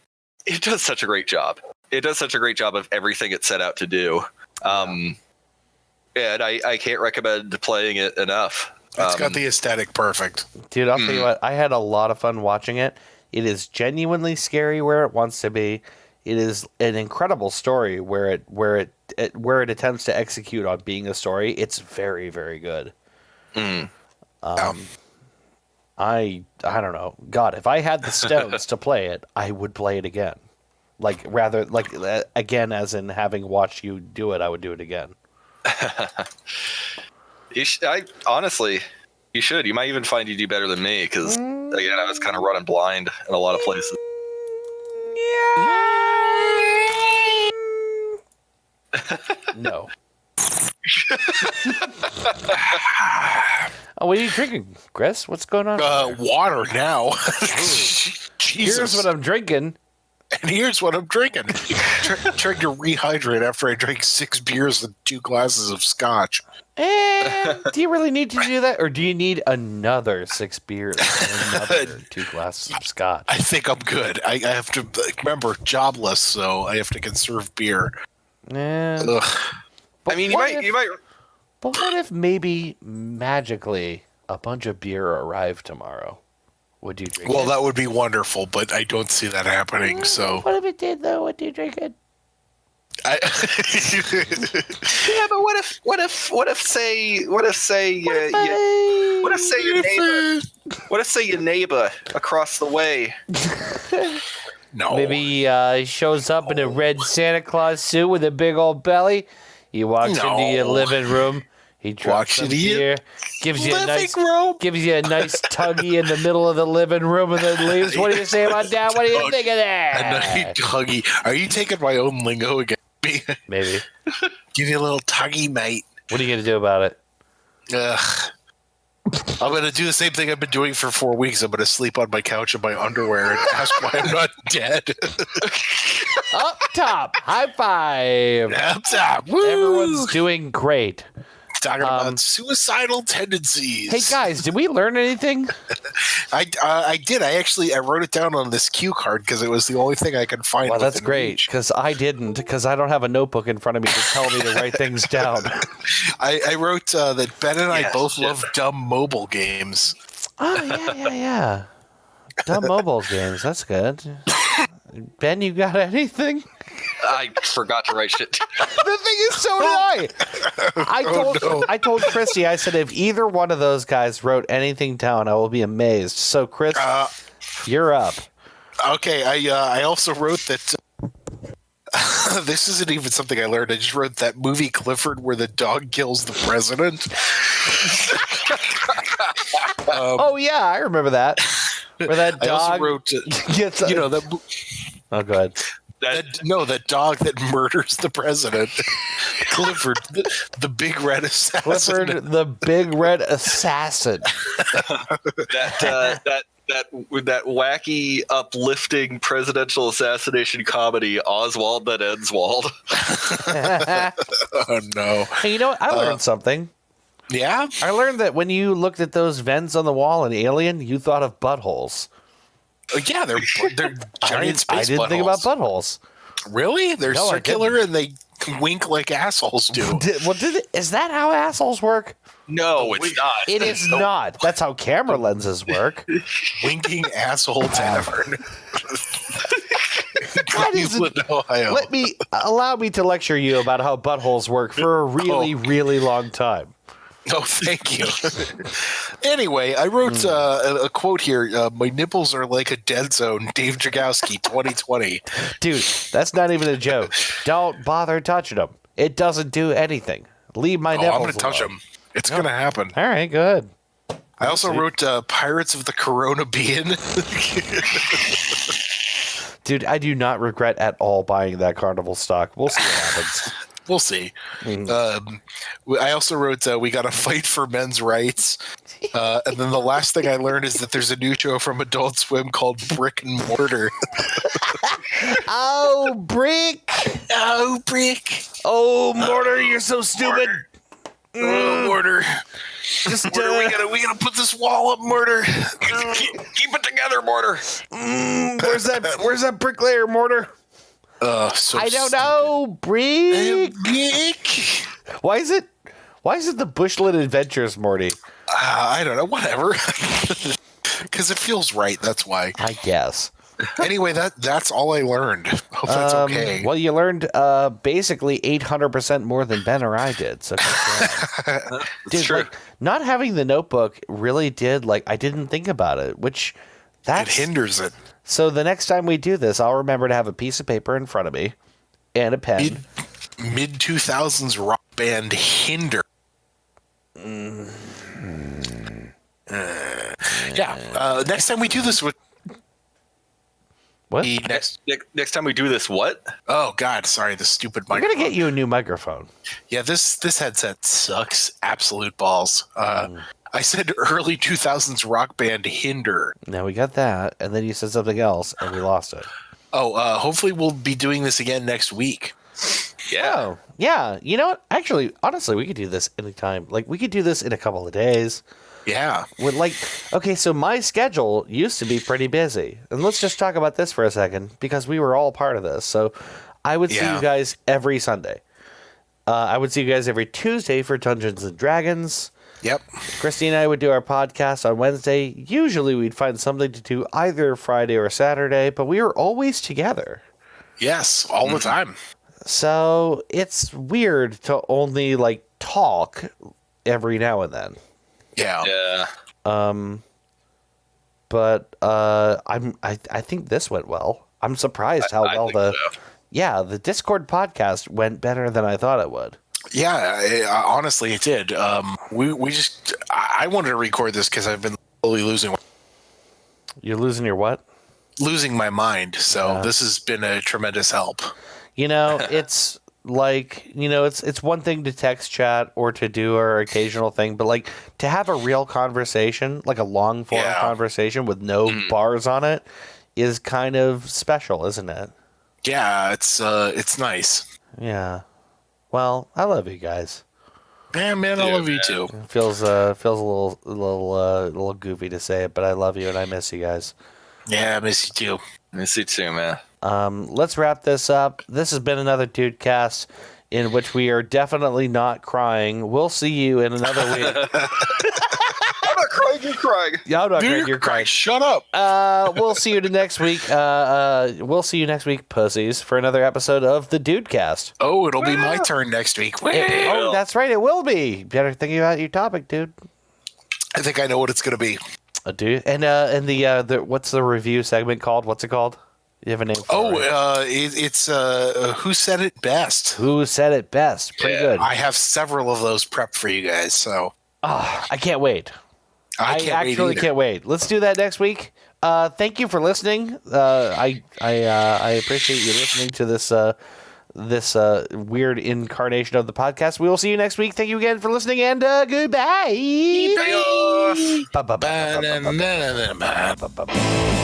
does such a great job. It does such a great job of everything it set out to do. And I can't recommend playing it enough. It's got the aesthetic perfect. Dude, I'll tell you what, I had a lot of fun watching it. It is genuinely scary where it wants to be. It is an incredible story where it attempts to execute on being a story. It's very, very good. I don't know. God, if I had the stones to play it, I would play it again. Like, rather, like, again, as in having watched you do it, I would do it again. Honestly, you should. You might even find you do better than me, because, again, I was kind of running blind in a lot of places. No. Oh, what are you drinking, Chris? What's going on? Water now. Here's what I'm drinking. And here's what I'm drinking. Trying to rehydrate after I drank 6 beers and 2 glasses of scotch. Do you really need to do that? Or do you need another 6 beers and another 2 glasses of scotch? I think I'm good. I have to, remember, jobless, so I have to conserve beer. But I mean, you might. But what if maybe magically a bunch of beer arrived tomorrow? Would you drink it? Well, that would be wonderful, but I don't see that happening, so... What if it did, though? Would you drink it? Yeah, but what if say your neighbor across the way? No. Maybe he shows up in a red Santa Claus suit with a big old belly. He walks into your living room. He drops some beer, gives you a nice tuggy in the middle of the living room, and then leaves. What do you say about that? What do you think of that? A nice tuggy. Are you taking my own lingo again? Maybe. Give you a little tuggy, mate. What are you going to do about it? I'm going to do the same thing I've been doing for 4 weeks. I'm going to sleep on my couch in my underwear and ask why I'm not dead. Up top. High five. Up top. Woo! Everyone's doing great. Talking about suicidal tendencies. Hey, guys, did we learn anything? I did. I wrote it down on this cue card because it was the only thing I could find. Well, that's great because I didn't, because I don't have a notebook in front of me to tell me to write things down. I wrote that Ben and I both love dumb mobile games. Oh, yeah. Dumb mobile games. That's good. Ben, you got anything? I forgot to write shit. The thing is, so did I. I told Christy, I said, if either one of those guys wrote anything down, I will be amazed. So, Chris, you're up. Okay, I also wrote that this isn't even something I learned. I just wrote that movie Clifford where the dog kills the president. Oh, yeah, I remember that. Where that dog I also wrote, gets... Oh, go ahead. That dog that murders the president. Clifford, the big red assassin. Clifford, the big red assassin. that wacky, uplifting presidential assassination comedy, Oswald That Endswald. Oh, no. Hey, you know what? I learned something. Yeah? I learned that when you looked at those vents on the wall in Alien, you thought of buttholes. Yeah, they're giant space I didn't think about buttholes. Really? They're circular and they wink like assholes do. Is that how assholes work? No, it's not. It is not. That's how camera lenses work. Winking asshole tavern. Cleveland, Ohio. Allow me to lecture you about how buttholes work for a really, really long time. Oh, thank you. Anyway, I wrote a quote here. My nipples are like a dead zone. Dave Jagowski, 2020. Dude, that's not even a joke. Don't bother touching them. It doesn't do anything. Leave my nipples I'm going to touch them. It's going to happen. All right, good. I also wrote Pirates of the Caribbean. Dude, I do not regret at all buying that Carnival stock. We'll see what happens. We'll see. I also wrote, we got to fight for men's rights. And then the last thing I learned is that there's a new show from Adult Swim called Brick and Mortar. Oh, Brick. Oh, Brick. Oh, Mortar, you're so stupid. Oh, Mortar. Mortar, we gotta put this wall up, Mortar. Keep it together, Mortar. Where's that bricklayer, Mortar? I don't know, Brick. Why is it the Bushland Adventures, Morty? I don't know. Whatever. Because it feels right. That's why. I guess. Anyway, that's all I learned. Hope that's okay. Well, you learned basically 800% more than Ben or I did. So, dude, true. like, not having the notebook really did. Like, I didn't think about it, which it hinders it. So the next time we do this, I'll remember to have a piece of paper in front of me and a pen. Mid 2000s rock band Hinder. Next time we do this with. What? Next time we do this, what? Oh God, sorry, the stupid microphone. We're gonna get you a new microphone. Yeah, this headset sucks. Absolute balls. I said early 2000s rock band Hinder. Now we got that, and then you said something else, and we lost it. Hopefully we'll be doing this again next week. Yeah. Oh, yeah. You know what? Actually, honestly, we could do this anytime. Like, we could do this in a couple of days. Yeah. Okay, so my schedule used to be pretty busy. And let's just talk about this for a second, because we were all part of this. So I would see you guys every Sunday. I would see you guys every Tuesday for Dungeons and Dragons. Yep. Christy and I would do our podcast on Wednesday. Usually we'd find something to do either Friday or Saturday, but we were always together. Yes, all the time. So it's weird to only talk every now and then. Yeah. Yeah. But I think this went well. I'm surprised how well the Discord podcast went better than I thought it would. Yeah, honestly, it did. I wanted to record this because I've been slowly losing. You're losing your what? Losing my mind. So this has been a tremendous help. It's it's one thing to text chat or to do our occasional thing, but to have a real conversation, like a long form conversation with no bars on it, is kind of special, isn't it? Yeah, it's nice. Yeah. Well, I love you guys. Yeah, man, I love you too. It feels a little goofy to say it, but I love you and I miss you guys. Yeah, I miss you too. Miss you too, man. Let's wrap this up. This has been another Dudecast in which we are definitely not crying. We'll see you in another week. I'm not crying, you're crying. Yeah, I'm not Dude, crying, you're crying. Shut up. We'll see you next week. We'll see you next week, pussies, for another episode of the Dudecast. Oh, it'll be my turn next week. Oh, that's right, it will be. Better think about your topic, dude. I think I know what it's going to be. Dude, and the what's the review segment called? What's it called? You have a name for it? It's Who Said It Best. Who Said It Best? Pretty good. I have several of those prepped for you guys, so. I can't wait. I can't wait. Let's do that next week. Thank you for listening. I appreciate you listening to this weird incarnation of the podcast. We will see you next week. Thank you again for listening, and goodbye. Bye. Bye.